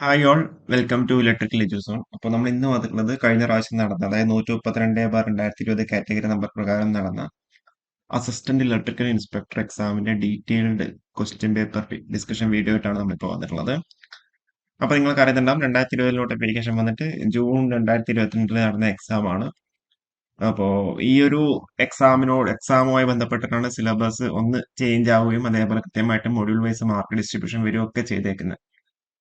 Hi all, welcome to electrical Eduzone. അപ്പോൾ നമ്മൾ ഇന്ന് വന്നിട്ടുള്ളത് കഴിഞ്ഞ പ്രാവശ്യം നടന്ന, അതായത് 132/2020 കാറ്റഗറി നമ്പർ പ്രകാരം നടന്ന അസിസ്റ്റന്റ് ഇലക്ട്രിക്കൽ ഇൻസ്പെക്ടർ എക്സാമിന്റെ detailed question paper discussion video ആയിട്ടാണ് നമ്മളിപ്പോൾ വന്നിട്ടുള്ളത്. അപ്പോൾ നിങ്ങൾക്ക് അറിയുന്നുണ്ടാവും, 2020 നോട്ടിഫിക്കേഷൻ വന്നിട്ട് ജൂൺ 2022 നടന്ന എക്സാം ആണ്. അപ്പോൾ ഈ ഒരു എക്സാമുമായി ബന്ധപ്പെട്ടിട്ടാണ് സിലബസ് ഒന്ന് ചേഞ്ച് ആവുകയും അതേപോലെ കൃത്യമായിട്ട് മൊഡ്യൂൾ വൈസ് മാർക്ക് ഡിസ്ട്രിബ്യൂഷൻ വരികയൊക്കെ ചെയ്തേക്കുന്നത്.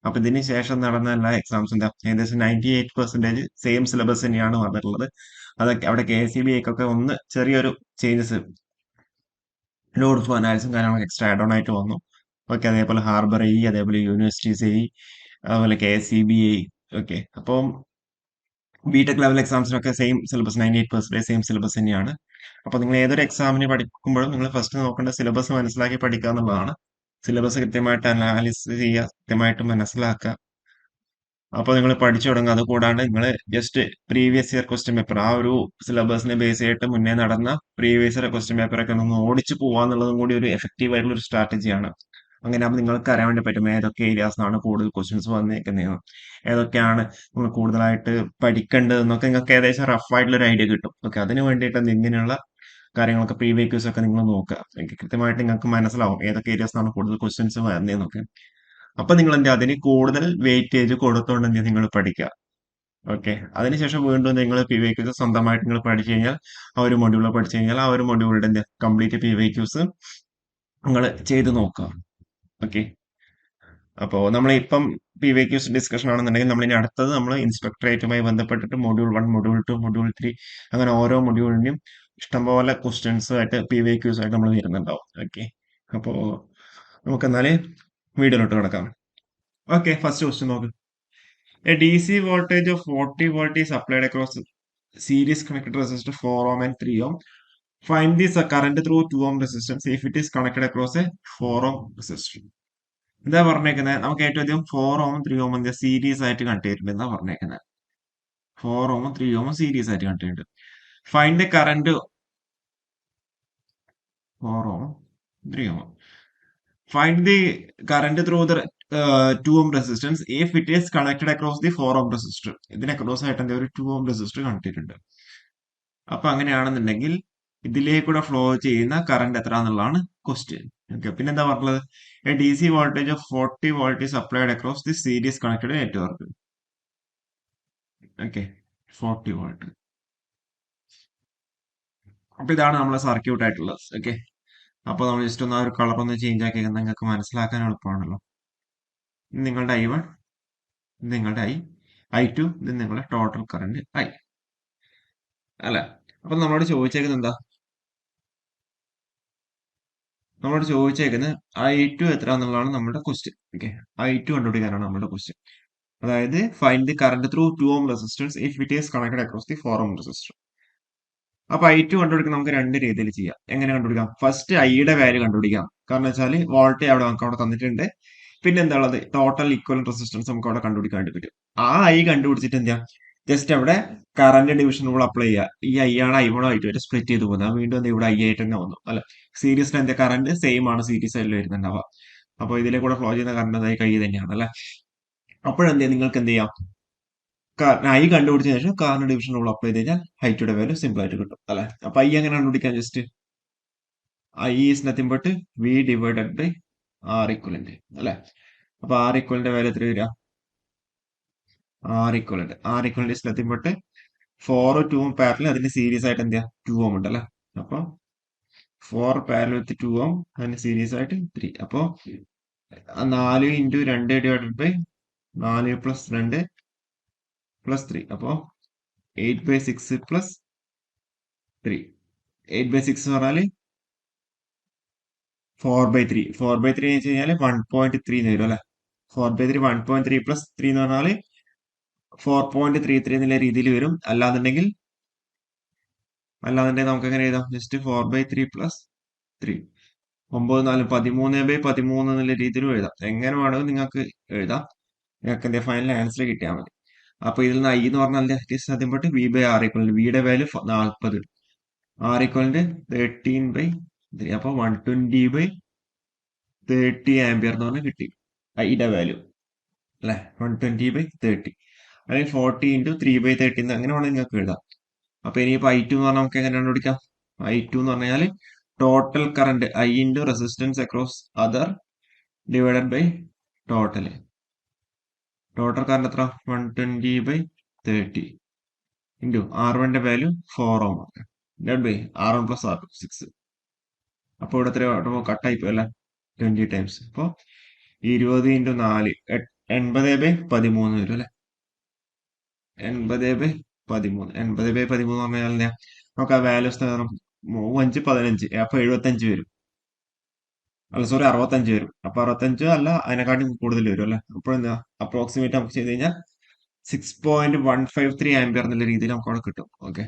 അപ്പൊ ഇതിന് ശേഷം നടന്ന എല്ലാ എക്സാംസിന്റെ ഏകദേശം 98% സെയിം സിലബസ് തന്നെയാണ് വന്നിട്ടുള്ളത്. അതൊക്കെ അവിടെ KCBA-ക്കൊക്കെ ഒന്ന് ചെറിയൊരു ചേഞ്ചസ്, ലോഡ് ഫ്ലോ അനാലിസും കാര്യങ്ങളൊക്കെ എക്സ്ട്രാ ആഡ് ഓൺ ആയിട്ട് വന്നു. ഓക്കെ, അതേപോലെ ഹാർബർ അതേപോലെ യൂണിവേഴ്സിറ്റീസ് അതുപോലെ KCBA. ഓക്കെ, അപ്പം ബിടെക് ലെവൽ എക്സാംസിനൊക്കെ സെയിം സിലബസ്, 98% സെയിം സിലബസ് തന്നെയാണ്. അപ്പൊ നിങ്ങൾ ഏതൊരു എക്സാമിന് പഠിക്കുമ്പോഴും നിങ്ങൾ ഫസ്റ്റ് നോക്കേണ്ട സിലബസ് മനസ്സിലാക്കി പഠിക്കുക എന്നുള്ളതാണ്. സിലബസ് കൃത്യമായിട്ട് അനാലിസ് ചെയ്യുക, കൃത്യമായിട്ട് മനസ്സിലാക്കുക. അപ്പോൾ നിങ്ങൾ പഠിച്ചു തുടങ്ങുക. അതുകൂടാണ്ട് നിങ്ങൾ just previous year question paper, ആ ഒരു സിലബസിനെ ബേസ് ചെയ്തിട്ട് മുന്നേ നടന്ന പ്രീവിയസ് ഇയർ ക്വസ്റ്റ്യൻ പേപ്പറൊക്കെ ഒന്ന് ഓടിച്ചു പോകാന്നുള്ളതും കൂടി ഒരു എഫക്റ്റീവ് ആയിട്ടുള്ള ഒരു സ്ട്രാറ്റജിയാണ്. അങ്ങനെ ആകുമ്പോൾ നിങ്ങൾക്ക് അറിയാൻ വേണ്ടി പറ്റും ഏതൊക്കെ ഏരിയാസിനാണ് കൂടുതൽ ക്വസ്റ്റ്യൻസ് വന്നേക്കുന്നത്, ഏതൊക്കെയാണ് നിങ്ങൾ കൂടുതലായിട്ട് പഠിക്കേണ്ടതെന്നൊക്കെ നിങ്ങൾക്ക് ഏകദേശം റഫ് ആയിട്ടുള്ള ഒരു ഐഡിയ കിട്ടും. ഓക്കെ, അതിന് വേണ്ടിയിട്ട് ഇങ്ങനെയുള്ള കാര്യങ്ങളൊക്കെ പ്രീവിയസ് ഒക്കെ നിങ്ങൾ നോക്കുക. കൃത്യമായിട്ട് നിങ്ങൾക്ക് മനസ്സിലാവും ഏതൊക്കെ ഏരിയാസിനാണ് കൂടുതൽ ക്വസ്റ്റ്യൻസ് വരുന്നതെന്നൊക്കെ. അപ്പൊ നിങ്ങൾ എന്താ അതിന് കൂടുതൽ വെയിറ്റേജ് കൊടുത്തോണ്ട് എന്ത് നിങ്ങൾ പഠിക്കുക. ഓക്കെ, അതിനുശേഷം വീണ്ടും നിങ്ങൾ PYQs സ്വന്തമായിട്ട് നിങ്ങൾ പഠിച്ചു കഴിഞ്ഞാൽ, ആ ഒരു മൊഡ്യൂൾ പഠിച്ചു കഴിഞ്ഞാൽ ആ ഒരു മൊഡ്യൂളിന്റെ എന്താ കംപ്ലീറ്റ് PYQs നിങ്ങൾ ചെയ്ത് നോക്കുക. ഓക്കെ, അപ്പോൾ നമ്മളിപ്പം PYQs ഡിസ്കഷൻ ആണെന്നുണ്ടെങ്കിൽ നമ്മൾ ഇനി അടുത്തത് നമ്മൾ ഇൻസ്പെക്ടറേറ്റുമായി ബന്ധപ്പെട്ടിട്ട് മൊഡ്യൂൾ 1, മൊഡ്യൂൾ 2, മൊഡ്യൂൾ 3 അങ്ങനെ ഓരോ മൊഡ്യൂളിനും ഇഷ്ടംപോലെ ക്വസ്റ്റ്യൻസ് ആയിട്ട് PYQs ആയിട്ട് നമ്മൾ വരുന്നുണ്ടാവും. ഓക്കെ, അപ്പോൾ നമുക്ക് എന്നാല് വീഡിയോയിലോട്ട് കിടക്കാം. ഓക്കെ, ഫസ്റ്റ് ക്വസ്റ്റ്യൻ നോക്ക്. A DC voltage of 40 volt is applied across series connected resistor 4 ohm and 3 ohm. Find this current through 2 ohm resistance if it is connected across a 4 ohm resistor. എന്താ പറഞ്ഞേക്കുന്നത്? നമുക്ക് ഏറ്റവും അധികം 4 ohm 3 ohm എന്താ series ആയിട്ട് connect ചെയ്തിട്ടുണ്ട് എന്നാ പറഞ്ഞേക്കുന്നത്. 4 ohm 3 ohm സീരീസ് ആയിട്ട് കണക്ട് ചെയ്തിട്ടുണ്ട്. Find the current 4 ohm 3 ohm. Find the current through the 2 ohm resistance if it is connected across the 4 ohm resistor. ഇതിനെ ക്രോസ് ആയിട്ട് എന്താ ഒരു 2 ohm resistor കണക്ട് ചെയ്തിട്ടുണ്ട്. അപ്പൊ അങ്ങനെയാണെന്നുണ്ടെങ്കിൽ ഇതിലേക്കൂടെ ഫ്ലോ ചെയ്യുന്ന കറന്റ് എത്ര എന്നുള്ളതാണ് ക്വസ്റ്റ്യൻ. ഓക്കെ, പിന്നെ എന്താ പറഞ്ഞത്? A DC voltage of 40 volt is applied across the series connected network. Okay, 40 volt. അപ്പൊ ഇതാണ് നമ്മളെ സർക്യൂട്ട് ആയിട്ടുള്ളത്. ഓക്കെ, അപ്പൊ നമ്മൾ ജസ്റ്റ് ഒന്ന് ആ ഒരു കളർ ഒന്ന് ചേഞ്ച് ആക്കി നിങ്ങൾക്ക് മനസ്സിലാക്കാൻ എളുപ്പമാണല്ലോ. ഇത് നിങ്ങളുടെ I1, ഇത് നിങ്ങളുടെ I2, ഇത് നിങ്ങളുടെ ടോട്ടൽ കറന്റ് I അല്ല. അപ്പൊ നമ്മളോട് ചോദിച്ചേക്കുന്നത് എന്താ? നമ്മളോട് ചോദിച്ചേക്കുന്നത് I2 എത്ര എന്നുള്ളതാണ് നമ്മുടെ ക്വസ്റ്റ്യൻ. ഓക്കെ, I2 കണ്ടുപിടിക്കാനാണ് നമ്മുടെ ക്വസ്റ്റ്യൻ. അതായത് find the current through 2 ohm resistance if it is connected across the 4 ohm resistor. അപ്പൊ I2 കണ്ടുപിടിക്കാൻ നമുക്ക് രണ്ട് രീതിയിൽ ചെയ്യാം. എങ്ങനെ കണ്ടുപിടിക്കാം? ഫസ്റ്റ് ഐയുടെ വാല്യൂ കണ്ടുപിടിക്കാം. കാരണം വെച്ചാൽ വോൾട്ടേജ് നമുക്ക് അവിടെ തന്നിട്ടുണ്ട്. പിന്നെ എന്താ ഉള്ളത്? ടോട്ടൽ ഇക്വലന്റ് റെസിസ്റ്റൻസ് നമുക്ക് അവിടെ കണ്ടുപിടിക്കാൻ വേണ്ടി പറ്റും. ആ ഐ കണ്ടുപിടിച്ചിട്ട് എന്താ, ജസ്റ്റ് അവിടെ കറന്റ് ഡിവിഷൻ റൂൾ അപ്ലൈ ചെയ്യുക. ഈ ഐ ആണ് I1 I2 ആയിട്ട് സ്പ്ലിറ്റ് ചെയ്ത് പോകുന്നത്. വീണ്ടും എന്താ ഇവിടെ I ആയിട്ട് തന്നെ വന്നു. അല്ല, സീരീസിൽ എന്താ കറന്റ് സെയിം ആണ് സീരീസ് ആയിട്ട് വരുന്നുണ്ടാവുക. അപ്പൊ ഇതിലെ കൂടെ ഫ്ലോ ചെയ്യുന്ന കറന്റ് കൈ തന്നെയാണ് അല്ലെ. അപ്പോഴെന്താ നിങ്ങൾക്ക് എന്ത് ചെയ്യാം? ഐ കണ്ടുപിടിച്ച ശേഷം കാറിന്റെ ഡിവിഷൻ റൂൾ അപ്ലൈ ചെയ്ത് കഴിഞ്ഞാൽ ഹൈറ്റുടെ വാല്യൂ സിമ്പിൾ ആയിട്ട് കിട്ടും അല്ലെ. അപ്പൊ ഐ എങ്ങനെ കണ്ടുപിടിക്കാം? Just I is nothing but V divided by R equivalent അല്ലെ. അപ്പൊ ആർ ഇക്വലിന്റെ വാല്യൂ എത്ര വരിക? R equivalent is nothing but 4 2 parallel, അതിന്റെ സീരീസ് ആയിട്ട് എന്താ 2 ഓം ഉണ്ട് അല്ലെ. അപ്പൊ 4 പാരലൽ വിത്ത് 2 ഓം, അതിന്റെ സീരീസ് ആയിട്ട് 3. അപ്പൊ 4 into 2 divided by 4 plus 2 plus 3. അപ്പൊ 8/6 പ്ലസ് 3. 8/6 എന്ന് പറഞ്ഞാല് 4/3. 4/3 എന്ന് വെച്ച് കഴിഞ്ഞാൽ 1.3 എന്ന് വരും അല്ലെ. 4/3 1.3 പ്ലസ് 3 എന്ന് പറഞ്ഞാല് 4.33 എന്നുള്ള രീതിയിൽ വരും. അല്ലാന്നുണ്ടെങ്കിൽ നമുക്ക് എങ്ങനെ എഴുതാം? Just 4/3 plus 3. 9 4 13/13 എന്നുള്ള രീതിയിലും എഴുതാം. എങ്ങനെ വേണമെങ്കിൽ നിങ്ങൾക്ക് എഴുതാം. നിങ്ങൾക്ക് എന്താ ഫൈനൽ ആൻസർ കിട്ടിയാൽ മതി. അപ്പൊ ഇതിൽ നിന്ന് ഐ എന്ന് പറഞ്ഞാൽ സത്യം പോട്ട് വി ബൈ ആർ ഇക്വലന്റ്, വിയുടെ വാല്യൂ 40, ആർ ഇക്വലന്റ് 13/3. അപ്പൊ 120/30 ആംപിയർ എന്ന് പറഞ്ഞാൽ കിട്ടി ഐയുടെ വാല്യൂ. അല്ലെ 120/30 അല്ലെങ്കിൽ 40 × 3/30 അങ്ങനെ വേണമെങ്കിൽ നിങ്ങൾക്ക് എഴുതാം. അപ്പൊ ഇനിയിപ്പോ I2 എന്ന് പറഞ്ഞാൽ നമുക്ക് എങ്ങനെ കണ്ടുപിടിക്കാം? I2 എന്ന് പറഞ്ഞാൽ total current I into resistance across other divided by total. Total current എത്ര? 120/30 ഇൻറ്റു R1ന്റെ value 4 ohm divide by R1 plus R2 6. അപ്പോൾ ഇവിടെ എത്ര കട്ടായി പോയി അല്ലെ? 20 ടൈംസ്. അപ്പോൾ 20 × 4 80/13 വരും അല്ലെ? 80/13. 80/13 എന്ന് പറഞ്ഞാൽ എന്താ? നമുക്ക് ആ വാല്യൂസ് 5 15 അപ്പൊ 75 വരും. അല്ല സോറി 65 വരും. അപ്പൊ 65 അല്ല അതിനെക്കാട്ടും കൂടുതൽ വരും അല്ലെ? അപ്പോൾ എന്താ അപ്രോക്സിമേറ്റ് നമുക്ക് ചെയ്ത് കഴിഞ്ഞാൽ 6.153 ആംപിയർ എന്നുള്ള രീതിയിൽ നമുക്ക് അവിടെ കിട്ടും. ഓക്കെ,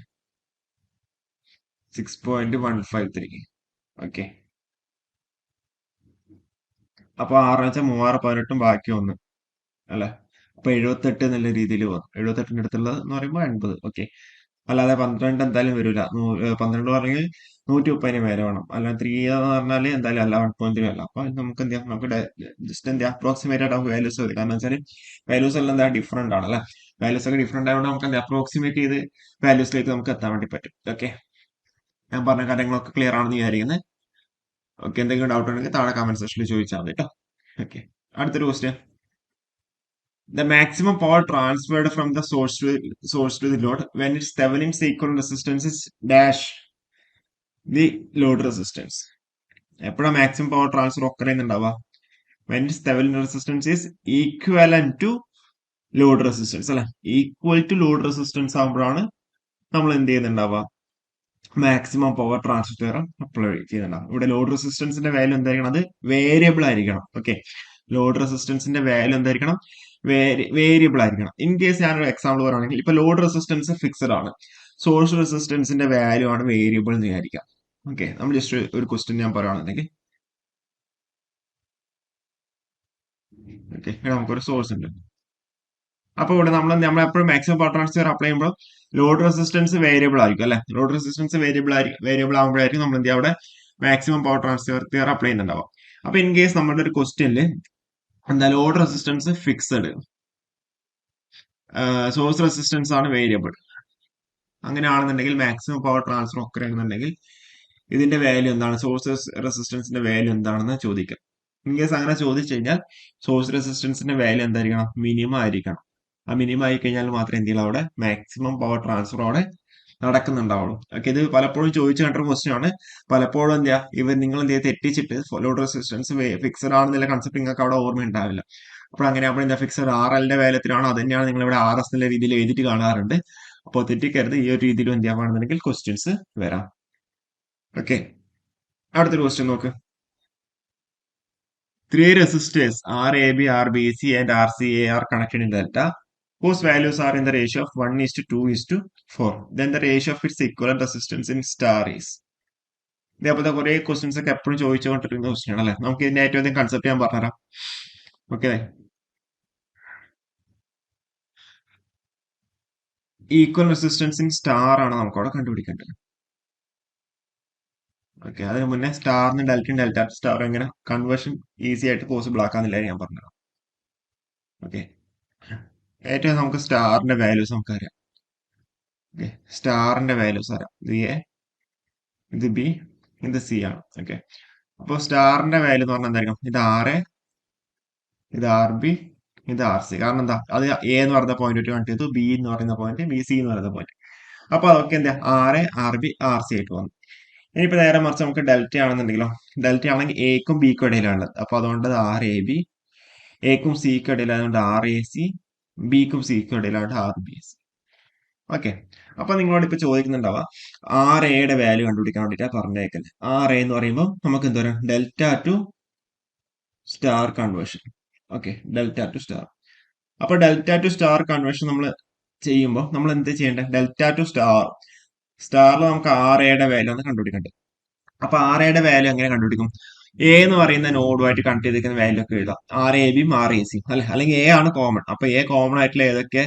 6.153. ഓക്കെ, അപ്പൊ 6 വെച്ചാൽ 3018 ബാക്കി 1 അല്ലെ? അപ്പൊ 78 എന്നുള്ള രീതിയിൽ വന്നു. 78ന്റെ അടുത്തുള്ളത് എന്ന് പറയുമ്പോൾ 80. ഓക്കെ, അല്ലാതെ 12 എന്തായാലും വരില്ല. 12 പറഞ്ഞെങ്കിൽ 130 മേലെ വേണം. അല്ല 3 എന്ന് പറഞ്ഞാൽ എന്തായാലും അല്ല 1.3 അല്ല. അപ്പൊ നമുക്ക് എന്ത് ചെയ്യാം? നമുക്ക് ജസ്റ്റ് എന്താ അപ്രോക്സിമേറ്റ് ആയിട്ട് വാല്യൂസ് വരും. കാരണം വെച്ചാൽ വാല്യൂസ് എല്ലാം എന്താ ഡിഫറെന്റ് ആണ് അല്ലെ? വാല്യൂസ് ഒക്കെ ഡിഫറെന്റ് ആയതുകൊണ്ട് നമുക്ക് എന്താ അപ്രോക്സിമേറ്റ് ചെയ്ത് വാല്യൂസിലേക്ക് നമുക്ക് എത്താൻ വേണ്ടി പറ്റും. ഓക്കെ, ഞാൻ പറഞ്ഞ കാര്യങ്ങളൊക്കെ ക്ലിയർ ആണെന്ന് വിചാരിക്കുന്നത്. ഓക്കെ, എന്തെങ്കിലും ഡൗട്ട് ഉണ്ടെങ്കിൽ താഴെ കമന്റ് സെക്ഷനിൽ ചോദിച്ചാൽ മതി കേട്ടോ. ഓക്കെ, അടുത്തൊരു question. The maximum power transferred from the source to the load when its Thevenin's equivalent resistance is dash the load resistance. എപ്പോഴാണ് മാക്സിമം പവർ ട്രാൻസ്ഫർ ഒക്കെ ഉണ്ടാവുക? when its Thevenin resistance is equivalent to load resistance അല്ലെ? Equal to load resistance ആകുമ്പോഴാണ് നമ്മൾ എന്ത് ചെയ്യുന്നുണ്ടാവുക? Maximum power transfer theorem apply ചെയ്യുന്നുണ്ടാവും. ഇവിടെ ലോഡ് റെസിസ്റ്റൻസിന്റെ വാല്യൂ എന്തായിരിക്കണം? അത് വേരിയബിൾ ആയിരിക്കണം. ഓക്കെ, ലോഡ് റെസിസ്റ്റൻസിന്റെ വാല്യൂ എന്തായിരിക്കണം? വേരിയബിൾ ആയിരിക്കണം. ഇൻ കേസ് ഞാനൊരു എക്സാമ്പിൾ പറയുകയാണെങ്കിൽ ഇപ്പൊ ലോഡ് റെസിസ്റ്റൻസ് ഫിക്സഡ് ആണ്, സോഴ്സ് റെസിസ്റ്റൻസിന്റെ വാല്യൂ ആണ് വേരിയബിൾ എന്ന് വിചാരിക്കാം. ഓക്കെ, നമ്മൾ ജസ്റ്റ് ഒരു ക്വസ്റ്റ്യൻ ഞാൻ പറയുകയാണെന്നുണ്ടെങ്കിൽ, ഓക്കെ, നമുക്കൊരു സോഴ്സ് ഉണ്ട്. അപ്പൊ ഇവിടെ നമ്മൾ എപ്പോഴും മാക്സിമം പവർ ട്രാൻസ്ഫർ അപ്ലൈ ചെയ്യുമ്പോൾ ലോഡ് റെസിസ്റ്റൻസ് വേരിയബിൾ ആയിരിക്കും അല്ലെ? ലോഡ് റെസിസ്റ്റൻസ് വേരിയബിൾ ആകുമ്പോഴായിരിക്കും നമ്മൾ എന്ത് ചെയ്യുക? അവിടെ മാക്സിമം പവർ ട്രാൻസ്ഫർ തിയർ അപ്ലൈ ചെയ്യുന്നുണ്ടാവും. അപ്പൊ ഇൻ കേസ് നമ്മുടെ ഒരു ക്വസ്റ്റ്യനിൽ എന്താ load resistance fixed, source resistance ആണ് വേരിയബിൾ, അങ്ങനെയാണെന്നുണ്ടെങ്കിൽ മാക്സിമം പവർ ട്രാൻസ്ഫർ ഒക്കെ ആണെന്നുണ്ടെങ്കിൽ ഇതിന്റെ വാല്യൂ എന്താണ്? സോഴ്സ് റെസിസ്റ്റൻസിന്റെ വാല്യൂ എന്താണെന്ന് ചോദിക്കാം. ഇൻ കേസ് അങ്ങനെ ചോദിച്ചു കഴിഞ്ഞാൽ സോഴ്സ് റെസിസ്റ്റൻസിന്റെ വാല്യൂ എന്തായിരിക്കണം? മിനിമം ആയിരിക്കണം. ആ മിനിമം ആയി കഴിഞ്ഞാൽ മാത്രമേ എന്ത് ചെയ്യുള്ളൂ? അവിടെ മാക്സിമം പവർ ട്രാൻസ്ഫർ അവിടെ നടക്കുന്നുണ്ടാവുള്ളൂ. ഓക്കെ, ഇത് പലപ്പോഴും ചോദിച്ചു കണ്ട ക്വസ്റ്റ്യൻ ആണ്. പലപ്പോഴും എന്താ നിങ്ങൾ എന്ത് ചെയ്യുക? തെറ്റിച്ചിട്ട് ലോഡ് റെസിസ്റ്റൻസ് ഫിക്സഡ് ആണെന്നുള്ള കൺസെപ്റ്റ് നിങ്ങൾക്ക് അവിടെ ഓർമ്മ ഉണ്ടാവില്ല. അപ്പോൾ അങ്ങനെ അപ്പോൾ എന്താ ഫിക്സഡ് RL വാല്യത്തിലാണ്, അത് തന്നെയാണ് നിങ്ങൾ ഇവിടെ RS എന്നുള്ള രീതിയിൽ എഴുതിയിട്ട് കാണാറുണ്ട്. അപ്പോൾ തെറ്റിക്കരുത്. ഈ ഒരു രീതിയിൽ എന്ത് ചെയ്യാണെന്നുണ്ടെങ്കിൽ ക്വസ്റ്റ്യൻസ് വരാം. ഓക്കെ, അടുത്തൊരു ക്വസ്റ്റ്യൻ നോക്ക്. 3 resistors RAB, RBC and RCA are connected in delta whose values are in the ratio of 1:2:4. Then the ratio of its equivalent resistance in star is. ഇതേപോലത്തെ കുറെ ക്വസ്റ്റ്യൻസ് ഒക്കെ എപ്പോഴും ചോദിച്ചുകൊണ്ടിരിക്കുന്ന ക്വസ്റ്റ്യൻ ആണ് അല്ലെ? നമുക്ക് ഇതിന്റെ ഏറ്റവും അധികം കൺസെപ്റ്റ് ഞാൻ പറഞ്ഞുതരാം. Okay, equal resistance in star ആണ് നമുക്ക് അവിടെ കണ്ടുപിടിക്കേണ്ടത്. ഓക്കെ, അതിന് മുന്നേ സ്റ്റാറിന് ഡെൽറ്റയും ഡെൽറ്റ സ്റ്റാർ എങ്ങനെ കൺവേർഷൻ ഈസി ആയിട്ട് പോസിബിൾ ആക്കാന്നില്ല ഞാൻ പറഞ്ഞത്. ഓക്കെ, ഏറ്റവും നമുക്ക് സ്റ്റാറിന്റെ വാല്യൂസ് നമുക്കറിയാം. ഓക്കെ, സ്റ്റാറിന്റെ വാല്യൂസ് അറിയാം. ഇത് എ, ഇത് ബി, ഇത് സി ആണ്. ഓക്കെ, അപ്പോൾ സ്റ്റാറിന്റെ വാല്യൂ എന്ന് പറഞ്ഞാൽ എന്തായിരിക്കും? ഇത് RA, ഇത് RB, ഇത് RC. കാരണം എന്താ? അത് എ എന്ന് പറയുന്ന പോയിന്റ് കണക്ട് ചെയ്തു, ബി എന്ന് പറയുന്ന പോയിന്റ്, BC എന്ന് പറയുന്ന പോയിന്റ്. അപ്പൊ അതൊക്കെ എന്താ? RA, RB, RC ആയിട്ട് വന്നു. ഇനിയിപ്പോ നേരെ മറിച്ച് നമുക്ക് ഡെൽറ്റ ആണെന്നുണ്ടെങ്കിലോ? ഡെൽറ്റ ആണെങ്കിൽ എക്കും ബിക്കും ഇടയിലാണുള്ളത്. അപ്പൊ അതുകൊണ്ട് RAB, എക്കും സിക്കും ഇടയിലായതുകൊണ്ട് RAC, ബിക്കും സിക്കും ഇടയിലായിട്ട് RBC. ഓക്കെ, അപ്പൊ നിങ്ങളോട് ഇപ്പൊ ചോദിക്കുന്നുണ്ടാവാം RAയുടെ വാല്യൂ കണ്ടുപിടിക്കാൻ വേണ്ടിട്ടാ പറഞ്ഞേക്കല്ലേ. RA എന്ന് പറയുമ്പോൾ നമുക്ക് എന്താ പറയാം? Delta to star conversion. Okay, delta to star. അപ്പൊ ഡെൽറ്റ ടു സ്റ്റാർ കൺവേർഷൻ നമ്മൾ ചെയ്യുമ്പോൾ നമ്മൾ എന്ത് ചെയ്യേണ്ടത്? ഡെൽറ്റ ടു സ്റ്റാറിൽ നമുക്ക് RAയുടെ വാല്യൂ ഒന്ന് കണ്ടുപിടിക്കേണ്ടത്. അപ്പൊ RAയുടെ വാല്യൂ എങ്ങനെ കണ്ടുപിടിക്കും? എ എന്ന് പറയുന്ന നോഡുമായിട്ട് കണക്ട് ചെയ്തിരിക്കുന്ന വാല്യൂ ഒക്കെ എഴുതാം. RABയും RACയും അല്ലെ? അല്ലെങ്കിൽ എ ആണ് കോമൺ. അപ്പൊ എ കോമൺ ആയിട്ടുള്ള ഏതൊക്കെ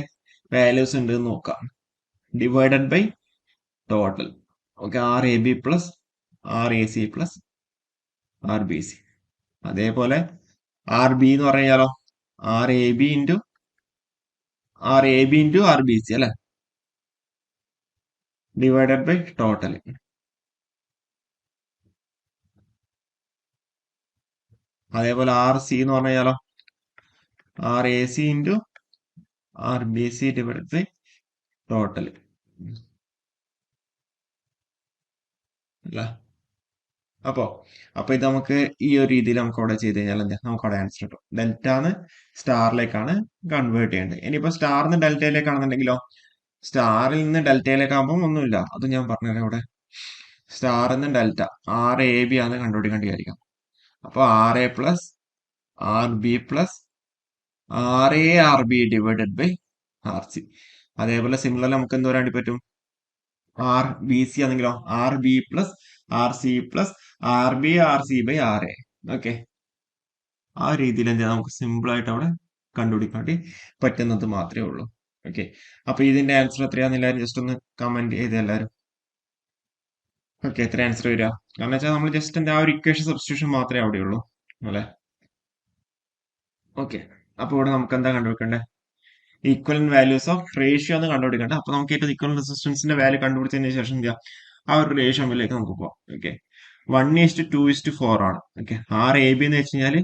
വാല്യൂസ് ഉണ്ട് എന്ന് നോക്കാം. Divided by total. Okay, RAB plus RAC plus RBC. അതേപോലെ RB എന്ന് പറഞ്ഞാലോ? R A B into R B C അല്ലെ, ഡിവൈഡഡ് ബൈ ടോട്ടൽ. അതേപോലെ ആർ സി എന്ന് പറഞ്ഞു കഴിഞ്ഞാലോ, R A C into R B C divided by total അല്ലേ. അപ്പോ അപ്പൊ ഇത് നമുക്ക് ഈ ഒരു രീതിയിൽ നമുക്ക് അവിടെ ചെയ്ത് കഴിഞ്ഞാൽ എന്താ, നമുക്ക് അവിടെ ആൻസർ കിട്ടും. ഡെൽറ്റാന്ന് സ്റ്റാറിലേക്കാണ് കൺവേർട്ട് ചെയ്യേണ്ടത്. ഇനിയിപ്പോ സ്റ്റാറിന്ന് ഡെൽറ്റയിലേക്കാണെന്നുണ്ടെങ്കിലോ, സ്റ്റാറിൽ നിന്ന് ഡെൽറ്റയിലേക്കാകുമ്പോൾ ഒന്നുമില്ല, അത് ഞാൻ പറഞ്ഞുതരാം. ഇവിടെ സ്റ്റാറിൽ നിന്ന് ഡെൽറ്റ ആർ എ ബി ആണ് കണ്ടുപിടിക്കേണ്ടിയിരിക്കാം. അപ്പൊ R A plus R B plus R A R B divided by R C. അതേപോലെ സിമിലർ നമുക്ക് എന്ത് പറയാൻ പറ്റും, ആർ ബി സി ആണെങ്കിലോ R B plus R C plus R B R C by R A. Okay, ആ രീതിയിൽ എന്താ നമുക്ക് സിമ്പിൾ ആയിട്ട് അവിടെ കണ്ടുപിടിക്കാൻ വേണ്ടി പറ്റുന്നത് മാത്രമേ ഉള്ളൂ. ഓക്കെ, അപ്പൊ ഇതിന്റെ ആൻസർ എത്രയാന്ന് എല്ലാവരും ജസ്റ്റ് ഒന്ന് കമന്റ് ചെയ്ത് എല്ലാവരും. ഓക്കെ, എത്ര ആൻസർ വരിക, കാരണം വെച്ചാൽ നമ്മൾ ജസ്റ്റ് എന്താ ആ ഒരു ഇക്വേഷൻ സബ്സ്റ്റിറ്റ്യൂഷൻ മാത്രമേ അവിടെ ഉള്ളൂ അല്ലെ. ഓക്കെ, അപ്പൊ ഇവിടെ നമുക്ക് എന്താ കണ്ടുപിടിക്കേണ്ടത്, ഈക്വലന്റ് വാല്യൂസ് ഓഫ് റേഷ്യോ എന്ന് കണ്ടുപിടിക്കേണ്ടത്. അപ്പൊ നമുക്ക് ഏറ്റവും ഈക്വലന്റ് റെസിസ്റ്റൻസിന്റെ വാല്യൂ കണ്ടുപിടിച്ചതിന് ശേഷം എന്താ ആ ഒരു റേഷ്യോ തമ്മിലേക്ക് നമുക്ക് പോവാം. ഓക്കെ, 1:2:4 ആണ്. ഓക്കെ, ആർ എ ബി എന്ന് വെച്ച് കഴിഞ്ഞാൽ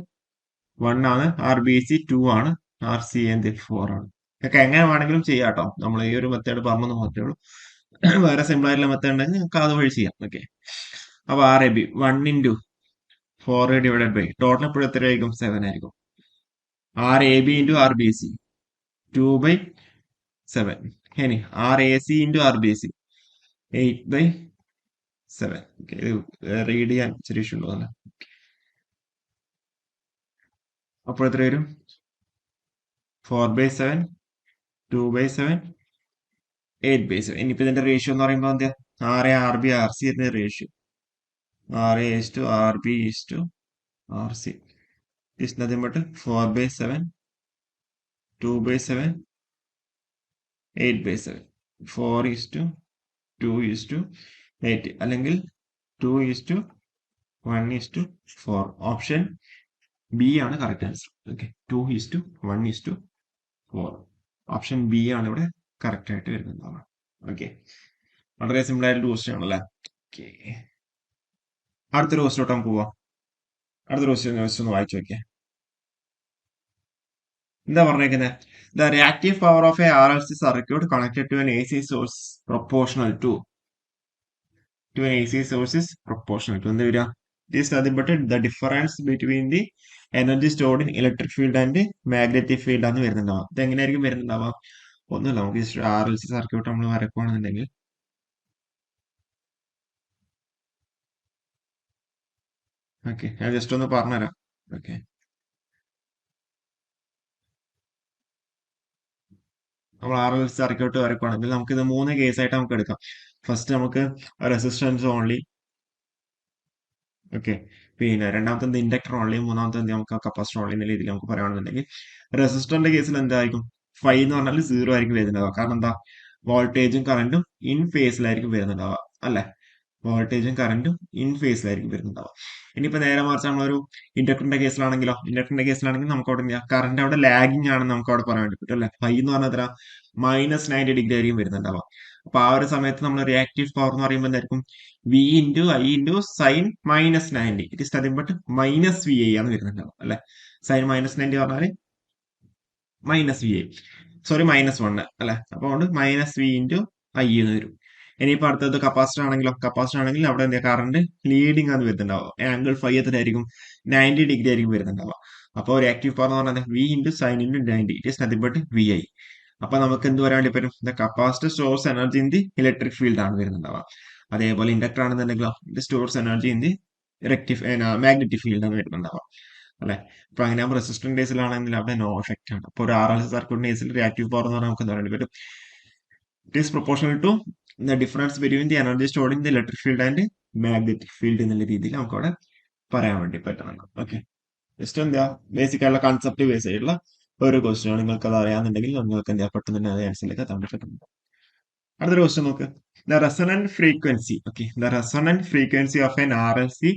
1 ആണ്, ആർ ബി സി 2 ആണ്, ആർ സി എന്ത് 4 ആണ്. ഒക്കെ എങ്ങനെ വേണമെങ്കിലും ചെയ്യാം കേട്ടോ, നമ്മൾ ഈ ഒരു മെത്തേഡ് പറഞ്ഞെന്ന് മാത്രമേ ഉള്ളൂ. വേറെ സിമ്പിൾ ആയിട്ടുള്ള മെത്തേഡ് ഉണ്ടെങ്കിൽ നമുക്ക് അതുവഴി ചെയ്യാം. ഓക്കെ, അപ്പൊ R A B 1:4 divided by total എപ്പോഴും എത്രയായിരിക്കും, 7 ആയിരിക്കും. R A B into R B C 2/7. ഇനി R A C into R B C 8/7. Read ചെയ്യാൻ ഇച്ചിരി ഇഷ്യൂ ഉണ്ടോ. അപ്പോൾ എത്ര വരും, 4/7, 2/7, 8/7. ഇനിയിപ്പോ ഇതിന്റെ റേഷ്യോ എന്ന് പറയുമ്പോൾ എന്താ, R A R B R C ഇതിന്റെ ratio R A is to R B is to R C is nothing but 4/7, 2/7, 8/7. 4:2:8 അല്ലെങ്കിൽ 2:1:4. ഓപ്ഷൻ ബി ആണ് correct answer. Okay, 2:1:4. Option B ആണ് ഇവിടെ കറക്റ്റ് ആയിട്ട് വരുന്നത്. ഓക്കെ, വളരെ സിമ്പിൾ ആയിട്ട് ക്വസ്റ്റ്യൻ ആണല്ലേ. ഓക്കെ, അടുത്തൊരു ക്വസ്റ്റ്യൻ നമുക്ക് പോവാം. അടുത്തൊരു ക്വസ്റ്റ്യൻ ഒന്ന് വായിച്ചു നോക്കിയേ. എന്താ പറഞ്ഞേക്കുന്നത്, the reactive power of a R L C circuit connected to an A C source proportional to an AC source is proportional to എന്താ വരിക, it is nothing but the difference between the energy stored in electric field and magnetic field ആണ് വരുന്നുണ്ടാവുക. ഇത് എങ്ങനെയായിരിക്കും വരുന്നുണ്ടാവുക, ഒന്നുമില്ല, നമുക്ക് R L C circuit നമ്മൾ വരക്കുകയാണെന്നുണ്ടെങ്കിൽ okay, ഞാൻ ജസ്റ്റ് ഒന്ന് പറഞ്ഞുതരാം. ഓക്കെ, നമ്മൾ ആർ എൽ സി സർക്യൂട്ട് വരക്കുകയാണെങ്കിൽ നമുക്ക് ഇത് 3 കേസായിട്ട് നമുക്ക് എടുക്കാം. ഫസ്റ്റ് നമുക്ക് റെസിസ്റ്റൻസ് ഓൺലി. ഓക്കെ, പിന്നെ രണ്ടാമത്തെ ഇൻഡക്ടർ ഓൺലി, മൂന്നാമത്തെ നമുക്ക് കപ്പാസിറ്റർ ഓൺലി എന്ന രീതിയിൽ നമുക്ക് പറയുകയാണെന്നുണ്ടെങ്കിൽ റെസിസ്റ്ററിന്റെ കേസിൽ എന്തായിരിക്കും, ഫൈ എന്ന് പറഞ്ഞാൽ 0 ആയിരിക്കും വരുന്നുണ്ടാവുക. കാരണം എന്താ, വോൾട്ടേജും കറന്റും ഇൻ ഫേസിലായിരിക്കും വരുന്നുണ്ടാവുക അല്ലെ, വോൾട്ടേജും കറന്റും ഇൻ ഫേസിലായിരിക്കും വരുന്നുണ്ടാവുക. ഇനിയിപ്പോ നേരെ മറിച്ച് നമ്മളൊരു ഇൻഡക്ടറിന്റെ കേസിലാണെങ്കിൽ നമുക്ക് അവിടെ കറന്റ് അവിടെ ലാഗിങ് ആണെന്ന് നമുക്ക് അവിടെ പറയാൻ വേണ്ടി പറ്റും അല്ലെ. ഫൈ എന്ന് പറഞ്ഞാൽ എത്ര, -90 ഡിഗ്രി ആയിരിക്കും വരുന്നുണ്ടാവുക. അപ്പൊ ആ ഒരു സമയത്ത് നമ്മൾ റിയാക്റ്റീവ് പവർ എന്ന് പറയുമ്പോൾ എന്തായിരിക്കും, V into I into sine -90. It is nothing but -VI ആണ് വരുന്നുണ്ടാവും അല്ലെ. സൈൻ -90 പറഞ്ഞാല് -VI, സോറി -1 അല്ലെ. അപ്പൊ അതുകൊണ്ട് -V ഇൻറ്റു ഐ എന്ന് വരും. ഇനിയിപ്പോ അടുത്തത് കപ്പാസിറ്റർ ആണെങ്കിലോ, കപ്പാസിറ്റർ ആണെങ്കിൽ അവിടെ എന്താ കറണ്ട് ലീഡിംഗ് ആണ് വരുന്നുണ്ടാവുക. ആംഗിൾ ഫൈ എത്രയായിരിക്കും, 90 ഡിഗ്രി ആയിരിക്കും വരുന്നുണ്ടാവുക. അപ്പോൾ റിയാക്റ്റീവ് പവർ എന്ന് പറഞ്ഞാൽ V into sine into 90, it is nothing but VI. അപ്പൊ നമുക്ക് എന്ത് പറയാൻ വേണ്ടി പറ്റും, the capacitor stores energy in the electric field ആണ് വരുന്നുണ്ടാവുക. അതേപോലെ ഇൻഡക്ടർ ആണെന്നുണ്ടെങ്കിലോ, ഇത് stores energy in the magnetic field ആണ് വരുന്നുണ്ടാവുക അല്ലെ. അപ്പൊ അങ്ങനെ റെസിസ്റ്റന്റ് കേസിലാണെങ്കിൽ അവിടെ നോ എഫക്റ്റ് ആണ്. അപ്പൊ ഒരു ആർ എൽ സി സർക്യൂട്ടിന്റെ കേസിൽ റിയാക്റ്റീവ് പവർ എന്ന് പറഞ്ഞാൽ നമുക്ക് എന്താ വേണ്ടി പറ്റും, it is proportional to the difference between the energy stored in the electric field and magnetic field എന്നുള്ള രീതിയിൽ നമുക്ക് അവിടെ പറയാൻ വേണ്ടി പറ്റുന്നുണ്ട്. ഓക്കെ, ജസ്റ്റ് എന്താ ബേസിക് ആയിട്ടുള്ള കൺസെപ്റ്റ് ബേസ് ആയിട്ടുള്ള ഒരു ക്വസ്റ്റ്യൻ ആണ്. നിങ്ങൾക്ക് അത് അറിയാന്നുണ്ടെങ്കിൽ നിങ്ങൾക്ക് എന്താ പെട്ടെന്ന് തന്നെ അത് ആൻസറിലേക്ക് എത്താൻ പറ്റുന്നുണ്ട്. അടുത്തൊരു ക്വസ്റ്റ്യൻ നോക്ക്, the resonant frequency. Okay, the resonant frequency of an R L C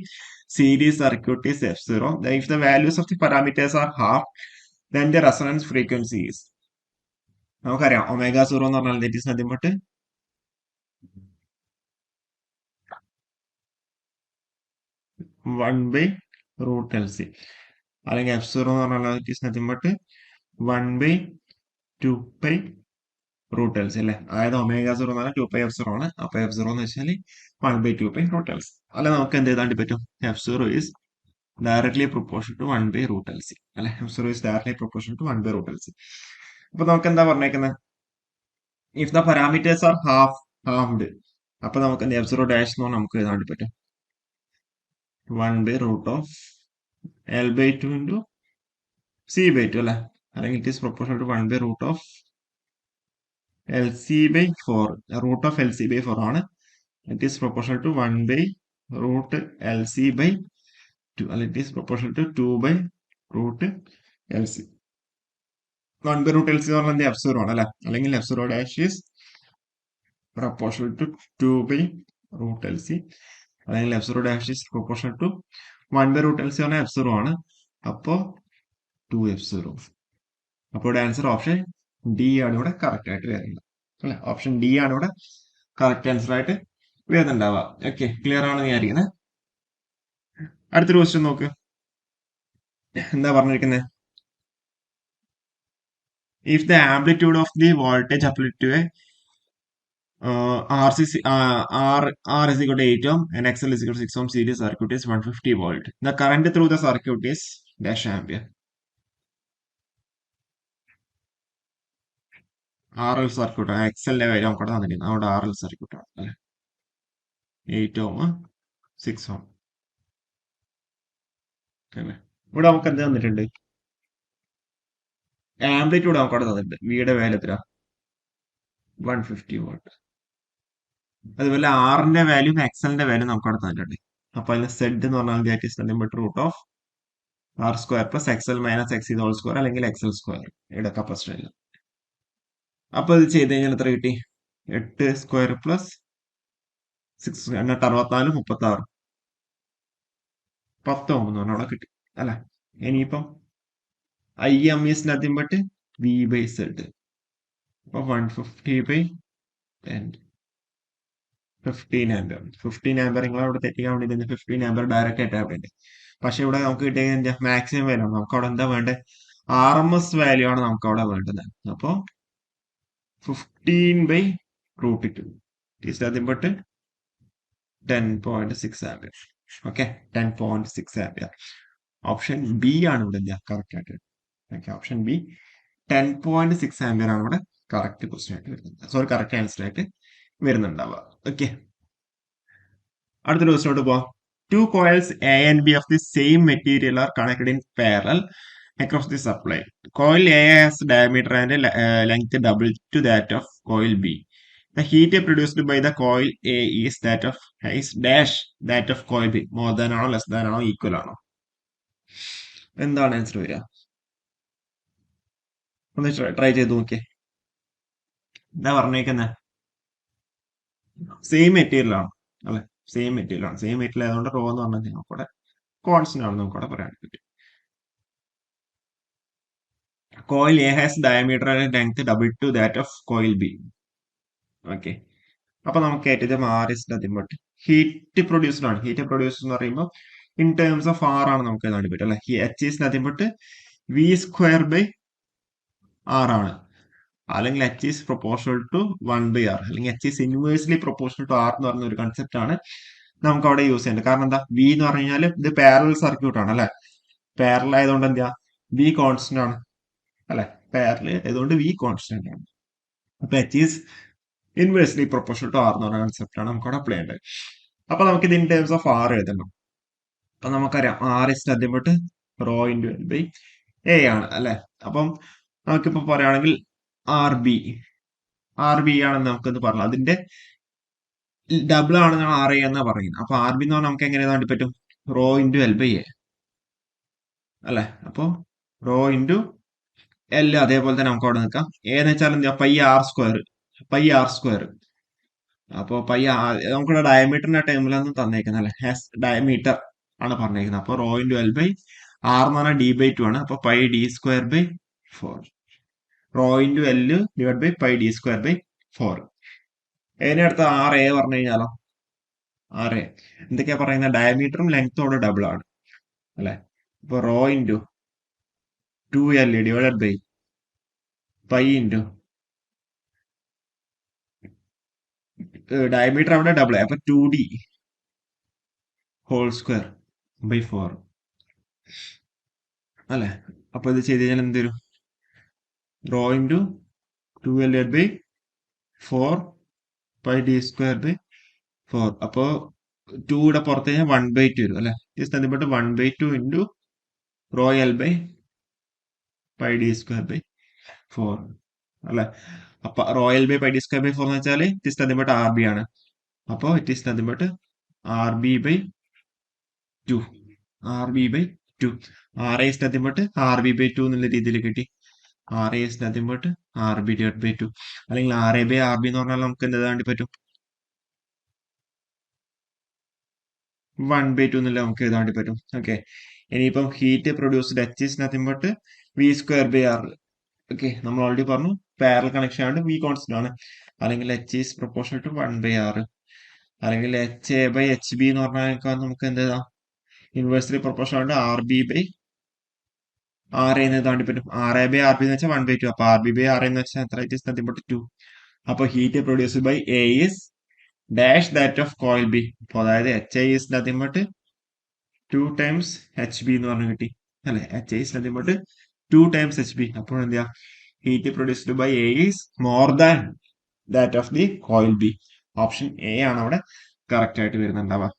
series circuit is f0. If the values of the parameters are half, then the resonance frequency is, നമുക്കറിയാം ഒമേഗ സീറോ എന്ന് പറഞ്ഞാൽ that is nothing but 1/√LC, അല്ലെങ്കിൽ F zero എന്ന് പറഞ്ഞാൽ that is nothing but 1/2π√LC അല്ലെ. അതായത് omega zero എന്ന് പറഞ്ഞാൽ 2πf0 ആണ്. അപ്പൊ f0 എന്ന് വെച്ചാൽ 1/2π√LC. അല്ലെ നമുക്ക് എന്ത് ചെയ്താണ്ടി പറ്റും, f0 is directly proportional to 1/√LC അല്ലെ. f0 is directly proportional to 1/√LC. അപ്പൊ നമുക്ക് എന്താ പറഞ്ഞേക്കുന്നത്, if the parameters are halved, അപ്പൊ നമുക്ക് എന്ത് f0 ഡാഷ് എന്ന് പറഞ്ഞാൽ നമുക്ക് എഴുതാണ്ടി പറ്റും 1/√L/2 into C/2 അല്ലെ. അല്ലെങ്കിൽ it is proportional to 1/√LC/4. √LC/4 ആണ്. It is proportional to 1/√LC/2 അല്ലെ. It is proportional to 2/√LC. 1/√LC എന്ന് പറഞ്ഞാൽ f0 ആണ് അല്ലെ. അല്ലെങ്കിൽ f0 dash is proportional to 2/√LC, അല്ലെങ്കിൽ f0 dash is proportional to 1/√LC പറഞ്ഞാൽ f0 ആണ്. അപ്പോ 2f0. അപ്പോൾ ഇവിടെ ആൻസർ ഓപ്ഷൻ ഡി ആണ് ഇവിടെ കറക്റ്റ് ആയിട്ട് വരുന്നത് അല്ലെ. ഓപ്ഷൻ ഡി ആണ് ഇവിടെ കറക്റ്റ് ആൻസർ ആയിട്ട് വരുന്നുണ്ടാവുക. ഓക്കെ, ക്ലിയർ ആണെന്ന് വിചാരിക്കുന്നത്. അടുത്തൊരു ക്വസ്റ്റ്യൻ നോക്ക്, എന്താ പറഞ്ഞിരിക്കുന്നത്, if the amplitude of the voltage applied to a R is equal to 8 ohm and XL is equal to 6 ohm series circuit is 150 volt. The current through the circuit is dash ampere. RL circuit ആണ്, എക്സലിന്റെ value നമുക്ക് തന്നിരിക്കുന്നത്. അവിടെ RL circuit ആണ് അല്ലെ. 8 ohm 6 ohm അല്ലേ. ഇവിടെ നമുക്ക് എന്ത് തന്നിട്ടുണ്ട്, ആംപ്ലിറ്റ്യൂഡ് നമുക്ക് അവിടെ തന്നിട്ടുണ്ട്. വിയുടെ വാല്യൂ എത്ര, 150 വോൾട്ട്. അതുപോലെ ആറിന്റെ വാല്യൂ എക്സലിന്റെ വാല്യൂ നമുക്ക് അവിടെ തന്നിട്ടുണ്ട്. അപ്പൊ അതിന് സെഡ് എന്ന് പറഞ്ഞാൽ that is nothing but root of R square plus XL minus X whole square, അല്ലെങ്കിൽ എക്സൽ സ്ക്വയർ ഇവിടെ കപ്പാസിറ്റർ. അപ്പൊ ഇത് ചെയ്ത് കഴിഞ്ഞാൽ എത്ര കിട്ടി, 8 സ്ക്വയർ പ്ലസ് 6 എന്നിട്ട് 64 36 10 ohm എന്ന് പറഞ്ഞാൽ അവിടെ കിട്ടി അല്ലെ. ഇനിയിപ്പം IM is nothing but V/Z. അപ്പൊ 150/10 15 ആംപിയർ. 15 ആംപിയർ നിങ്ങൾ അവിടെ തെറ്റിക്കാൻ വേണ്ടി 15 ആംപിയർ ഡയറക്റ്റ് ആയിട്ട് അവിടെ ഉണ്ട്. പക്ഷെ ഇവിടെ നമുക്ക് കിട്ടിയ മാക്സിമം വാല്യൂ ആണ്. നമുക്ക് അവിടെ എന്താ വേണ്ടത്, RMS വാല്യൂ ആണ് നമുക്ക് അവിടെ വേണ്ടത്. അപ്പൊ 15/√2 is nothing but 10.6 ampere. Okay, 10.6 ampere. Option B ആണ് ഇവിടെ കറക്റ്റ് ആയിട്ട്. ഓക്കെ, ഓപ്ഷൻ ബി 10.6 ആംപിയർ ആണ് ഇവിടെ കറക്റ്റ് ക്വസ്റ്റ്യൻ ആയിട്ട് വരുന്നത്. സോറി, കറക്റ്റ് ആൻസർ ആയിട്ട് വരുന്നുണ്ടാവുക. ഓക്കെ, അടുത്തൊരു ക്വസ്റ്റ്യനോട്ട് പോവാം. Two coils A and B of the same material are connected in parallel across the supply. Coil A has diameter and length double to that of coil B. The heat produced by the coil A is dash that of coil B. More than ആണോ less than ആണോ equal ആണോ? എന്താണ് answer വരിക? ഒന്ന് try ചെയ്ത് നോക്കിയേ. എന്താ പറഞ്ഞേക്കുന്നത്, സെയിം മെറ്റീരിയൽ ആണ് അല്ലെ. സെയിം മെറ്റീരിയൽ ആണ്. സെയിം മെറ്റീരിയൽ ആയതുകൊണ്ട് റോ എന്ന് പറഞ്ഞാൽ നമുക്കിവിടെ കോൺസ്റ്റന്റ് ആണ് നമുക്കിവിടെ പറയാൻ പറ്റും. Coil A has diameter and length double to that of coil B. Okay, അപ്പൊ നമുക്ക് ഏറ്റവും R is nothing but heat produced ആണ്. ഹീറ്റ് പ്രൊഡ്യൂസ്ഡ് എന്ന് പറയുമ്പോൾ ഇൻ ടേംസ് ഓഫ് ആർ ആണ് നമുക്ക് എഴുതാൻ പറ്റും അല്ലെ. H is nothing but V²/R ആണ്. അല്ലെങ്കിൽ H is proportional to 1/R, അല്ലെങ്കിൽ H is inversely proportional to R എന്ന് പറഞ്ഞ ഒരു കൺസെപ്റ്റ് ആണ് നമുക്ക് അവിടെ യൂസ് ചെയ്യേണ്ടത്. കാരണം എന്താ, വി എന്ന് പറഞ്ഞു കഴിഞ്ഞാൽ ഇത് പാരലൽ സർക്യൂട്ട് ആണ് അല്ലെ. പാരലൽ ആയതുകൊണ്ട് എന്താ, വി കോൺസ്റ്റന്റ് ആണ് അല്ലെ. പാരലൽ ആയതുകൊണ്ട് വി കോൺസ്റ്റന്റ് ആണ്. അപ്പൊ H is inversely proportional to R എന്ന് പറഞ്ഞ കൺസെപ്റ്റ് ആണ് നമുക്ക് അവിടെ അപ്ലൈ ചെയ്യേണ്ടത്. അപ്പൊ നമുക്ക് ഇത് ഇൻ ടേംസ് ഓഫ് ആർ എഴുതണം. അപ്പൊ നമുക്കറിയാം R is nothing but rho into L/A ആണ് അല്ലെ. അപ്പം നമുക്കിപ്പോ പറയുകയാണെങ്കിൽ ആർ ബി ആണെന്ന് നമുക്കെന്ന് പറഞ്ഞു, അതിന്റെ ഡബിൾ ആണെന്നാണ് RA എന്നാ പറയുന്നത്. അപ്പൊ RB എന്ന് പറഞ്ഞാൽ നമുക്ക് എങ്ങനെ എഴുതാൻ പറ്റും, റോ ഇൻറ്റു L/A അല്ലെ. അപ്പൊ റോ ഇൻറ്റു L അതേപോലെ തന്നെ നമുക്ക് അവിടെ നിൽക്കാം. എന്ന് വെച്ചാൽ എന്താ, പൈ ആർ സ്ക്വയർ. അപ്പൊ നമുക്കിവിടെ ഡയമീറ്ററിന്റെ ടൈമിലാണ് തന്നേക്കുന്നത് അല്ലെ. ഡയമീറ്റർ ആണ് പറഞ്ഞേക്കുന്നത്. അപ്പൊ റോ ഇൻറ്റു L/R എന്ന് പറഞ്ഞാൽ D/2 ആണ്. അപ്പൊ π D²/2 4. Rho into L divide by pi D square by 4. അതിനടുത്ത് ആർ എ പറഞ്ഞു കഴിഞ്ഞാലോ, ആർ എ എന്തൊക്കെയാ പറയുന്നത്, ഡയമീറ്ററും ലെങ്ത്തോട് ഡബിൾ ആണ് അല്ലെ. അപ്പൊ rho into 2L divided by pi into diameter അവിടെ ഡബിൾ അപ്പൊ 2D ഹോൾ സ്ക്വയർ ബൈ 4 അല്ലെ. അപ്പൊ ഇത് ചെയ്ത് കഴിഞ്ഞാൽ എന്ത് വരും, rho into 2L divide by 4 pi D square by 4. അപ്പോ 2 ഇവിടെ പുറത്ത് കഴിഞ്ഞാൽ 1/2 വരും അല്ലെ. ജസ്റ്റ് അതിപ്പെട്ട് 1/2 into rho L by pi D square by 4 അല്ലെ. അപ്പൊ rho L by pi D square by 4 എന്ന് വെച്ചാൽ it is nothing but R B ആണ്. അപ്പൊ it is nothing but R B by 2. R B by 2. R A is nothing but R B by 2 എന്നുള്ള രീതിയിൽ കിട്ടി. R A is nothing but R B divide by 2, അല്ലെങ്കിൽ R A by R B എന്ന് പറഞ്ഞാൽ നമുക്ക് എന്താ വേണ്ടി പറ്റും, 1/2 എന്നുള്ള നമുക്ക് എഴുതാൻ വേണ്ടി പറ്റും. ഓക്കെ. ഇനിയിപ്പം heat produced H is nothing but V square by R. Okay, നമ്മൾ ഓൾറെഡി പറഞ്ഞു പാരൽ കണക്ഷൻ ആണ്, വി കോൺസ്റ്റന്റ് ആണ്. അല്ലെങ്കിൽ എച്ച് ഈസ് പ്രൊപ്പോർഷണൽ ടു 1/6, അല്ലെങ്കിൽ H A by H B എന്ന് പറഞ്ഞാൽ നമുക്ക് എന്ത് എഴുതാം, ഇൻവേഴ്സ്ലി പ്രൊപ്പോർഷണൽ ആണ് ആർ ബി ബൈ ആർ എന്ന് എഴുതാൻ വേണ്ടി പറ്റും. R A by R B എന്ന് വെച്ചാൽ 1/2, അപ്പൊ ആർ ബി ബൈ ആർ എന്ന് വെച്ചാൽ എത്ര, ഇറ്റ് ഇസ് നത്തിങ് ബട്ട് 2. അപ്പൊ heat produced by A is dash that of coil B. അപ്പൊ അതായത് H I is nothing but 2 times H B എന്ന് പറഞ്ഞു കിട്ടി അല്ലെ. H I is nothing but 2 times H B. അപ്പോൾ എന്താ, heat produced by A is more than that of the coil B. Option A ആണ് അവിടെ കറക്റ്റ് ആയിട്ട് വരുന്നുണ്ടാവുക.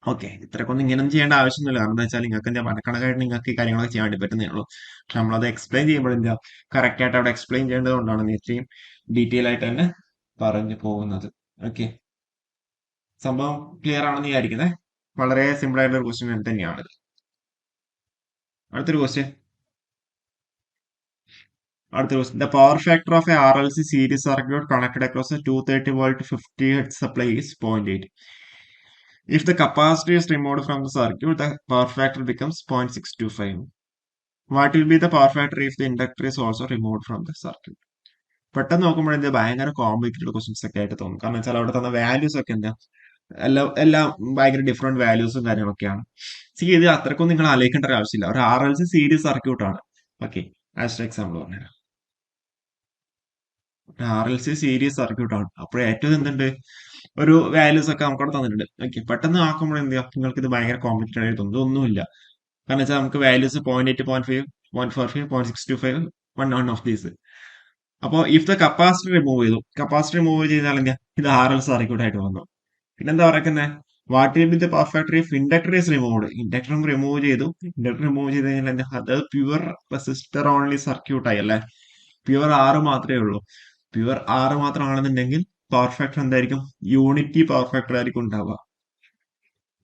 ഓക്കെ, ഇത്രക്കൊന്നും ഇങ്ങനെയൊന്നും ചെയ്യേണ്ട ആവശ്യമൊന്നുമില്ല. കാരണം എന്താ വെച്ചാൽ നിങ്ങൾക്ക് എന്താ മനക്കണക്കായിട്ട് നിങ്ങൾക്ക് ഈ കാര്യങ്ങളൊക്കെ ചെയ്യാൻ വേണ്ടി പറ്റുന്നേ ഉള്ളൂ. പക്ഷെ നമ്മളത് എക്സ്പ്ലെയിൻ ചെയ്യുമ്പോൾ എന്താ കറക്റ്റ് ആയിട്ട് അവിടെ എക്സ്പ്ലെയിൻ ചെയ്യേണ്ടത് കൊണ്ടാണ് ഇത്രയും ഡീറ്റെയിൽ ആയിട്ട് തന്നെ പറഞ്ഞു പോകുന്നത്. ഓക്കെ, സംഭവം ക്ലിയർ ആണെന്ന് വിചാരിക്കുന്നത്. വളരെ സിമ്പിൾ ആയിട്ടുള്ള ഒരു ക്വസ്റ്റ്യൻ തന്നെയാണ്. അടുത്തൊരു question. The power factor of a RLC series circuit connected across a 230 volt 50 Hz supply is 0.8. If the capacitor is removed from the circuit, the power factor becomes 0.625. What will be the power factor if the inductor is also removed from the circuit? പെട്ടെന്ന് നോക്കുമ്പോൾ ഇത് ഭയങ്കര complicated questions ഒക്കെ ആയിട്ട് തോന്നും. കാരണം വെച്ചാൽ അവിടെ തന്ന വാല്യൂസ് ഒക്കെ എന്താ എല്ലാം ഭയങ്കര ഡിഫറെന്റ് വാല്യൂസും കാര്യങ്ങളൊക്കെയാണ്. ഇത് അത്രക്കൊന്നും നിങ്ങൾ ആലോചിക്കേണ്ട ഒരു ആവശ്യമില്ല. ഒരു R L C series circuit ആണ്. ഓക്കെ, ആസ് എക്സാമ്പിൾ പറഞ്ഞുതരാം. R L C series circuit ആണ്. അപ്പോൾ ഏറ്റവും എന്തുണ്ട്, ഒരു വാല്യൂസ് ഒക്കെ നമുക്കവിടെ തന്നിട്ടുണ്ട്. ഓക്കെ, പെട്ടെന്ന് ആക്കുമ്പോൾ എന്ത് ചെയ്യാം, നിങ്ങൾക്ക് ഇത് ഭയങ്കര കോംപ്ലിക്കേറ്റഡ് ആയിട്ട് തോന്നും. ഇതൊന്നുമില്ല. കാരണം വെച്ചാൽ നമുക്ക് വാല്യൂസ് 0.8, 0.5, 0.45, 0.625, വൺ ഓഫ് ദീസ്. അപ്പോൾ ഇഫ് ദ കപ്പാസിറ്റർ റിമൂവ് ചെയ്തു, കപ്പാസിറ്റർ റിമൂവ് ചെയ്താൽ എന്താ, ഇത് ആർ എൽ സർക്യൂട്ട് ആയിട്ട് വന്നു. പിന്നെന്താ പറയുന്നത്, what will be the power factor if inductor is removed. ഇൻഡക്ടറും റിമൂവ് ചെയ്തു. ഇൻഡക്ടർ റിമൂവ് ചെയ്ത് കഴിഞ്ഞാൽ എന്താ, അത് പ്യുവർ റെസിസ്റ്റർ ഓൺലി സർക്യൂട്ട് ആയി അല്ലെ. പ്യുവർ ആറ് മാത്രമേ ഉള്ളൂ. പ്യുവർ ആറ് മാത്രമാണെന്നുണ്ടെങ്കിൽ പവർ ഫാക്ടർ എന്തായിരിക്കും, യൂണിറ്റി പവർ ഫാക്ടർ ആയിരിക്കും ഉണ്ടാവുക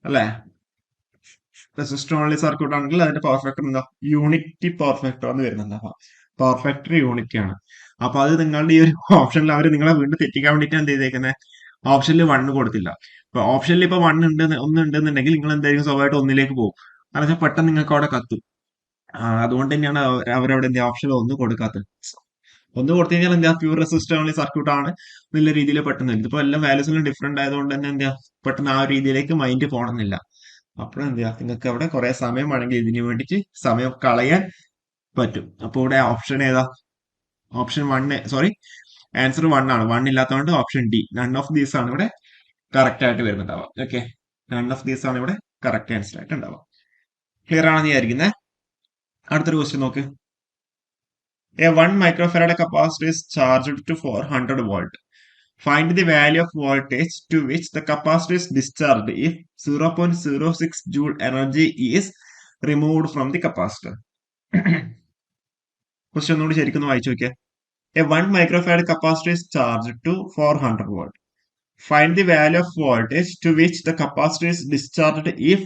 അല്ലെ. റെസിസ്റ്റർ ഓൺലി സർക്യൂട്ട് ആണെങ്കിൽ അതിന്റെ പവർ ഫാക്ടർ എന്താ, യൂണിറ്റി പവർ ഫാക്ടർ ആണ് വരുന്നുണ്ടാവുക. പവർ ഫാക്ടർ യൂണിറ്റി ആണ്. അപ്പൊ അത് നിങ്ങളുടെ ഈ ഒരു ഓപ്ഷനിൽ അവർ നിങ്ങളെ വീണ്ടും തെറ്റിക്കാൻ വേണ്ടിയിട്ട് എന്ത് ചെയ്തേക്കുന്നത്, ഓപ്ഷനിൽ 1 കൊടുത്തില്ല. അപ്പൊ ഓപ്ഷനിൽ ഇപ്പൊ 1 ഉണ്ട്, 1 ഉണ്ടെന്നുണ്ടെങ്കിൽ നിങ്ങൾ എന്തായിരിക്കും സ്വാഭാവികമായിട്ട് 1 പോകും. കാരണം വെച്ചാൽ പെട്ടെന്ന് നിങ്ങൾക്ക് അവിടെ കത്തും. അതുകൊണ്ട് തന്നെയാണ് അവരവിടെ എന്താ ഓപ്ഷൻ 1 കൊടുക്കാത്തത്. 1 കൊടുത്തു കഴിഞ്ഞാൽ എന്താ, പ്യൂർ റെസിസ്റ്റർ ഓൺലി സർക്യൂട്ട് ആണ് എന്നുള്ള രീതിയിൽ പെട്ടെന്ന്. ഇതിപ്പോ എല്ലാം വാല്യൂസിലും ഡിഫറെന്റ് ആയതുകൊണ്ട് തന്നെ എന്താ പെട്ടെന്ന് ആ ഒരു രീതിയിലേക്ക് മൈൻഡ് പോകണമെന്നില്ല. അപ്പോഴെന്താ നിങ്ങൾക്ക് അവിടെ കുറെ സമയം വേണമെങ്കിൽ ഇതിനു വേണ്ടിയിട്ട് സമയം കളയാൻ പറ്റും. അപ്പൊ ഇവിടെ ഓപ്ഷൻ ഏതാ, ഓപ്ഷൻ 1, സോറി ആൻസർ 1 ആണ്. 1 ഇല്ലാത്തതുകൊണ്ട് option D, none of these ആണ് ഇവിടെ കറക്റ്റ് ആയിട്ട് വരുന്നുണ്ടാവുക. ഓക്കെ, നൺ ഓഫ് ദീസ് ആണ് ഇവിടെ കറക്റ്റ് ആൻസർ ആയിട്ട് ഉണ്ടാവുക. ക്ലിയർ ആണെന്ന് വിചാരിക്കുന്നത്. അടുത്തൊരു ക്വസ്റ്റ്യൻ നോക്ക്. A 1 microfarad capacitor is charged to 400 volt. Find the value of voltage to which the capacitor is discharged if 0.06 joule energy is removed from the capacitor. Question ഒന്നുകൂടി ശരിക്കും വായിച്ചു നോക്കിയാൽ. A 1 microfarad capacitor is charged to 400 volt. Find the value of voltage to which the capacitor is discharged if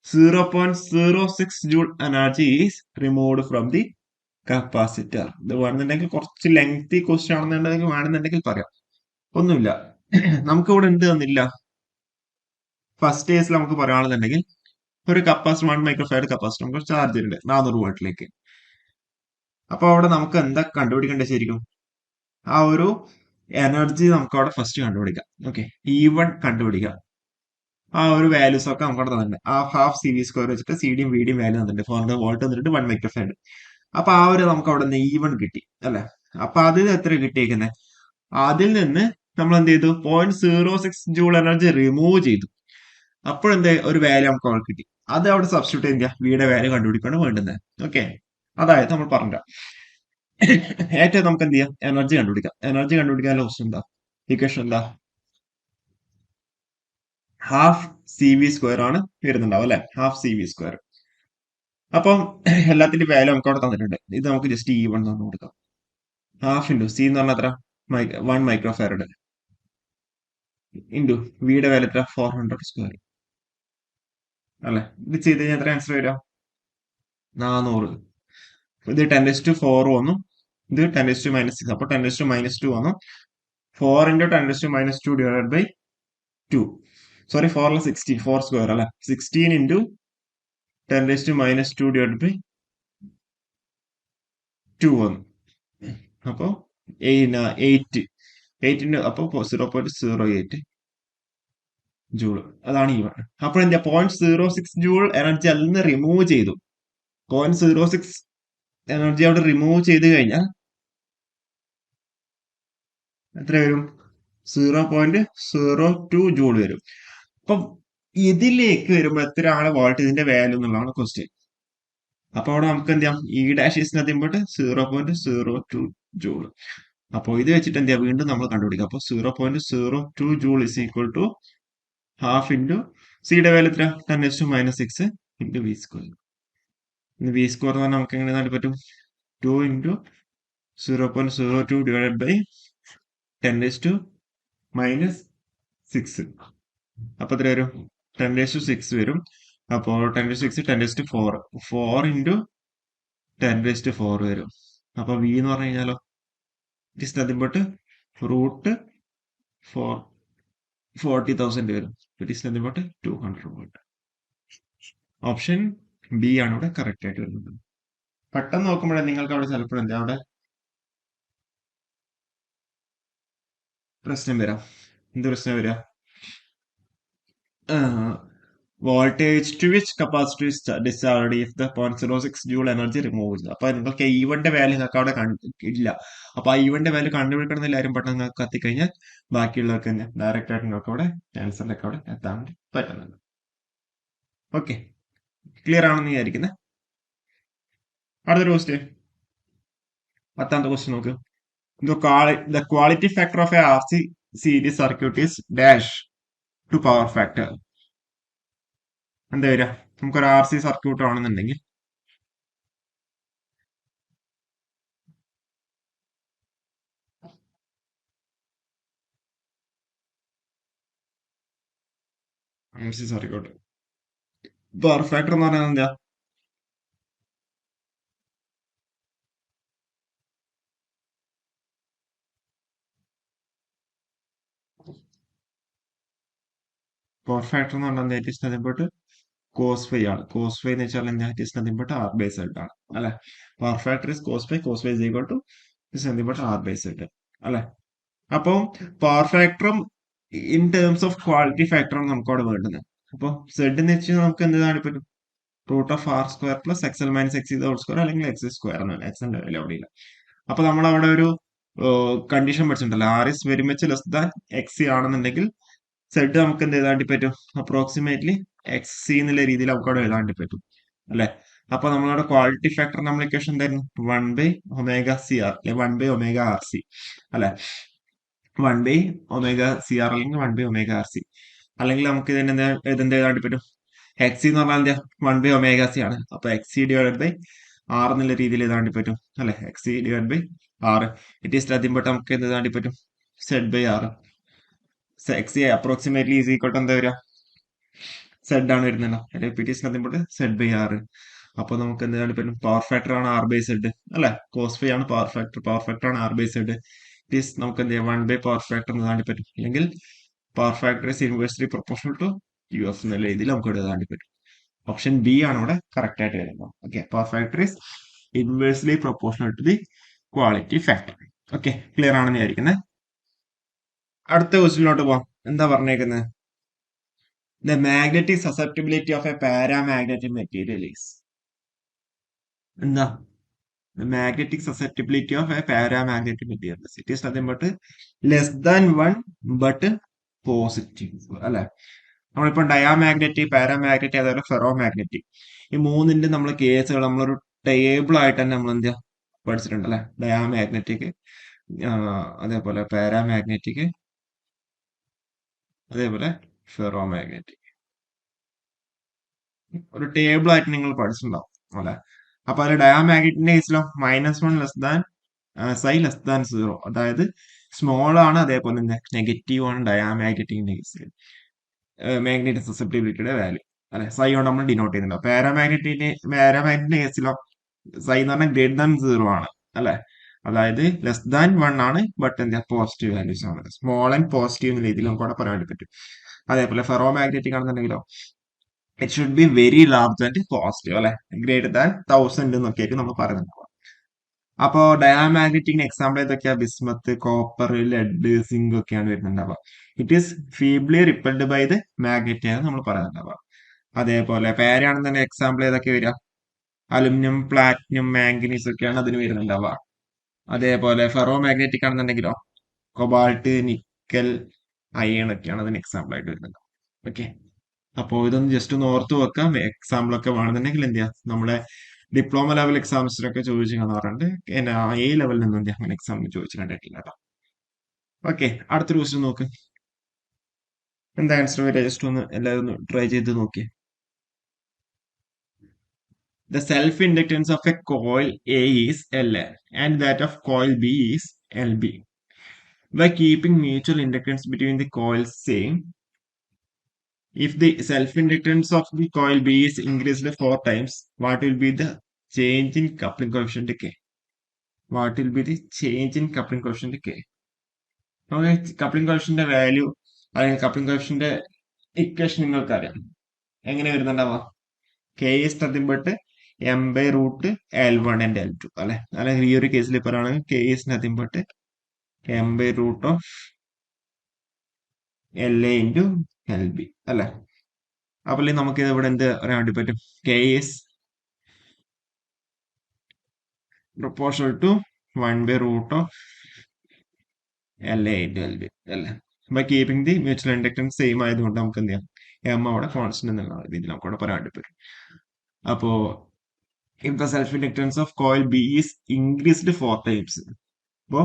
0.06 joule energy is removed from the capacitor. ഇത് വേണമെന്നുണ്ടെങ്കിൽ കുറച്ച് lengthy question ആണെന്നുണ്ടെങ്കിൽ വേണമെന്നുണ്ടെങ്കിൽ പറയാം. ഒന്നുമില്ല, നമുക്ക് ഇവിടെ എന്ത് തന്നില്ല. ഫസ്റ്റ് കേസിൽ നമുക്ക് പറയുകയാണെന്നുണ്ടെങ്കിൽ ഒരു കപ്പാസിറ്റർ 1 മൈക്രോഫാരഡ് കപ്പാസിറ്റർ നമുക്ക് ചാർജ് ഉണ്ട് 400 വോൾട്ടിലേക്ക്. അപ്പൊ അവിടെ നമുക്ക് എന്താ കണ്ടുപിടിക്കേണ്ടത് ശരിക്കും? ആ ഒരു എനർജി നമുക്ക് അവിടെ ഫസ്റ്റ് കണ്ടുപിടിക്കാം. ഓക്കെ, E1 കണ്ടുപിടിക്കാം. ആ ഒരു വാല്യൂസ് ഒക്കെ നമുക്ക് അവിടെ തന്നിട്ടുണ്ട്. ആ ഹാഫ് സി വി സ്ക്വയർ വെച്ചിട്ട് സി ഡിയും വി ഡിയും വാല്യൂ തന്നിട്ടുണ്ട്. 400 വോൾട്ട് തന്നിട്ട് 1 മൈക്രോഫാരഡ്. അപ്പൊ ആ ഒരു നമുക്ക് അവിടെ നിന്ന് E1 കിട്ടി അല്ലെ? അപ്പൊ അതിൽ എത്ര കിട്ടിയേക്കുന്നത്? അതിൽ നിന്ന് നമ്മൾ എന്ത് ചെയ്തു? 0.06 ജൂൾ എനർജി റിമൂവ് ചെയ്തു. അപ്പോഴെന്ത് ഒരു വാല്യൂ നമുക്ക് അവിടെ കിട്ടി. അത് അവിടെ സബ്സ്റ്റിറ്റ്യൂട്ട് ചെയ്യാം, വിയുടെ വാല്യൂ കണ്ടുപിടിക്കാണ് വേണ്ടുന്നത്. ഓക്കെ, അതായത് നമ്മൾ പറഞ്ഞ ഏറ്റവും നമുക്ക് എന്ത് ചെയ്യാം? എനർജി കണ്ടുപിടിക്കാം. എനർജി കണ്ടുപിടിക്കാനുള്ള ക്വസ്റ്റൻ എന്താ? ഇക്വേഷൻ എന്താ? ഹാഫ് സി വി സ്ക്വയർ ആണ് വരുന്നുണ്ടാവും അല്ലെ? Half C V square. അപ്പം എല്ലാത്തിന്റെ വാല്യൂ നമുക്ക് അവിടെ തന്നിട്ടുണ്ട്. ഇത് നമുക്ക് ജസ്റ്റ് E1 തന്നു കൊടുക്കാം. ഹാഫ് ഇൻറ്റു സി എന്ന് പറഞ്ഞാൽ എത്ര? 1 മൈക്രോഫാരഡ് ഇൻറ്റു വിയുടെ വാല്യൂ എത്ര? 400 സ്ക്വയർ അല്ലെ? ഇത് ചെയ്ത് കഴിഞ്ഞാൽ എത്ര ആൻസർ വരാം? 400. ഇത് 10⁻⁴ വന്നു. ഇത് 10⁻⁻6. അപ്പൊ 10⁻⁻2 വന്നു. 4 ഇൻറ്റു 10⁻⁻2 ഡിവൈഡ് ബൈ 2. സോറി, 4 അല്ല 16. 4 സ്ക്വയർ അല്ലെ? 16 ഇൻറ്റു 10⁻⁻2 ഡിവൈഡ് ബൈ 2 വന്നു. അപ്പോ 8. 8 അപ്പൊ 0.08 ജൂൾ. അതാണ് E1. അപ്പോൾ എന്താ? 0.06 ജൂൾ എനർജി അതിൽ നിന്ന് റിമൂവ് ചെയ്തു. 0.06 എനർജി അവിടെ റിമൂവ് ചെയ്ത് കഴിഞ്ഞാൽ എത്ര വരും? 0.02 ജൂൾ വരും. അപ്പം ഇതിലേക്ക് വരുമ്പോൾ എത്രയാണ് വോൾട്ട് ഇതിന്റെ വാല്യൂ എന്നുള്ളതാണ് ക്വസ്റ്റ്യൻ. അപ്പൊ അവിടെ നമുക്ക് എന്ത് ചെയ്യാം? E dash is nothing but 0.02 joule. അപ്പോൾ ഇത് വെച്ചിട്ട് എന്ത് ചെയ്യാം? വീണ്ടും നമ്മൾ കണ്ടുപിടിക്കാം. അപ്പൊ 0.02 joule is equal to half into സിയുടെ വാല്യൂ എത്ര? 10⁻⁻6 into V square. V square എന്ന് പറഞ്ഞാൽ നമുക്ക് എങ്ങനെ എഴുതാൻ പറ്റും? 2 ഇൻറ്റു 0.02 ഡിവൈഡ് ബൈ 10⁻⁻6. അപ്പൊ എത്ര വരും? 10⁻6 വരും. അപ്പോൾ 10⁻6 10⁻4 4 ഇൻറ്റു 10⁻4 വരും. അപ്പൊ വി എന്ന് പറഞ്ഞു കഴിഞ്ഞാലോ ഇറ്റ് ഇസ് നത്തിങ് ബട്ട് √40,000 വരും. It is nothing but 200 volt. Option B ആണ് ഇവിടെ കറക്റ്റ് ആയിട്ട് വരുന്നത്. പെട്ടെന്ന് നോക്കുമ്പോഴേ നിങ്ങൾക്ക് അവിടെ ചിലപ്പോൾ എന്താ അവിടെ പ്രശ്നം വരാം. എന്ത് പ്രശ്നം വരാം? Voltage to which capacity discharge if the 0.06 joule energy remove. അപ്പൊ നിങ്ങൾക്ക് E1 വാല്യൂ നിങ്ങൾക്ക് അവിടെ ഇല്ല. അപ്പൊ ആ E1 വാല്യൂ കണ്ടുപിടിക്കണം എല്ലാവരും പെട്ടെന്ന് നിങ്ങൾക്ക് കത്തിക്കഴിഞ്ഞാൽ ബാക്കിയുള്ളവർക്ക് തന്നെ ഡയറക്റ്റ് ആയിട്ട് നിങ്ങൾക്ക് അവിടെ ആൻസറിലേക്ക് അവിടെ എത്താൻ വേണ്ടി പറ്റുന്നുണ്ട്. ഓക്കെ, ക്ലിയർ ആണെന്ന് വിചാരിക്കുന്നത്. അടുത്തൊരു ക്വസ്റ്റ്യൻ, 10ാമത്തെ ക്വസ്റ്റ്യൻ നോക്ക്. The quality factor of a RC series circuit is dash to power factor. എന്താ വരിക? നമുക്കൊരു RC സർക്യൂട്ട് ആണെന്നുണ്ടെങ്കിൽ RC സർക്യൂട്ട് പവർ ഫാക്ടർ എന്ന് പറഞ്ഞാൽ എന്താ? പവർ ഫാക്ടർ എന്ന് പറഞ്ഞാൽ it is nothing but cos phi ആണ്. കോസ് ഫൈ എന്ന് വെച്ചാൽ it is nothing but R by Z ആണ് അല്ലെ? Power factor is cos phi. Cos phi is equal to is nothing but R by Z അല്ലെ? അപ്പം power ഫാക്ടറും in terms of quality ഫാക്ടറാണ് നമുക്ക് അവിടെ വേണ്ടുന്നത്. അപ്പൊ സെഡ് എന്ന് വെച്ചാൽ നമുക്ക് എന്ത് കാണാൻ പറ്റും? √r² പ്ലസ് XL-XC² അല്ലെങ്കിൽ XC² എന്നാണ്. എക്സിന്റെ വില അവിടെ ഇല്ല. അപ്പൊ നമ്മൾ അവിടെ ഒരു കണ്ടീഷൻ പഠിച്ചിട്ടുണ്ടല്ലോ, R is very much less than XC ആണെന്നുണ്ടെങ്കിൽ സെഡ് നമുക്ക് എന്ത് എഴുതാൻ വേണ്ടി പറ്റും? അപ്രോക്സിമേറ്റ്ലി XC എന്നുള്ള രീതിയിൽ നമുക്ക് അവിടെ എഴുതാൻ വേണ്ടി പറ്റും അല്ലെ? അപ്പൊ നമ്മളവിടെ ക്വാളിറ്റി ഫാക്ടർ നമ്മൾ ഇക്വേഷൻ എന്തായിരുന്നു? 1/ωCR അല്ലെ 1/ωRC അല്ലെ? 1/ωCR അല്ലെങ്കിൽ 1/ωRC അല്ലെങ്കിൽ നമുക്ക് ഇതിന്റെ എന്ത് എഴുതാൻ വേണ്ടി പറ്റും? XC എന്ന് പറഞ്ഞാൽ എന്താ? 1/ωC ആണ്. അപ്പൊ XC ഡിവൈഡ് ബൈ R എന്നുള്ള രീതിയിൽ എഴുതാൻ വേണ്ടി പറ്റും അല്ലെ? XC divide by R. It is nothing but നമുക്ക് എന്ത് എഴുതാൻ വേണ്ടി പറ്റും? Z/R. XC approximately is equal to എന്താ വരിക? Z ആണ് വരുന്നത്. It is nothing but Z/R. അപ്പൊ നമുക്ക് എന്ത് ചെയ്യാൻ പറ്റും? പവർ ഫാക്ടർ ആണ് R ബൈ Z അല്ലെ? കോസ് ഫൈ ആണ് പവർ ഫാക്ടർ. പവർ ഫാക്ടർ ആണ് R by Z. It is നമുക്ക് എന്ത് ചെയ്യാം? 1 ബൈ പവർ ഫാക്ടർ എന്ന് എഴുതാൻ പറ്റും. അല്ലെങ്കിൽ power factor is inversely proportional to UF എന്നുള്ള രീതിയിൽ നമുക്ക് എഴുതാൻ പറ്റും. ഓപ്ഷൻ ബി ആണ് ഇവിടെ കറക്റ്റ് ആയിട്ട് വരുന്നത്. Okay, power factor is inversely proportional to the quality factor. Okay, clear ആണെന്ന് വിചാരിക്കുന്നത്. അടുത്ത ക്വസ്റ്റിനോട്ട് പോവാം. എന്താ പറഞ്ഞേക്കുന്നത്? The magnetic susceptibility of a paramagnetic material is. എന്താ magnetic susceptibility of a paramagnetic material? It is nothing but less than 1 but positive അല്ലെ. നമ്മളിപ്പോ ഡയാമാഗ്നറ്റിക്, പാരാമാഗ്നറ്റിക്, അതേപോലെ ഫെറോമാഗ്നറ്റിക്, ഈ മൂന്നിന്റെ നമ്മൾ കേസുകൾ നമ്മളൊരു ടേബിൾ ആയിട്ട് തന്നെ നമ്മൾ എന്ത് പഠിച്ചിട്ടുണ്ട് അല്ലെ. ഡയാമാഗ്നറ്റിക്, അതേപോലെ പാരാമാഗ്നറ്റിക്, അതേപോലെ ഫെറോമാഗ്നറ്റിക്, ഒരു ടേബിൾ ആയിട്ട് നിങ്ങൾ പഠിച്ചിട്ടുണ്ടാവും അല്ലെ. അപ്പൊ അതിൽ ഡയാമാഗ്നറ്റിന്റെ കേസിലോ -1 ലെസ് ദാൻ സൈ ലെസ് ദാൻ 0, അതായത് സ്മോൾ ആണ്, അതേപോലെ തന്നെ നെഗറ്റീവ് ആണ് ഡയാമാഗ്നറ്റിക്കിന്റെ കേസിൽ മാഗ്നറ്റിക് സസെപ്റ്റിബിലിറ്റിയുടെ വാല്യൂ അല്ലെ. സൈ കൊണ്ട് നമ്മൾ ഡിനോട്ട് ചെയ്യുന്നുണ്ടാവും. പാരാമാഗ്നറ്റിന്റെ കേസിലോ സൈ എന്ന് പറഞ്ഞാൽ ഗ്രേറ്റർ ദാൻ 0 ആണ് അല്ലെ. അതായത് ലെസ് ദാൻ 1 ആണ്, ബട്ട് എന്താ പോസിറ്റീവ് വാല്യൂസ് ആണ്. സ്മോൾ ആൻഡ് പോസിറ്റീവ് എന്ന രീതിയിൽ നമുക്ക് അവിടെ പറയാൻ വേണ്ടി പറ്റും. അതേപോലെ ഫെറോമാഗ്നറ്റിക് ആണെന്നുണ്ടെങ്കിലോ it should be very large and positive അല്ലെ, ഗ്രേറ്റർ ദാൻ 1000 എന്നൊക്കെയായിരിക്കും നമ്മൾ പറയുന്നുണ്ടാവുക. അപ്പോ ഡയാമാഗ്നറ്റിക്കിന് എക്സാമ്പിൾ ഏതൊക്കെയാ? ബിസ്മത്ത്, കോപ്പർ, ലെഡ്, സിങ്ക് ഒക്കെയാണ് വരുന്നുണ്ടാവുക. It is feebly repelled by the magnet ആണ് നമ്മൾ പറയുന്നുണ്ടാവുക. അതേപോലെ പാരയാണെന്ന് എക്സാമ്പിൾ ഏതൊക്കെ വരിക? അലുമിനിയം, പ്ലാറ്റിനം, മാംഗനീസ് ഒക്കെയാണ് അതിന് വരുന്നുണ്ടാവുക. അതേപോലെ ഫെറോ മാഗ്നറ്റിക് ആണെന്നുണ്ടെങ്കിലോ കൊബാൾട്ട്, നിക്കൽ, അയൺ ഒക്കെയാണ് അതിന് എക്സാമ്പിൾ ആയിട്ട് വരുന്നത്. ഓക്കെ, അപ്പോൾ ഇതൊന്ന് ജസ്റ്റ് ഒന്ന് ഓർത്ത് വെക്കാം. എക്സാമ്പിൾ ഒക്കെ വേണമെന്നുണ്ടെങ്കിൽ എന്ത് ചെയ്യാം, നമ്മളെ ഡിപ്ലോമ ലെവൽ എക്സാംസിനൊക്കെ ചോദിച്ചു കാണാറുണ്ട്. എ ലെവലിൽ നിന്നും എന്ത് അങ്ങനെ എക്സാമിന് ചോദിച്ചു കണ്ടിട്ടില്ല കേട്ടോ. ഓക്കെ, അടുത്തൊരു ക്വസ്റ്റ്യൻ നോക്ക്. എന്താ ആൻസർ വരെ ജസ്റ്റ് ഒന്ന് എല്ലാവരും ഒന്ന് ട്രൈ ചെയ്ത് നോക്കിയേ. The self-inductance of a coil A is LA and that of coil B is LB. By keeping mutual inductance between the coils same, if the self-inductance of the coil B is increased 4 times, what will be the change in coupling coefficient K? What will be the change in coupling coefficient K? Okay, coupling coefficient value അല്ലെങ്കിൽ coupling coefficient equation നിങ്ങൾക്കറിയാം. എങ്ങനെ വരുന്നുണ്ടാവുക? K is nothing but m/√L1 and L2 അല്ലെ. അല്ലെങ്കിൽ ഈ ഒരു കേസിൽ പറയുകയാണെങ്കിൽ K is nothing but m/√LA into LB അല്ലെ. അപ്പോൾ നമുക്ക് ഇത് ഇവിടെ എന്ത് പറയാൻ വേണ്ടി പറ്റും? K is proportional to 1/√LA into LB അല്ലെ. By keeping the mutual inductance same ആയതുകൊണ്ട് നമുക്ക് എന്ത് ചെയ്യാം, എം അവിടെ കോൺസ്റ്റന്റ് എന്നുള്ള രീതിയിൽ നമുക്ക് അവിടെ പറയാൻ വേണ്ടി പറ്റും. അപ്പോ if the self-inductance of coil B is increased 4 times, അപ്പോ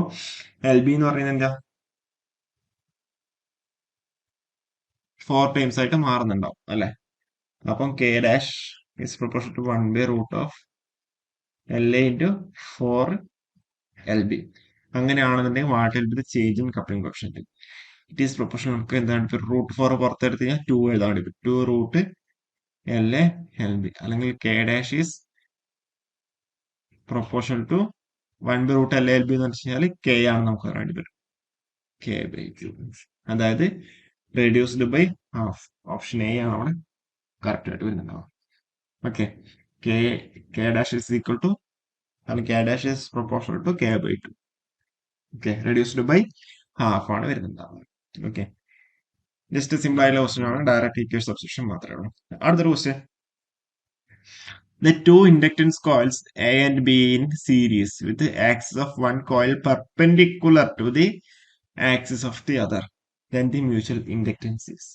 LB എന്ന് പറയുന്നത് എന്താ 4 times ആയിട്ട് മാറുന്നുണ്ടാവും അല്ലെ. അപ്പം K dash is proportional to 1/√LA into 4LB. അങ്ങനെയാണെന്നുണ്ടെങ്കിൽ what will be the change in coupling coefficient? It is proportional. നമുക്ക് എന്താണ് √4 പുറത്തെടുത്ത് കഴിഞ്ഞാൽ 2 എഴുതാൻ വേണ്ടി പറ്റും. 2√LA/LB അല്ലെങ്കിൽ K dash is proportional to 1/√LA/LB എന്ന് വെച്ച് കഴിഞ്ഞാൽ K ആണ് നമുക്ക് പറയാൻ വേണ്ടി പറ്റും. K/2, അതായത് reduced by half. Option A ആണ് അവിടെ കറക്റ്റ് ആയിട്ട് വരുന്നുണ്ടാവും. Okay, K dash is equal to അല്ലെങ്കിൽ K dash is proportional to K/2. Okay, reduced by half ആണ് വരുന്നുണ്ടാവുക. ഓക്കെ, ജസ്റ്റ് സിമ്പിൾ ആയിട്ടുള്ള ക്വസ്റ്റ്യൻ ആണ്, ഡയറക്റ്റ് ഈക്വേഷൻ സബ്സ്റ്റിറ്റ്യൂഷൻ മാത്രമേ ഉള്ളൂ. അടുത്തൊരു question. The two inductance coils A and B in series with the axis of one coil perpendicular to the axis of the other, then the mutual inductance is.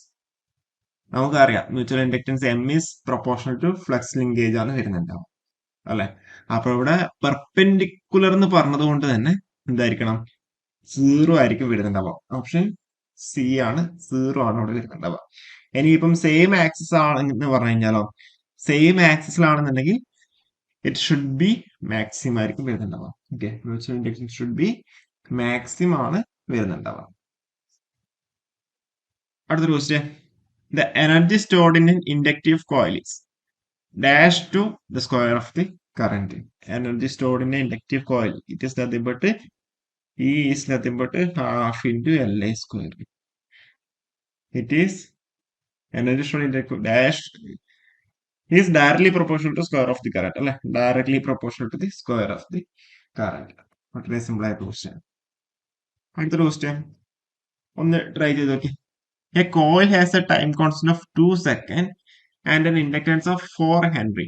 നമുക്കറിയാം mutual inductance M is proportional to flux linkage ആണ് വരുന്നുണ്ടാവും അല്ലെ. അപ്പൊ ഇവിടെ perpendicular എന്ന് പറഞ്ഞത് കൊണ്ട് തന്നെ എന്തായിരിക്കണം, 0 ആയിരിക്കും വരുന്നുണ്ടാവുക. ഓപ്ഷൻ സി ആണ്, 0 ആണ് അവിടെ വരുന്നുണ്ടാവുക. ഇനിയിപ്പം സെയിം ആക്സിസ് ആണെന്ന് പറഞ്ഞു കഴിഞ്ഞാലോ, സെയിം ആക്സിസിലാണെന്നുണ്ടെങ്കിൽ ഇറ്റ് ഷുഡ് ബി മാക്സിമം ആയിരിക്കും വരുന്നുണ്ടാവുക. Okay, mutual inductance should be maximum ആണ് വരുന്നുണ്ടാവുക. അടുത്തൊരു question. The energy stored in an inductive coil is dash to the square of the current. Energy stored in an inductive coil, it is nothing but E is nothing but half into LA square. It is energy stored in the dash is directly proportional to square of the current അല്ലെ directly proportional to the square of the current. വളരെ simple ആയിട്ട് question. അടുത്തൊരു question ഒന്ന് try ചെയ്ത് നോക്കി. A coil has a time constant of 2 seconds and an inductance of 4 Henry.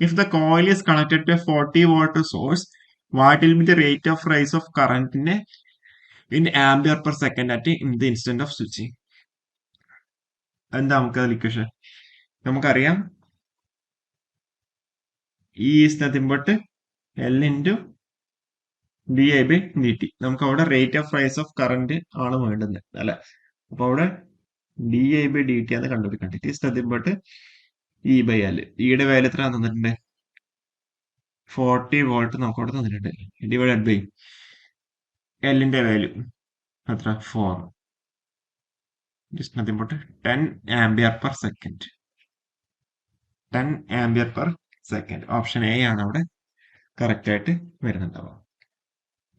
If the coil is connected to a 40-volt source, what will be the rate of rise of current in ampere per second at in the instant of switching? എന്താ നമുക്ക് equation നമുക്കറിയാം. E is nothing but L into di/dt. നമുക്ക് അവിടെ rate of rise of current ആണ് വേണ്ടുന്നത് അല്ലെ. അപ്പൊ അവിടെ di/dt ആണ് കണ്ടുപിടിക്കേണ്ടത്. It is nothing but E/L. ഇയുടെ വാല്യൂ എത്ര തന്നിട്ടുണ്ട്? 40 വോൾട്ട് നമുക്ക് അവിടെ തന്നിട്ടുണ്ട്. ഡിവൈഡഡ് ബൈ എല്ലിന്റെ വാല്യൂ എത്ര? 4. It is nothing but 10 ampere per second. 10 ampere per second. Option A ആണ് അവിടെ കറക്റ്റ് ആയിട്ട് വരുന്നുണ്ടാവുക.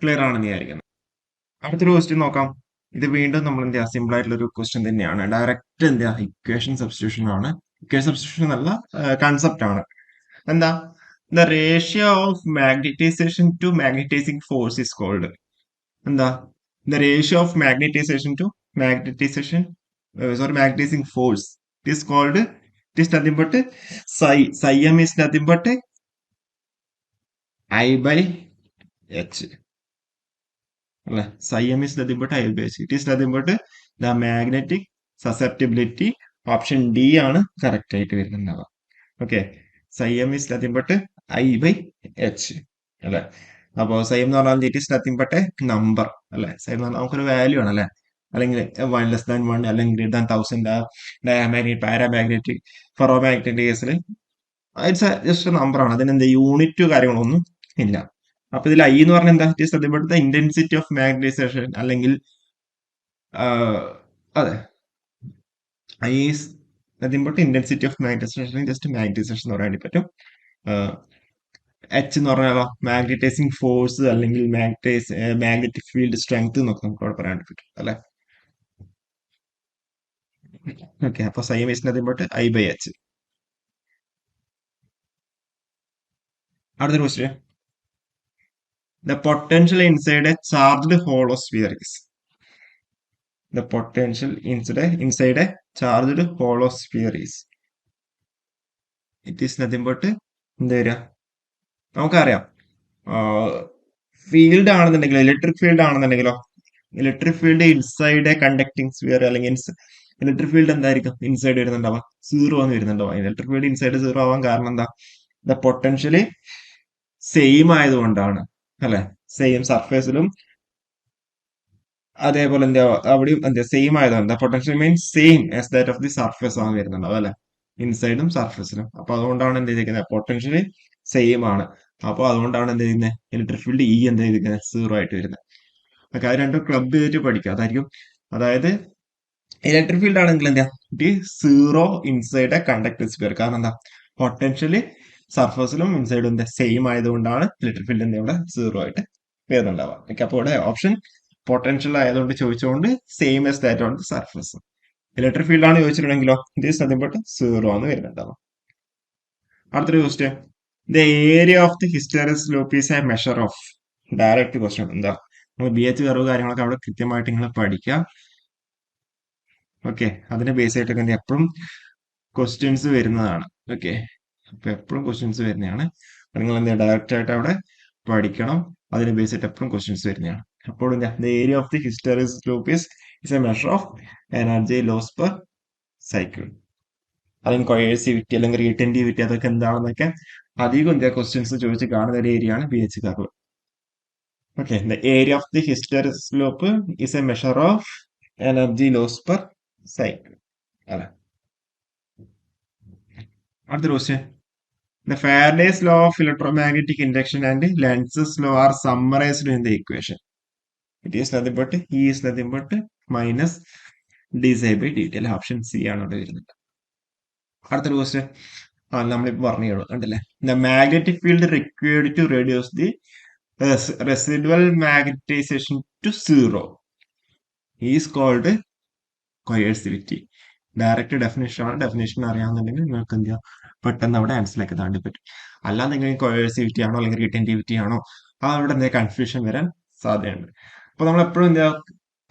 ക്ലിയർ ആണെന്ന് വിചാരിക്കുന്നു. അടുത്തൊരു ക്വസ്റ്റ്യൻ നോക്കാം. ഇത് വീണ്ടും നമ്മൾ എന്താ സിമ്പിൾ ആയിട്ടുള്ള ഒരു ക്വസ്റ്റ്യൻ തന്നെയാണ്. ഡയറക്റ്റ് എന്താ ഇക്വേഷൻ സബ്സ്റ്റിറ്റ്യൂഷൻ ആണ്. ഇക്വേഷൻ സബ്സ്റ്റിറ്റ്യൂഷൻ അല്ല, കൺസെപ്റ്റ് ആണ്. എന്താ? The ratio of magnetization to magnetizing force is called എന്താ? The ratio of magnetization to magnetization magnetizing force it is called it is nothing but psi m is nothing but I/h. അല്ലെ, psi m is nothing but I/h. It is nothing but the magnetic susceptibility. Option D ആണ് correct ആയിട്ട് വരുന്നുണ്ടാവുക. Okay, psi m is nothing but I/h അല്ലെ. അപ്പോ psi m എന്ന് പറഞ്ഞാൽ it is nothing but A number അല്ലെ. psi എന്ന് പറഞ്ഞാൽ നമുക്കൊരു വാല്യൂ ആണ് അല്ലെ. അല്ലെങ്കിൽ 1 less than 1 അല്ലെങ്കിൽ greater than 1000 diamagnetic paramagnetic ferromagnetic കേസിൽ ഇറ്റ്സ് ജസ്റ്റ് നമ്പർ ആണ്. അതിനെന്താ യൂണിറ്റ് കാര്യങ്ങളൊന്നും ഇല്ല. അപ്പൊ ഇതിൽ ഐ എന്ന് പറഞ്ഞാൽ എന്താ? ഇറ്റ് ഈസ് ഇവിടുത്തെ ഇന്റൻസിറ്റി ഓഫ് മാഗ്നറ്റൈസേഷൻ അല്ലെങ്കിൽ അതെ, I is nothing but intensity of magnetisation. Just magnetisation എന്ന് പറയാൻ പറ്റും. എച്ച് എന്ന് പറഞ്ഞാൽ മാഗ്നറ്റൈസിങ് ഫോഴ്സ് അല്ലെങ്കിൽ മാഗ്നറ്റിക് ഫീൽഡ് സ്ട്രെങ്ത് എന്നൊക്കെ നമുക്ക് അവിടെ പറയാൻ പറ്റും അല്ലെ. ഓക്കെ, അപ്പൊ same is nothing but I/h. അടുത്തൊരു question. The potential inside a charged hollow sphere is. The potential inside a charged hollow sphere is. It is nothing but എന്താ വരിക? നമുക്കറിയാം, ഫീൽഡ് ആണെന്നുണ്ടെങ്കിലോ ഇലക്ട്രിക് ഫീൽഡ് ആണെന്നുണ്ടെങ്കിലോ electric field inside a conducting sphere അല്ലെങ്കിൽ electric field എന്തായിരിക്കും inside വരുന്നുണ്ടാവാം? 0 എന്ന് വരുന്നുണ്ടാവാം. Electric field inside 0 ആവാൻ കാരണം എന്താ? ദ പൊട്ടൻഷ്യലി സെയിം ആയതുകൊണ്ടാണ് അല്ലെ. സെയിം സർഫേസിലും അതേപോലെ എന്താ അവിടെയും എന്താ സെയിം ആയതുകൊണ്ട് potential means same as that of the surface ആണ് വരുന്നുണ്ടാവും അല്ലെ, ഇൻസൈഡും സർഫേസിലും. അപ്പൊ അതുകൊണ്ടാണ് എന്ത് ചെയ്തിരിക്കുന്നത്? പൊട്ടൻഷ്യലി സെയിം ആണ്. അപ്പൊ അതുകൊണ്ടാണ് എന്ത് ചെയ്യുന്നത്? ഇലക്ട്രിക് ഫീൽഡ് ഇ എന്ത് ചെയ്തിരിക്കുന്നത്? 0 ആയിട്ട് വരുന്നത്. ഓക്കെ, അത് രണ്ടും ക്ലബ് ചെയ്തിട്ട് പഠിക്കുക. അതായിരിക്കും. അതായത് ഇലക്ട്രിക് ഫീൽഡ് ആണെങ്കിൽ എന്താ? It 0 inside A conductor sphere. കാരണം എന്താ? പൊട്ടൻഷ്യലി സർഫേസിലും ഇൻസൈഡും എന്താ സെയിം ആയതുകൊണ്ടാണ് ഇലക്ട്രിക് ഫീൽഡ് എന്താ ഇവിടെ 0 ആയിട്ട് വരുന്നുണ്ടാവുക. ഓക്കെ, അപ്പോൾ ഇവിടെ ഓപ്ഷൻ പൊട്ടൻഷ്യൽ ആയതുകൊണ്ട് ചോദിച്ചുകൊണ്ട് same as that on the surface. Electric field ആണ് ചോദിച്ചിട്ടുണ്ടെങ്കിലോ ഇത് സത്യം ബട്ട് 0 ആണ് വരുന്നുണ്ടാവും. അടുത്തൊരു question. The area of the hysteresis loop is A measure of. Direct question. എന്താ? നമ്മൾ BH കർവ് കാര്യങ്ങളൊക്കെ അവിടെ കൃത്യമായിട്ട് നിങ്ങൾ പഠിക്കാം. ഓക്കെ, അതിനെ ബേസ് ആയിട്ടൊക്കെ എപ്പോഴും ക്വസ്റ്റ്യൻസ് വരുന്നതാണ്. ഓക്കെ, അപ്പൊ എപ്പോഴും ക്വസ്റ്റ്യൻസ് വരുന്നതാണ്. നിങ്ങൾ എന്താ ഡയറക്റ്റ് ആയിട്ട് അവിടെ പഠിക്കണം. അതിനെ ബേസ് ആയിട്ട് എപ്പോഴും ക്വസ്റ്റ്യൻസ് വരുന്നതാണ്. അപ്പോൾ the area of the hysteresis loop is a measure of energy loss per cycle. അല്ലെങ്കിൽ കൊയേഴ്സിവിറ്റി അല്ലെങ്കിൽ റീറ്റൻറ്റിവിറ്റി അതൊക്കെ എന്താണെന്നൊക്കെ അധികം എന്താ ക്വസ്റ്റ്യൻസ് ചോദിച്ച് കാണുന്ന ഒരു ഏരിയ ആണ് BH curve. Okay, the area of the hysteresis loop is a measure of energy loss per cycle അല്ലെ. അടുത്തൊരു question. The Faraday's law of electromagnetic induction and Lenz's law are summarized in the equation. It is nothing but E is nothing but minus dψ/dt. Option C ആണ് അവിടെ വരുന്നത്. അടുത്തൊരു question നമ്മളിപ്പോ പറഞ്ഞു കണ്ടല്ലേ. The magnetic field required to reduce the residual magnetization to 0 is called coercivity. Direct definition ആണ്. Definition അറിയാമെന്നുണ്ടെങ്കിൽ നിങ്ങൾക്ക് എന്ത് ചെയ്യാം? പെട്ടെന്ന് അവിടെ ആൻസറിലേക്ക് താണ്ടി പറ്റും. അല്ലാതെ നിങ്ങൾ കോഴ്സിവിറ്റി ആണോ അല്ലെങ്കിൽ റിട്ടൻറ്റിവിറ്റി ആണോ അവിടെ എന്തെങ്കിലും കൺഫ്യൂഷൻ വരാൻ സാധ്യതയുണ്ട്. അപ്പൊ നമ്മൾ എപ്പോഴും എന്താ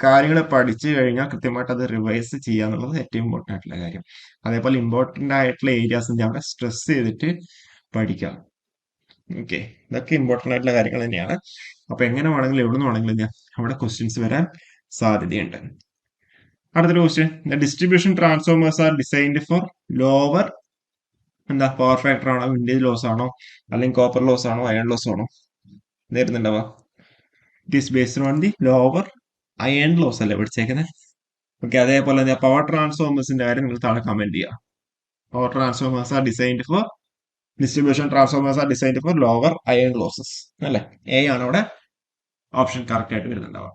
കാര്യങ്ങൾ പഠിച്ചു കഴിഞ്ഞാൽ കൃത്യമായിട്ട് അത് റിവൈസ് ചെയ്യുക എന്നുള്ളത് ഏറ്റവും ഇമ്പോർട്ടൻ്റ് ആയിട്ടുള്ള കാര്യം. അതേപോലെ ഇമ്പോർട്ടൻ്റ് ആയിട്ടുള്ള ഏരിയാസ് അവിടെ സ്ട്രെസ് ചെയ്തിട്ട് പഠിക്കാം. ഓക്കെ, ഇതൊക്കെ ഇമ്പോർട്ടൻ്റ് ആയിട്ടുള്ള കാര്യങ്ങൾ തന്നെയാണ്. അപ്പൊ എങ്ങനെ വേണമെങ്കിലും എവിടെ നിന്ന് വേണമെങ്കിലും അവിടെ ക്വസ്റ്റ്യൻസ് വരാൻ സാധ്യതയുണ്ട്. അടുത്തൊരു question, distribution transformers are designed for lower എന്താ പവർ ഫാക്ടർ ആണോ, വിൻഡേജ് ലോസ് ആണോ, അല്ലെങ്കിൽ കോപ്പർ ലോസ് ആണോ, അയൺ ലോസ് ആണോ വരുന്നുണ്ടാവുക? It is based on the lower iron loss അല്ലേ പഠിച്ചേക്കുന്നത്. ഓക്കെ, അതേപോലെ തന്നെ പവർ ട്രാൻസ്ഫോമേഴ്സിന്റെ കാര്യം നിങ്ങൾ താഴെ കമന്റ് ചെയ്യുക. Power transformers are designed four distribution transformers are designed for lower iron losses അല്ലെ. എ ആണ് അവിടെ ഓപ്ഷൻ കറക്റ്റ് ആയിട്ട് വരുന്നുണ്ടാവുക.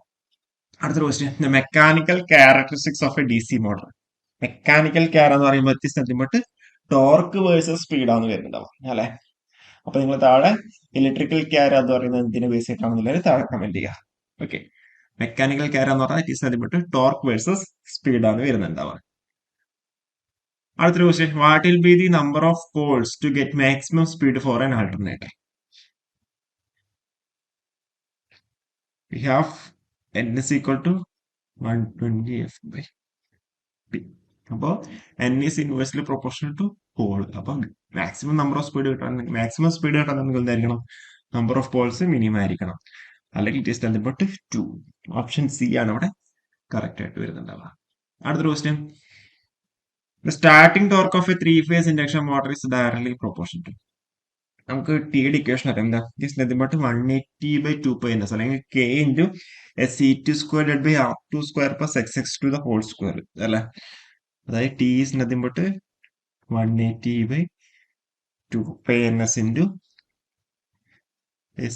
അടുത്തൊരു question, the mechanical characteristics of A D C motor. Mechanical ക്യാർ എന്ന് പറയുമ്പോൾ വ്യത്യസ്തമായിട്ട് ടോർക്ക് വേഴ്സസ് സ്പീഡാന്ന് വരുന്നുണ്ടാവും അല്ലെ. അപ്പൊ നിങ്ങൾ താഴെ ഇലക്ട്രിക്കൽ ക്യാർ എന്ന് പറയുന്നത് എന്തിനെ ബേസ് ചെയ്തിട്ടാണെന്നുള്ളത് താഴെ കമന്റ് ചെയ്യുക. ഓക്കെ, മെക്കാനിക്കൽ ക്യാർ എന്ന് പറഞ്ഞാൽ it is nothing torque versus സ്പീഡാണ് വരുന്നുണ്ടാവുക. അടുത്തൊരു question, what will be the number of poles to get maximum speed for an alternator? We have n is equal to 120 f by p. അപ്പോൾ n is inversely proportional to pole. അപ്പം maximum number of speed കിട്ടണമെങ്കിൽ maximum speed കിട്ടണമെങ്കിൽ എന്തായിരിക്കണം? Number of poles minimum ആയിരിക്കണം. അല്ലെങ്കിൽ it is nothing but 2. Option C ആണ് അവിടെ correct ആയിട്ട് വരുന്നുണ്ടാവുക. അടുത്തൊരു question, the starting torque of a 3-phase induction motor is directly proportional to. നമുക്ക് ടിയുടെ ഇക്വേഷൻ അറിയാം, എന്താ? ഇറ്റ് നത്തിങ് ബട്ട് 180/2π അല്ലെങ്കിൽ k into c2² by r2² plus xx2 the whole square അല്ലെ. അതായത് T is nothing but 180/2π into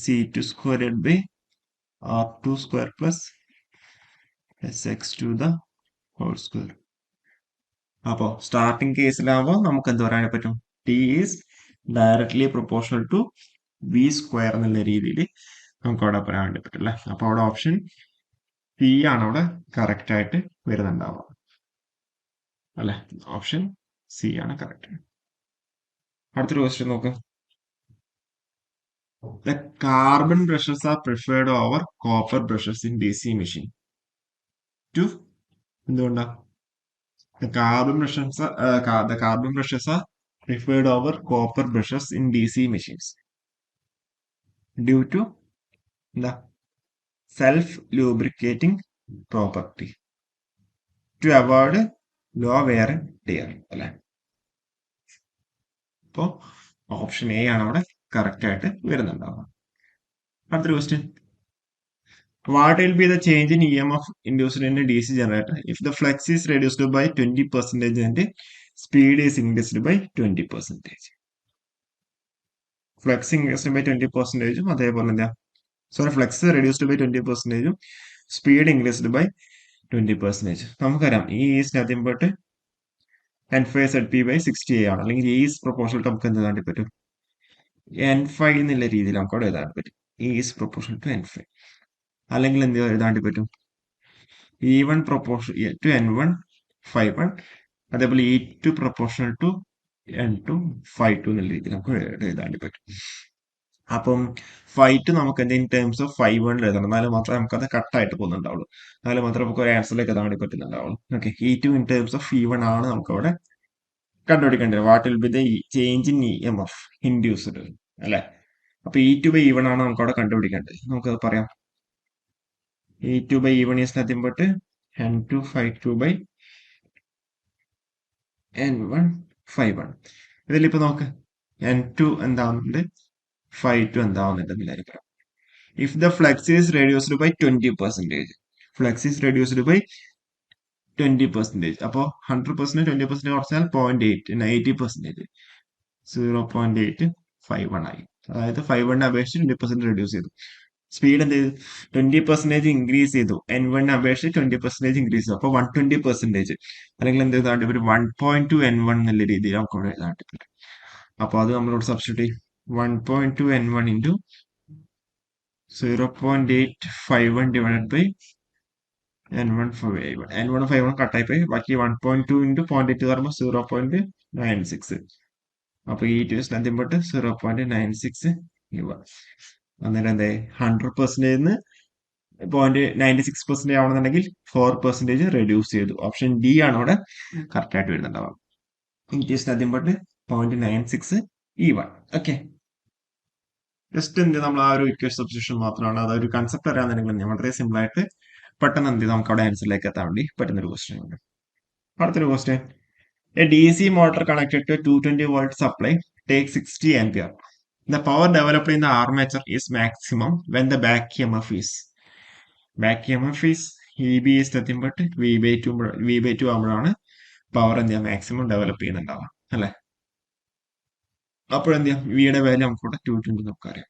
c2² by r2² plus sx2 the whole square. അപ്പോ starting കേസിലാവുമ്പോൾ നമുക്ക് എന്ത് പറയാൻ പറ്റും? T is directly proportional to V square എന്നുള്ള രീതിയിൽ നമുക്ക് അവിടെ പറയാൻ വേണ്ടി പറ്റും അല്ലെ. അപ്പൊ അവിടെ ഓപ്ഷൻ പി ആണ് അവിടെ കറക്റ്റ് ആയിട്ട് വരുന്നുണ്ടാവുക അല്ലെ. ഓപ്ഷൻ സി ആണ് കറക്റ്റ്. അടുത്തൊരു ക്വസ്റ്റ്യൻ നോക്ക്, the carbon brushes are preferred over copper brushes in D C machine to. എന്തുകൊണ്ടാ the carbon brushes are preferred over copper brushes in DC machines due to the self-lubricating property to avoid low wear and tear അല്ലെ. അപ്പോ option A ആണ് അവിടെ correct ആയിട്ട് വരുന്നുണ്ടാവുക. അടുത്തൊരു question, what will be the change in EMF induced in a DC generator if the flux is reduced by 20% and speed is increased by 20%? Flux increased by 20%, അതേപോലെ എന്താ flux reduced by 20%, speed increased by 20%. നമുക്കറിയാം ഈ is nothing but N5ZP/60A ആണ്. അല്ലെങ്കിൽ is proportional നമുക്ക് എന്ത് എഴുതാൻ പറ്റും? N5 എന്നുള്ള രീതിയിൽ നമുക്ക് അവിടെ എഴുതാൻ പറ്റും. Is proportional to N5. അല്ലെങ്കിൽ എന്ത് എഴുതാണ്ടി പറ്റും? E1 പ്രൊപ്പോർഷൻ ടു N1 ∅1, അതേപോലെ E2 പ്രൊപ്പോർഷണൽ ടു N2 ∅2 എന്നുള്ള രീതിയിൽ നമുക്ക് എഴുതാണ്ടി പറ്റും. അപ്പം ∅2 നമുക്ക് എന്ത് ഇൻ ടേംസ് ഓഫ് ∅1 എഴുതണം, എന്നാലും മാത്രമേ നമുക്ക് അത് കട്ടായിട്ട് പോകുന്നുണ്ടാവുള്ളൂ. എന്നാലും മാത്രമേ നമുക്ക് ഒരു ആൻസറിലേക്ക് എത്താൻ വേണ്ടി പറ്റുന്നുണ്ടാവുള്ളൂ. Okay, E2 in terms of E1 ആണ് നമുക്ക് അവിടെ കണ്ടുപിടിക്കേണ്ടത്. What will be the change in EMF induced അല്ലെ. അപ്പൊ E2/E1 ആണ് നമുക്ക് അവിടെ കണ്ടുപിടിക്കേണ്ടത്. നമുക്കത് പറയാം. E2/E1 is nothing but N2 ∅2/N1 ∅1. ഇതിലിപ്പോ നോക്ക്, N2 എന്താവുന്നുണ്ട്, ∅2 എന്താവുന്നുണ്ട് എന്നില്ലായിരിക്കും. If the flux is reduced by 20%, flux is reduced by 20%, അപ്പോ 100% 20% കുറച്ചാൽ 0.8 80%, 0.851 ആയി. അതായത് 5 അപേക്ഷിച്ച് 20% റെഡ്യൂസ് ചെയ്തു. സ്പീഡ് എന്ത് ചെയ്തു? 20% ഇൻക്രീസ് ചെയ്തു. N1 അപേക്ഷിച്ച് 20% ഇൻക്രീസ് ചെയ്തു. അപ്പൊ 120%, അല്ലെങ്കിൽ എന്ത് ചെയ്താണ്ട് ഒരു 1.2 N1 എന്നുള്ള രീതിയിൽ നമുക്ക് ഇവിടെ എഴുതാണ്ട് പറ്റും. അപ്പൊ അത് നമ്മളോട് substitute 1.2 N1 into 0.851 divided by N1 ∅1. N1 ∅1 കട്ടായി പോയി. ബാക്കി 1.2 ഇൻറ്റു 0.8 പറയുമ്പോൾ 0.96. അപ്പൊ ഈ ടു ഇസ് നത്തിങ് ബട്ട് 0.96 ഇവ. അന്നേരം എന്താ 100% 0.96% ആവണമെന്നുണ്ടെങ്കിൽ 4% റെഡ്യൂസ് ചെയ്തു. ഓപ്ഷൻ ഡി ആണ് അവിടെ കറക്റ്റ് ആയിട്ട് വരുന്നുണ്ടാവുക. It is nothing but 0.96 E one. Okay, just എന്ത് നമ്മൾ ആ ഒരു ഇക്വേഷൻ സബ്സ്റ്റിറ്റ്യൂഷൻ മാത്രമാണ്. അതൊരു കൺസെപ്റ്റ് അറിയാന്നുണ്ടെങ്കിൽ വളരെ സിമ്പിൾ ആയിട്ട് പെട്ടെന്ന് എന്ത് നമുക്ക് അവിടെ ആൻസറിലേക്ക് എത്താൻ വേണ്ടി പറ്റുന്ന ഒരു ക്വസ്റ്റ്യൻ ഉണ്ട്. അടുത്തൊരു question, A D C motor connected to 220 volt supply take 60 ampere. The power developed in the armature is maximum when the back EMF is EB is nothing but V by 2 ആകുമ്പോഴാണ് power എന്ത് ചെയ്യാം maximum develop ചെയ്യുന്നുണ്ടാവാം അല്ലെ. അപ്പോഴെന്ത് ചെയ്യാം വിയുടെ value നമുക്കിവിടെ 220 നമുക്കറിയാം.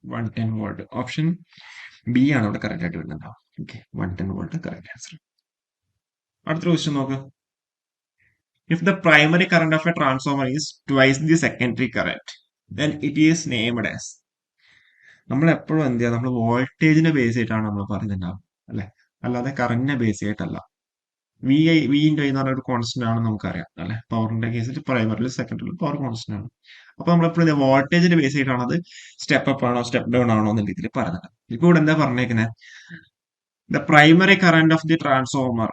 110 volt. Option B ആണ് ഇവിടെ കറക്റ്റ് ആയിട്ട് വരുന്നുണ്ടാവും. Okay, 110 volt correct answer. അടുത്ത ക്വസ്റ്റ്യൻ നോക്ക്. If the primary current of a transformer is twice the secondary current, then it is named as. നമ്മൾ എപ്പോഴും എന്ത് ചെയ്യാം, നമ്മൾ വോൾട്ടേജിനെ ബേസ് ചെയ്തിട്ടാണ് നമ്മൾ പറയുന്നുണ്ടാവും അല്ലെ, അല്ലാതെ കറന്റിനെ ബേസ് ചെയ്തിട്ടല്ല. വി ഇൻറ്റു ഐ എന്ന് പറഞ്ഞ ഒരു കോൺസ്റ്റന്റ് ആണ് നമുക്കറിയാം അല്ലെ. പവറിന്റെ കേസിൽ പ്രൈമറിലും സെക്കൻഡറിലും പവർ കോൺസ്റ്റന്റ് ആണ്. അപ്പൊ നമ്മളെപ്പോഴും വോൾട്ടേജിനെ ബേസ് ചെയ്തിട്ടാണ് അത് സ്റ്റെപ്പ് അപ്പ് ആണോ സ്റ്റെപ്പ് ഡൗൺ ആണോ എന്ന രീതിയിൽ പറയുന്നത്. ഇപ്പൊ ഇവിടെ എന്താ പറഞ്ഞേക്കുന്നത്, the primary current of the transformer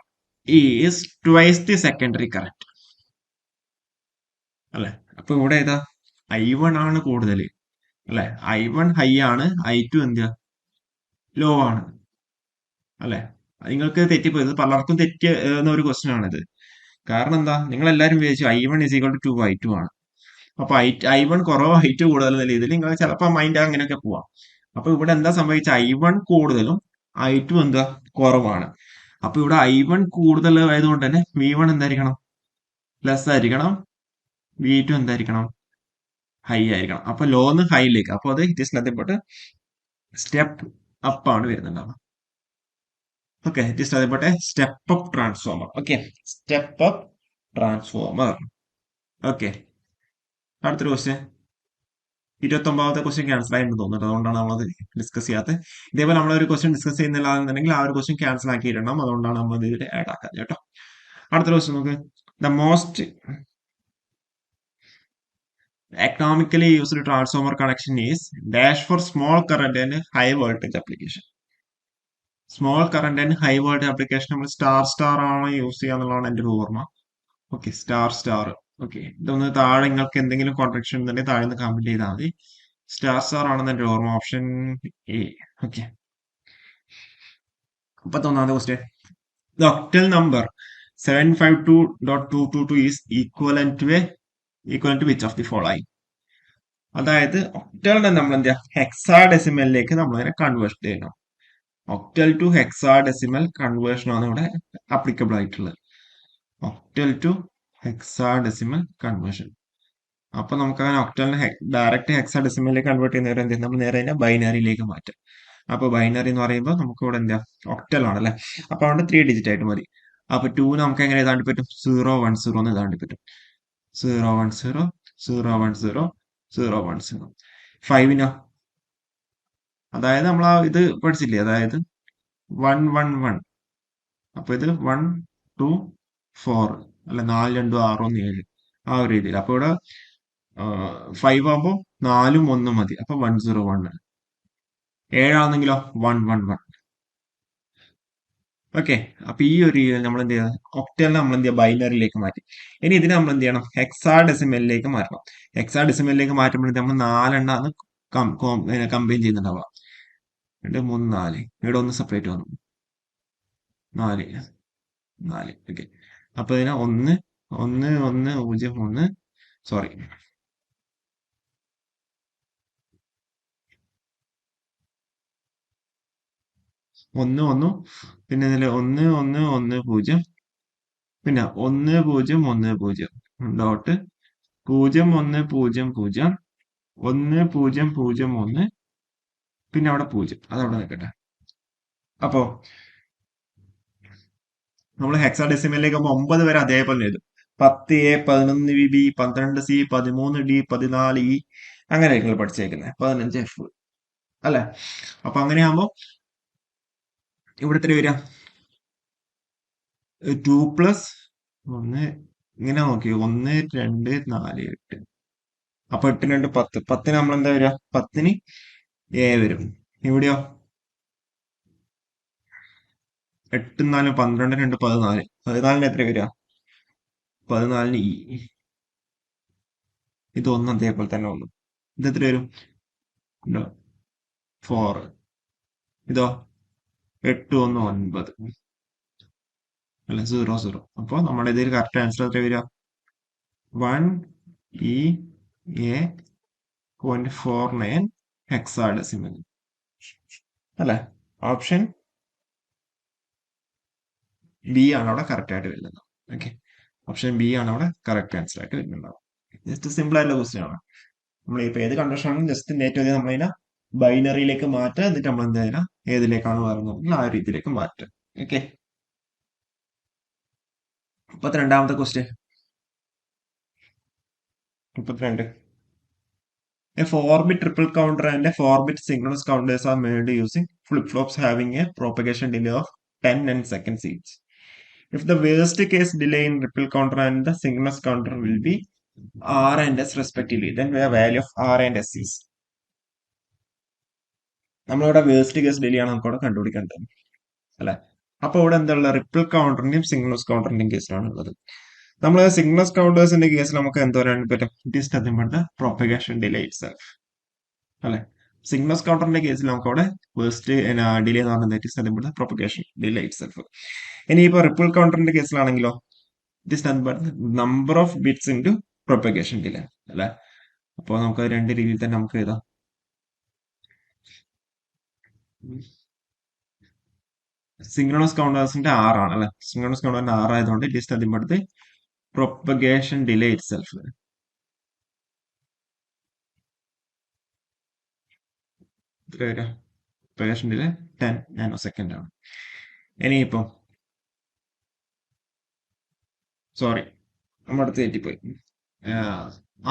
is twice the secondary current അല്ലെ. അപ്പൊ ഇവിടെ ഏതാ I1 ആണ് കൂടുതൽ അല്ലെ. I1 ഹൈ ആണ്, I2 എന്ത് ലോ ആണ് അല്ലെ. നിങ്ങൾക്ക് തെറ്റിപ്പോയത്, പലർക്കും തെറ്റിയ ഒരു ക്വസ്റ്റ്യൻ ആണിത്. കാരണം എന്താ, നിങ്ങൾ എല്ലാവരും വിചാരിച്ചു I1 is equal to 2I2 ആണ്. അപ്പൊ I1 കുറവ് I2 കൂടുതൽ എന്ന രീതിയിൽ നിങ്ങൾ ചിലപ്പോൾ മൈൻഡ് അങ്ങനെയൊക്കെ പോവാം. അപ്പൊ ഇവിടെ എന്താ സംഭവിച്ച, I1 കൂടുതലും I2 എന്താ കുറവാണ്. അപ്പൊ ഇവിടെ I1 കൂടുതൽ ആയതുകൊണ്ട് തന്നെ V1 എന്തായിരിക്കണം, ലെസ് ആയിരിക്കണം. V2 എന്തായിരിക്കണം, ഹൈ ആയിരിക്കണം. അപ്പൊ ലോന്ന് ഹൈയിലേക്ക്, അപ്പൊ അത് it is nothing but step up ആണ് വരുന്നുണ്ടാവുക. Okay, it is nothing but a step up transformer. Okay, step up transformer. Okay, അടുത്തൊരു ക്വസ്റ്റ്യൻ. 29ാമത്തെ ക്വസ്റ്റ്യൻ ക്യാൻസൽ ആയിട്ട് തോന്നുന്നുണ്ട്, അതുകൊണ്ടാണ് നമ്മളത് ഡിസ്കസ് ചെയ്യാത്തത്. ഇതേപോലെ നമ്മളൊരു ക്വസ്റ്റ്യൻ ഡിസ്കസ് ചെയ്യുന്നില്ല എന്നുണ്ടെങ്കിൽ ആ ഒരു ക്വസ്റ്റ്യൻ ക്യാൻസൽ ആക്കിയിട്ടുണ്ടാവും, അതുകൊണ്ടാണ് നമ്മൾ ഇതിൽ ആഡ് ആക്കാൻ കേട്ടോ. അടുത്ത ക്വസ്റ്റ്യൻ നോക്ക്. The most economically used transformer connection is dash for small current and high voltage application. Small current and high voltage application നമ്മൾ സ്റ്റാർ ആണ് യൂസ് ചെയ്യുക എന്നുള്ളതാണ് എൻ്റെ ഒരു ഓർമ്മ. Okay, star. ഓക്കെ, ഇതൊന്ന് താഴെ നിങ്ങൾക്ക് എന്തെങ്കിലും കോൺട്രാക്ഷൻ ഉണ്ടെങ്കിൽ താഴെ നിന്ന് കമന്റ് ചെയ്താൽ മതി. സ്റ്റാർ ആണെന്ന് എൻ്റെ ഓർമ്മ, ഓപ്ഷൻ എ. ഓക്കെ, 31ാമത്തെ question. The octal number 752.222 is equivalent to which of the following? അതായത് ഒക്ടലിനെ നമ്മൾ എന്താ ഹെക്സാഡെസിമലിലേക്ക് നമ്മൾ അതിനെ കൺവേർട്ട് ചെയ്യണം. ഒക്ടൽ ടു ഹെക്സാഡെസിമൽ കൺവേർഷൻ ആണ് ഇവിടെ അപ്ലിക്കബിൾ ആയിട്ടുള്ളത്. Octal to hexadecimal conversion. അപ്പൊ നമുക്ക് അങ്ങനെ ഒക്ടലിനെ ഡയറക്റ്റ് ഹെക്സാഡെസിമലിലേക്ക് കൺവേർട്ട് ചെയ്യുന്നവരെ എന്ത് നമ്മൾ നേരെ അതിനെ ബൈനറിയിലേക്ക് മാറ്റാം. അപ്പൊ ബൈനറി എന്ന് പറയുമ്പോൾ നമുക്ക് ഇവിടെ എന്താ ഒക്ടൽ ആണല്ലേ, അപ്പൊ അവിടെ 3 ഡിജിറ്റ് ആയിട്ട് മതി. അപ്പൊ 2 നമുക്ക് എങ്ങനെ എഴുതാണ്ടി പറ്റും, 010 എന്ന് എഴുതാണ്ടി പറ്റും. 010 010 010. 5 അതായത് നമ്മൾ ആ ഇത് പഠിച്ചില്ലേ, അതായത് 111. അപ്പൊ ഇത് 1 2 4 അല്ല, 4 2 6 1 7 ആ ഒരു രീതിയിൽ. അപ്പൊ ഇവിടെ 5 ആകുമ്പോൾ 4ഉം 1ഉം മതി, അപ്പൊ 101. 7 111. ഓക്കെ, അപ്പൊ ഈ ഒരു നമ്മൾ എന്ത് ചെയ്യുക, ഒക്ടലിനെ നമ്മൾ എന്ത് ചെയ്യുക ബൈനറിയിലേക്ക് മാറ്റി. ഇനി ഇതിനെ നമ്മൾ എന്ത് ചെയ്യണം, ഹെക്സാഡെസിമലിലേക്ക് മാറ്റണം. ഹെക്സാഡെസിമലിലേക്ക് മാറ്റുമ്പോൾ നമ്മൾ 4 കമ്പൈൻ ചെയ്യുന്നുണ്ടാവുക. 2 3 4, ഇവിടെ ഒന്ന് സെപ്പറേറ്റ് വന്നു, 4 4. ഓക്കെ, അപ്പൊ ഇതിനെ 1 1 1 0 1, സോറി 1 1, പിന്നെ ഇതിൽ 1 1 1 0, പിന്നെ 1 0 1 0 ഡോട്ട് 0 1 0 0 1 0 0 1, പിന്നെ അവിടെ 0, അതവിടെ നിൽക്കട്ടെ. അപ്പോ നമ്മൾ ഹെക്സാഡെസിമലിലേക്ക് 9 വരെ അതേപോലെ എഴുതും. 10A 11B 12C 13D 14E അങ്ങനെ നിങ്ങൾ പഠിച്ചേക്കുന്നത്, 15F അല്ലെ. അപ്പൊ അങ്ങനെയാകുമ്പോ ഇവിടെ എത്ര വരിക, 2 + 1 ഇങ്ങനെ നോക്കി 1 2 4 8. അപ്പൊ 8 2 10. 10 നമ്മൾ എന്താ വരിക? 10 എ വരും. ഇവിടെയോ 8 4 12 2 14. 14 എത്ര വരിക? 14 ഇ. ഇത് ഒന്ന് അതേപോലെ തന്നെ ഒന്ന്. ഇത് എത്ര വരും? 4. ഇതോ 8 1 9. അല്ല 0 0. അപ്പൊ നമ്മുടെ ഇതിൽ കറക്റ്റ് ആൻസർ എത്ര വരിക? 1 ഇ എ 0.49 ഹെക്സാഡെസിമൽ അല്ലെ? ഓപ്ഷൻ ബി ആണ് അവിടെ കറക്റ്റ് ആയിട്ട് വരുന്നത്. ഓക്കെ, ഓപ്ഷൻ ബി ആണ് അവിടെ കറക്റ്റ് ആൻസർ ആയിട്ട് വരുന്നുണ്ടാവും. ജസ്റ്റ് സിമ്പിൾ ആയിട്ടുള്ള ക്വസ്റ്റ്യൻ ആണ്. നമ്മൾ ഇപ്പൊ ഏത് കണ്ടീഷൻ ആണെങ്കിലും ജസ്റ്റ് ഏറ്റവും ആദ്യം നമ്മളതിനെ ബൈനറിയിലേക്ക് മാറ്റുക, എന്നിട്ട് നമ്മൾ എന്ത് ചെയ്യുക, ഏതിലേക്കാണ് വരുന്നത് ആ രീതിയിലേക്ക് മാറ്റുക. ഓക്കെ, 32ാമത്തെ question. 32. A 4-bit triple counter and a 4-bit synchronous counters are made using flip-flops having a propagation delay of 10 nanoseconds each. If the worst case delay in triple counter and the synchronous counter will be R and S respectively, then the value of R and S is. നമ്മളിവിടെ worst case delay ആണ് നമുക്കവിടെ കണ്ടുപിടിക്കേണ്ടത് അല്ലെ? അപ്പൊ ഇവിടെ എന്താ ripple കൗണ്ടറിന്റെയും Cygnus കൗണ്ടറിന്റെയും കേസിലാണ് ഉള്ളത്. നമ്മൾ സിഗ്നസ് കൗണ്ടേഴ്സിന്റെ കേസിൽ നമുക്ക് എന്താ പറയാൻ പറ്റും? It is nothing but the propagation delay itself അല്ലെ? സിഗ്നസ് കൗണ്ടറിന്റെ കേസിൽ നമുക്ക് അവിടെ വേസ്റ്റ് ഡിലേ എന്ന് പറയുന്നത് it is nothing but the propagation delay itself. ഇനിയിപ്പോ റിപ്പിൾ കൗണ്ടറിന്റെ കേസിലാണെങ്കിലോ it is nothing but number of bits into propagation delay അല്ലെ? അപ്പോൾ നമുക്ക് രണ്ട് രീതിയിൽ തന്നെ നമുക്ക് എഴുതാം. സിങ്ക്രണസ് കൗണ്ടേഴ്സിന്റെ 6 ആണ് അല്ലെ? സിങ്ക്രണസ് കൗണ്ടറിന്റെ 6 ആയതുകൊണ്ട് it is nothing but the propagation delay itself. Propagation delay 10 nano second ആണ്. ഇനിയിപ്പം സോറി, നമ്മുടെ അടുത്ത് തെറ്റിപ്പോയി.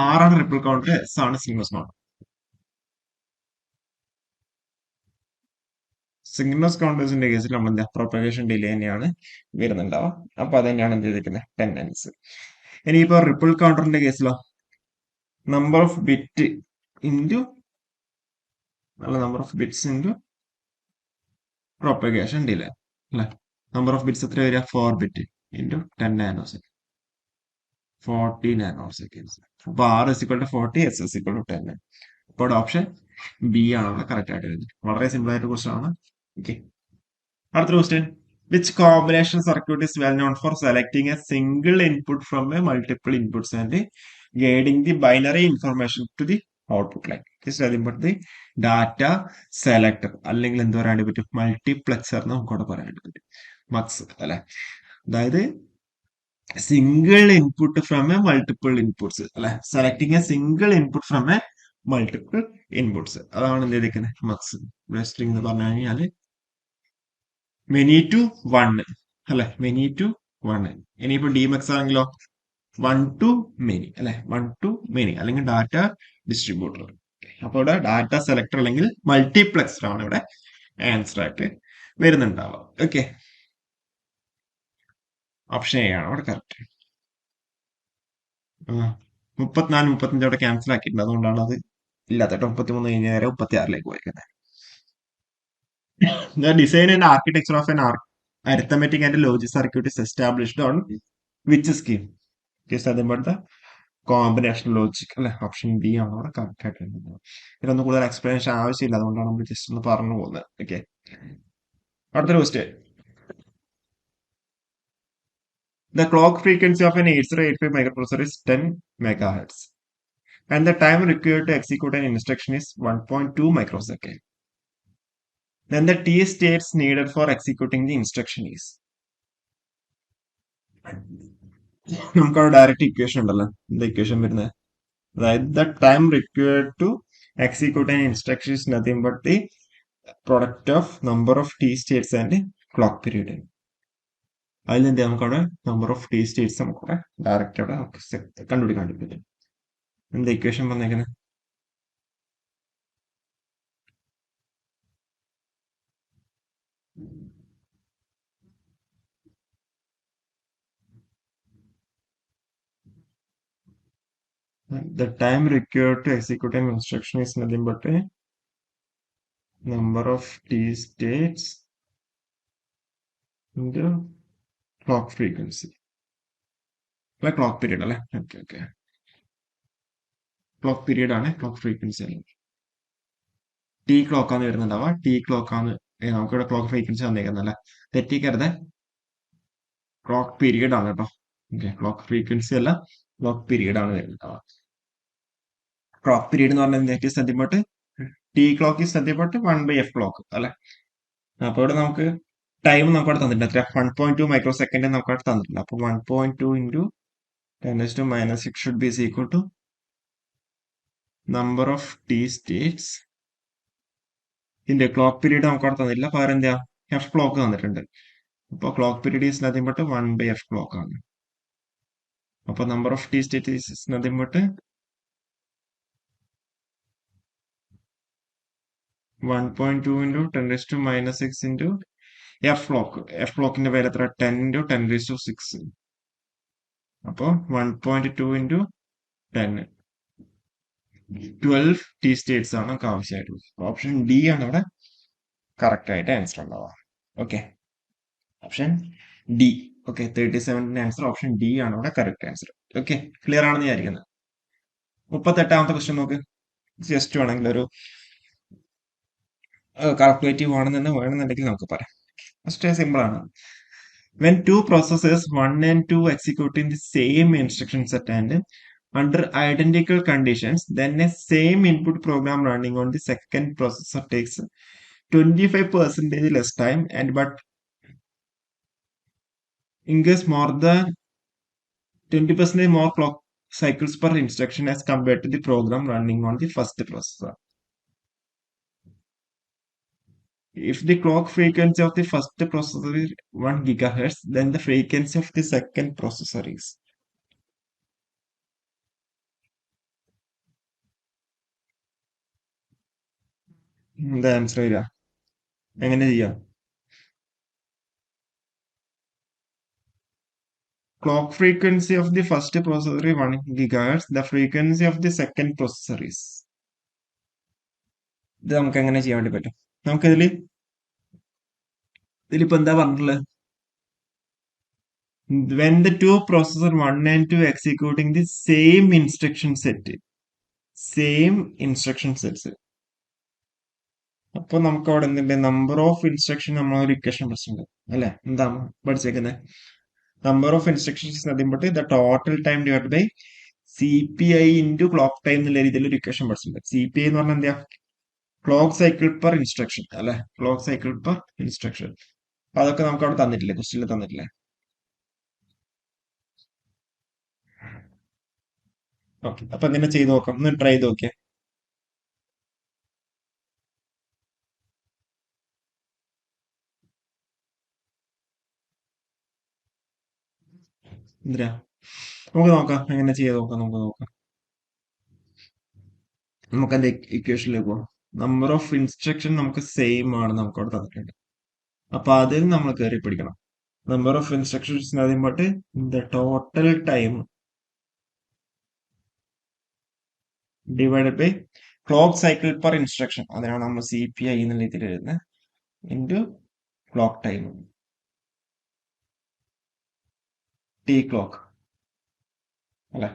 6 ആണ് റിപ്പിൾ കൗണ്ടർ, എസ് ആണ് സിങ്ക്രണസ് കൗണ്ടർ. സിഗ്നസ് കൗണ്ടേഴ്സിന്റെ കേസിൽ നമ്മൾ എന്താ പ്രൊപ്പഗേഷൻ ഡിലേ തന്നെയാണ് വരുന്നുണ്ടാവുക. അപ്പൊ അത് തന്നെയാണ് എന്ത് ചെയ്തിരിക്കുന്നത്? 10 നയൻസ്. ഇനിയിപ്പോ റിപ്പിൾ കൗണ്ടറിന്റെ കേസിലോ number of bit into number of bits into propagation delay അല്ലെ? നമ്പർ ഓഫ് ബിറ്റ്സ് എത്ര വരിക? 4 bit into 10 nano second, 40 nano seconds. അപ്പൊ R is equal to 40, S is equal to 10. അപ്പോൾ ഓപ്ഷൻ ബി ആണ് correct ആയിട്ട് വരുന്നത്. വളരെ സിമ്പിൾ ആയിട്ട് ക്വസ്റ്റൻ ആണ്. ഓക്കെ, അടുത്ത question. Which combination circuit is well known for selecting a single input from a multiple inputs and guiding the binary information to the output line? Just nothing but the data selector അല്ലെങ്കിൽ എന്ത് പറയാൻ പറ്റും? Multiplexer എന്ന് നമുക്കവിടെ പറയാൻ പറ്റും. Mux അല്ലെ? അതായത് single input from a multiple inputs അല്ലെ? Selecting a single input from a multiple inputs, അതാണ് എന്ത് ചെയ്തിരിക്കുന്നത്? മക്സ്. സ്ട്രിംഗ് എന്ന് പറഞ്ഞു കഴിഞ്ഞാല് മെനി ടു വൺ അല്ലെ? Many to one. ഇനിയിപ്പോ ഡിമക്സ് ആണെങ്കിലോ 1 to മെനി അല്ലെ? 1 to മെനി അല്ലെങ്കിൽ ഡാറ്റ ഡിസ്ട്രിബ്യൂട്ടർ. അപ്പൊ ഇവിടെ ഡാറ്റ സെലക്ടർ അല്ലെങ്കിൽ മൾട്ടിപ്ലക്സർ ആണ് ഇവിടെ ആൻസർ ആയിട്ട് വരുന്നുണ്ടാവുക. ഓക്കെ, ഓപ്ഷൻ എ ആണ് അവിടെ കറക്റ്റ്. 34 35 അവിടെ ക്യാൻസൽ ആക്കിയിട്ടുണ്ട്, അതുകൊണ്ടാണ് അത് ഇല്ലാത്ത കേട്ടോ. 33 കഴിഞ്ഞ നേരെ 36ലേക്ക് പോയിരിക്കുന്നത്. The design and architecture of an arithmetic and logic circuit is established on which scheme? Just nothing but the combination logic അല്ലെ? ഓപ്ഷൻ ബി ആണ് അവിടെ കറക്റ്റ് ആയിട്ട് വരുന്നത്. ഇതിനൊന്നും കൂടുതൽ എക്സ്പ്ലനേഷൻ ആവശ്യമില്ല, അതുകൊണ്ടാണ് നമ്മൾ ജസ്റ്റ് ഒന്ന് പറഞ്ഞു പോകുന്നത്. ഓക്കെ, അടുത്ത question. The clock frequency of an 8085 microprocessor is 10 megahertz and the time required to execute an instruction is 1.2 microsecond. Then the T states needed for executing the instruction is. നമുക്കവിടെ direct equation ഉണ്ടല്ലോ. എന്താ equation വരുന്നത്? അതായത് the time required to execute an instruction is nothing but the product of number of T states and clock period. അതിലെന്താ നമുക്കവിടെ number of T states നമുക്കവിടെ direct അവിടെ കണ്ടുപിടിക്കാൻ പറ്റും. എന്താ ഇക്വേഷൻ വന്നേക്കുന്നത്? The time required to execute an instruction is nothing but a number of t states into clock frequency. അല്ല clock period അല്ലേ? Okay okay. ക്ലോക്ക് പീരീഡ് ആണ്, ക്ലോക്ക് ഫ്രീക്വൻസി അല്ല. ടി ക്ലോക്ക് ആണ് വരുന്നുണ്ടാവുക. ടി ക്ലോക്ക് ആണ് നമുക്കിവിടെ clock frequency വന്നേക്കുന്നല്ലേ. തെറ്റിക്കരുത്, clock period ആണ് കേട്ടോ. Okay, clock frequency അല്ല, ക്ലോക്ക് പീരീഡ് ആണ് വരുന്നുണ്ടാവുക. ക്ലോക്ക് പീരീഡ് എന്ന് പറഞ്ഞാൽ സത്യമായിട്ട് ടി ക്ലോക്ക് ഈസ് സത്യമായിട്ട് 1/f ക്ലോക്ക് അല്ലെ. അപ്പൊ ഇവിടെ നമുക്ക് ടൈം നമുക്ക് അവിടെ തന്നിട്ടുണ്ട്, എത്ര 1.2 മൈക്രോ സെക്കൻഡ് നമുക്ക് അവിടെ തന്നിട്ടുണ്ട്. അപ്പൊ 1.2 into 10⁻⁶ should be equal to number of T states ഇതിന്റെ ക്ലോക്ക് പീരീഡ് നമുക്ക് അവിടെ തന്നില്ല, പകരം എന്താ എഫ് ക്ലോക്ക് തന്നിട്ടുണ്ട്. അപ്പൊ clock period is nothing but 1/f clock ആണ്. അപ്പൊ number of T state is nothing but 1.2 into 10⁻⁶ into F clock. F ക്ലോക്കിന്റെ പേര് എത്ര? 10 ഇൻറ്റു 10⁶. അപ്പൊ 1.2 ഇൻറ്റു 10 12 ടി സ്റ്റേറ്റ്സ് ആണ് നമുക്ക് ആവശ്യമായിട്ടുള്ളത്. ഓപ്ഷൻ ഡി ആണ് ഇവിടെ കറക്റ്റ് ആയിട്ട് ആൻസർ ഉണ്ടാവുക. Okay, option D. ഓക്കെ, 37ന്റെ ആൻസർ ഓപ്ഷൻ ഡി ആണ് ഇവിടെ കറക്റ്റ് ആൻസർ. ഓക്കെ, ക്ലിയർ ആണെന്ന് വിചാരിക്കുന്നത്. 38ാമത്തെ ക്വസ്റ്റ്യൻ നോക്ക്. ജസ്റ്റ് വേണമെങ്കിൽ ഒരു കാൽക്കുലേറ്റീവ് ആണെന്ന് വേണമെന്നുണ്ടെങ്കിൽ നമുക്ക് പറയാം. ഫസ്റ്റ് സിമ്പിൾ ആണ്. When two processes 1 and 2 executing the same instruction set and under identical conditions, then a same input program running on the second processor takes 25% less time and but incurs more than 20% more clock cycles per instruction as compared to the program running on the first processor. If the clock frequency of the first processor is 1 GHz, then the frequency of the second processor is. The answer is എങ്ങനെ ചെയ്യാം? Clock frequency of the first processor is 1 GHz. The frequency of the second processor is. ഇത് നമുക്ക് എങ്ങനെ ചെയ്യാൻ വേണ്ടി പറ്റും? ഇതിലിപ്പോ എന്താ പറഞ്ഞിട്ടുള്ളത്? When the two processor 1 and 2 executing the same instruction set. Same instruction sets. അപ്പൊ നമുക്ക് അവിടെ എന്തുണ്ട്? നമ്പർ ഓഫ് ഇൻസ്ട്രക്ഷൻ നമ്മളൊരു ഇക്വേഷൻ പഠിച്ചിട്ടുണ്ട് അല്ലെ? എന്താ പഠിച്ചേക്കുന്നത്? Number of instructions nothing the total time divide by CPI into clock time എന്നുള്ള രീതിയിൽ ഒരു ഇക്വേഷൻ പഠിച്ചിട്ടുണ്ട്. CPI എന്ന് പറഞ്ഞാൽ എന്താ? ക്ലോക്ക് സൈക്കിൾ പെർ ഇൻസ്ട്രക്ഷൻ അല്ലെ? Clock cycle per instruction. അതൊക്കെ നമുക്ക് അവിടെ തന്നിട്ടില്ലേ? ക്വസ്റ്റ്യനിൽ തന്നിട്ടില്ലേ? ഓക്കെ, അപ്പൊ എങ്ങനെ ചെയ്ത് നോക്കാം? ഒന്ന് ട്രൈ ചെയ്ത് നോക്കിയേ. എന്തിനാ? നമുക്ക് നോക്കാം, എങ്ങനെ ചെയ്ത് നോക്കാം. നമുക്ക് എന്താ ഇക്വേഷനിലേക്ക് പോകാം. നമ്പർ ഓഫ് ഇൻസ്ട്രക്ഷൻ നമുക്ക് സെയിം ആണ് നമുക്ക് അവിടെ തന്നിട്ടുണ്ട്. അപ്പൊ അതിൽ നമ്മൾ കയറി പിടിക്കണം. നമ്പർ ഓഫ് ഇൻസ്ട്രക്ഷൻസ് പറയുമ്പോട്ട് the total time divided by clock cycle per instruction, അതിനാണ് നമ്മൾ CPI എന്നുള്ള രീതിയിൽ എഴുതുന്നത്, into clock time T clock അല്ലെ.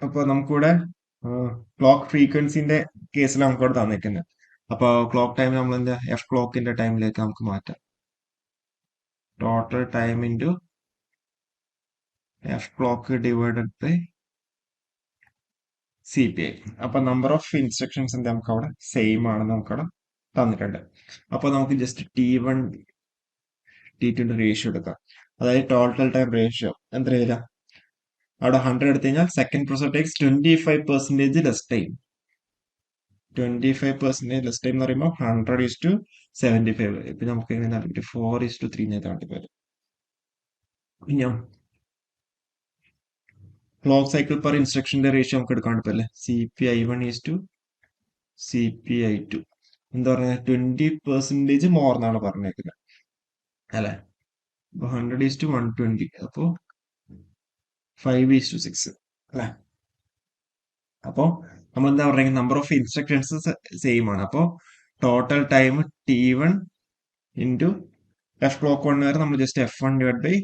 അപ്പൊ നമുക്കിവിടെ ക്ലോക്ക് ഫ്രീക്വൻസിന്റെ കേസിൽ നമുക്കിവിടെ തന്നിരിക്കുന്നത്. അപ്പൊ ക്ലോക്ക് ടൈം നമ്മൾ എന്താ എഫ് ക്ലോക്കിന്റെ ടൈമിലേക്ക് നമുക്ക് മാറ്റാം. Total time into F clock divided by CPI. അപ്പൊ നമ്പർ ഓഫ് ഇൻസ്ട്രക്ഷൻസ് എന്താ നമുക്ക് അവിടെ സെയിം ആണെന്ന് നമുക്ക് അവിടെ തന്നിട്ടുണ്ട്. അപ്പൊ നമുക്ക് ജസ്റ്റ് T1 T2 റേഷ്യോ എടുക്കാം. അതായത് ടോട്ടൽ ടൈം റേഷ്യോ എന്താ വരിക? അവിടെ 100 എടുത്തു കഴിഞ്ഞാൽ second processor takes 25% less time. 25% less time എന്ന് പറയുമ്പോൾ 100:75. ഇപ്പൊ നമുക്ക് എങ്ങനെ 4:3 നേതാണ്ടി വരും. പിന്നെ ക്ലോക്ക് സൈക്കിൾ പെർ ഇൻസ്ട്രക്ഷന്റെ റേഷ്യോ നമുക്ക് എടുക്കാൻ പറ്റില്ലേ? CPI1:CPI2. എന്താ പറയുക 20% മോർ എന്നാണ് പറഞ്ഞേക്കുന്നത് അല്ലെ. അപ്പൊ 100:120 അപ്പോ 5:6 അല്ലെ. അപ്പോ നമ്മൾ എന്താ പറയുക, നമ്പർ ഓഫ് ഇൻസ്ട്രക്ഷൻസ് സെയിം ആണ്. അപ്പോ total time T1 into F clock 1 വരെ നമ്മൾ just F1 divide by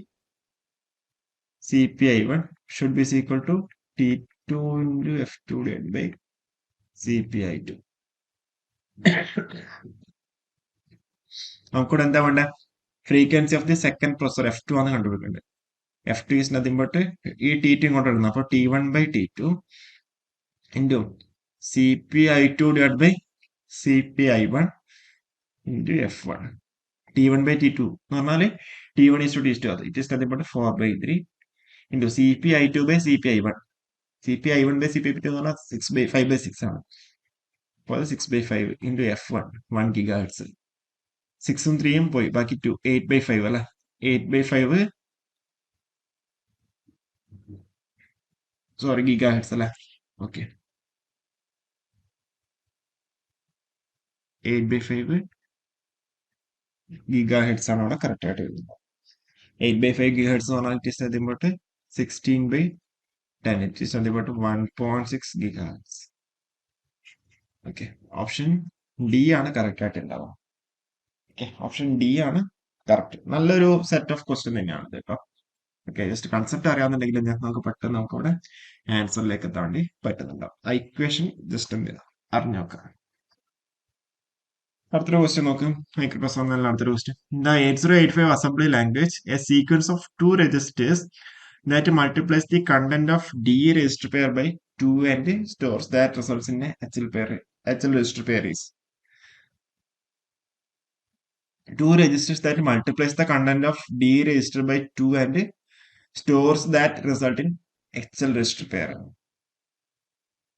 CPI1 should be equal to T2 into F2 divide by CPI2. നമുക്കിവിടെ എന്താ വേണ്ട, frequency of the second processor F2 ആണ് കണ്ടുപിടിക്കേണ്ടത്. F2 is nothing but ഈ T2 ഇങ്ങോട്ട് ഇടുന്നു. അപ്പൊ T1 by T2 into CPI2 divide by CPI1 into F1. T1 by T2 എന്ന് പറഞ്ഞാല് T1 ഈസ് ടു T2 അത് it is nothing but 4/3 into CPI2 by CPI1. CPI1 by CPI2 എന്ന് പറഞ്ഞാൽ 5/6 ആണ്. അപ്പോൾ 6/5 ഇൻറ്റു F1 1 GHz. 6ഉം 3ഉം പോയി, ബാക്കി 2 8/5 അല്ലെ. 8/5 സോറി GHz അല്ലെ. ഓക്കെ, 8/5 GHz ആണ് അവിടെ കറക്റ്റ് ആയിട്ട് വരുന്നത്. 8/5 GHz എന്ന് പറഞ്ഞാൽ it is nothing but 16/10 it is nothing but 1.6 GHz. Okay, option D ആണ് കറക്റ്റ് ആയിട്ട് ഉണ്ടാവുക. ഓക്കെ, ഓപ്ഷൻ ഡി ആണ് കറക്റ്റ്. നല്ലൊരു സെറ്റ് ഓഫ് ക്വസ്റ്റ്യൻ തന്നെയാണ് ഇത് കേട്ടോ. ഓക്കെ, ജസ്റ്റ് കൺസെപ്റ്റ് അറിയാന്നുണ്ടെങ്കിൽ നമുക്ക് പെട്ടെന്ന് നമുക്ക് ഇവിടെ ആൻസറിലേക്ക് എത്താൻ വേണ്ടി പറ്റുന്നുണ്ടാവും. ആ ഇക്വേഷൻ ജസ്റ്റ് എന്ത് ചെയ്താൽ അറിഞ്ഞു നോക്കാം. അടുത്തൊരു ക്വസ്റ്റ്യൻ നോക്കും. മൈക്രോപ്രൊസസർ എന്നുള്ള അടുത്തൊരു question. The 8085 assembly language A sequence of 2 registers that multiplies the content of D register pair by 2 and stores that results in a HL pair. HL register pair is 2 registers that multiplies the content of D register by 2 and stores that result in HL register pair.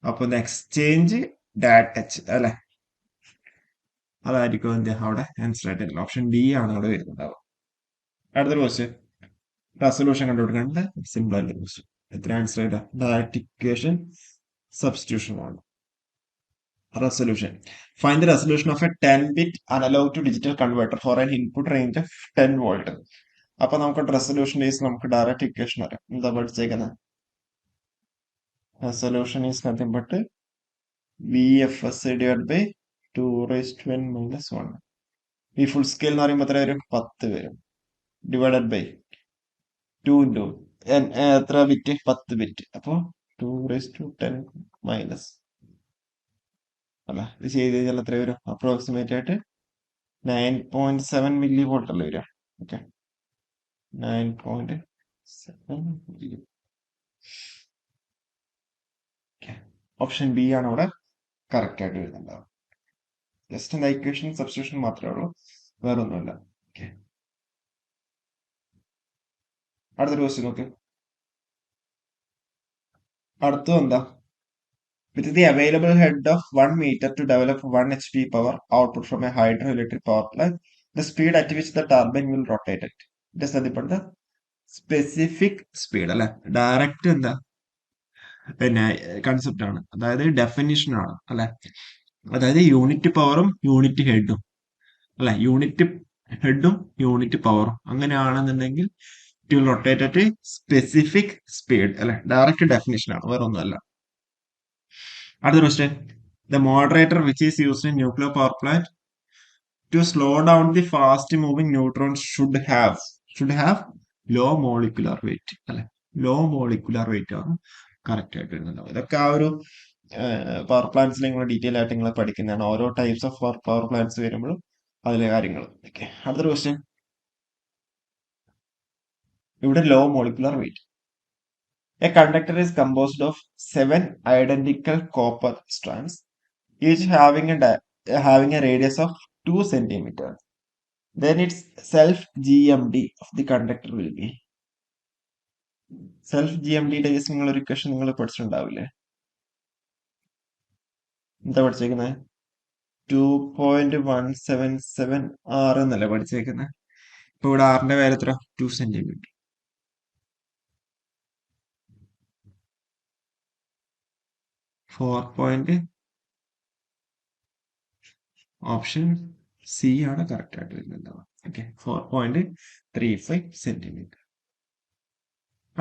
അപ്പൊ exchange ഡാറ്റ് H അല്ലെ, അതായിരിക്കും എന്ത് അവിടെ answer ആയിട്ട് option D ആണ് അവിടെ വരുന്നുണ്ടാവുക. അടുത്തൊരു ക്വസ്റ്റ്യൻ, റെസൊല്യൂഷൻ കണ്ടുപിടിക്കേണ്ട സിമ്പിൾ ആയിട്ടുള്ള ക്വസ്റ്റ്യൻ. എത്ര ആൻസർ ആയിട്ടാ ഡയറക്റ്റ് ഇക്വേഷൻ സബ്സ്റ്റിറ്റ്യൂഷൻ ആണ്. Resolution, find the resolution of a 10-bit analog to digital converter for an input range of 10 volt. അപ്പൊ നമുക്ക് റെസൊല്യൂഷൻ ഈസ് നമുക്ക് ഡയറക്റ്റ് ഇക്വേഷൻ അറിയാം. എന്താ പഠിച്ചേക്കുന്നത്, resolution is nothing but VFS divide by 2⁻n−1. ഈ full scale എന്ന് പറയുമ്പോൾ എത്ര വരും, 10 വരും, ഡിവൈഡഡ് ബൈ 2 ഇൻറ്റു എത്ര ബിറ്റ്, 10 ബിറ്റ്. അപ്പൊ 2⁻10 മൈനസ് അല്ല, ഇത് ചെയ്ത് കഴിഞ്ഞാൽ എത്ര വരും, അപ്രോക്സിമേറ്റ് ആയിട്ട് 9.7 മില്ലി വോൾട്ട് അല്ലേ വരിക. Okay, 9.7 milli. ഓപ്ഷൻ ബി ആണ് അവിടെ കറക്റ്റ് ആയിട്ട് വരുന്നുണ്ടാവും. ജസ്റ്റ് എന്താ ഇക്വേഷൻ സബ്സ്റ്റിറ്റ്യൂഷൻ മാത്രമേ ഉള്ളൂ, വേറെ ഒന്നുമില്ല. ഓക്കെ, അടുത്തൊരു ക്വസ്റ്റ്യൻ നോക്ക്. അടുത്തത് എന്താ, with the available head of 1 meter to develop 1 HP power output from a hydroelectric power plant, the speed at which the turbine will rotate it. It is nothing but the specific speed അല്ലെ. Direct എന്താ പിന്നെ concept ആണ്, അതായത് definition ആണ് അല്ലെ. അതായത് unit പവറും unit ഹെഡും അല്ലെ, യൂണിറ്റ് ഹെഡും യൂണിറ്റ് പവറും അങ്ങനെയാണെന്നുണ്ടെങ്കിൽ it will rotate at specific speed അല്ലെ. ഡയറക്റ്റ് ഡെഫിനിഷൻ ആണ്, വേറെ ഒന്നുമല്ല. അടുത്ത question, the moderator which is used in nuclear power plant to slow down the fast moving neutrons should have low molecular weight അല്ലെ. Low molecular weight ആണ് correct ആയിട്ട് വരുന്നുണ്ടാവും. ഇതൊക്കെ ആ ഒരു പവർ പ്ലാന്റ്സിൽ നിങ്ങൾ ഡീറ്റെയിൽ ആയിട്ട് നിങ്ങൾ പഠിക്കുന്നതാണ്. ഓരോ ടൈപ്സ് ഓഫ് പവർ പ്ലാന്റ്സ് വരുമ്പോഴും അതിലെ കാര്യങ്ങൾ. ഓക്കെ, അടുത്തൊരു ക്വസ്റ്റ്യൻ, ഇവിടെ low molecular weight. A conductor is composed of 7 identical copper strands, each having a radius of 2 centimeters. Then its self GMD of the conductor will be. Self GMD just നിങ്ങൾ ഒരു equation നിങ്ങൾ പഠിച്ചിട്ടുണ്ടാവില്ലേ, എന്താ പഠിച്ചേക്കുന്നത്, 2.177 R എന്നല്ലേ പഠിച്ചേക്കുന്നത്. ഇപ്പൊ ഇവിടെ ആറിന്റെ value എത്ര, 2 centimetre. 4. Option C ആണ് കറക്റ്റ് ആയിട്ട് വരുന്നുണ്ടാവുക. Okay, 4.35 centimetre.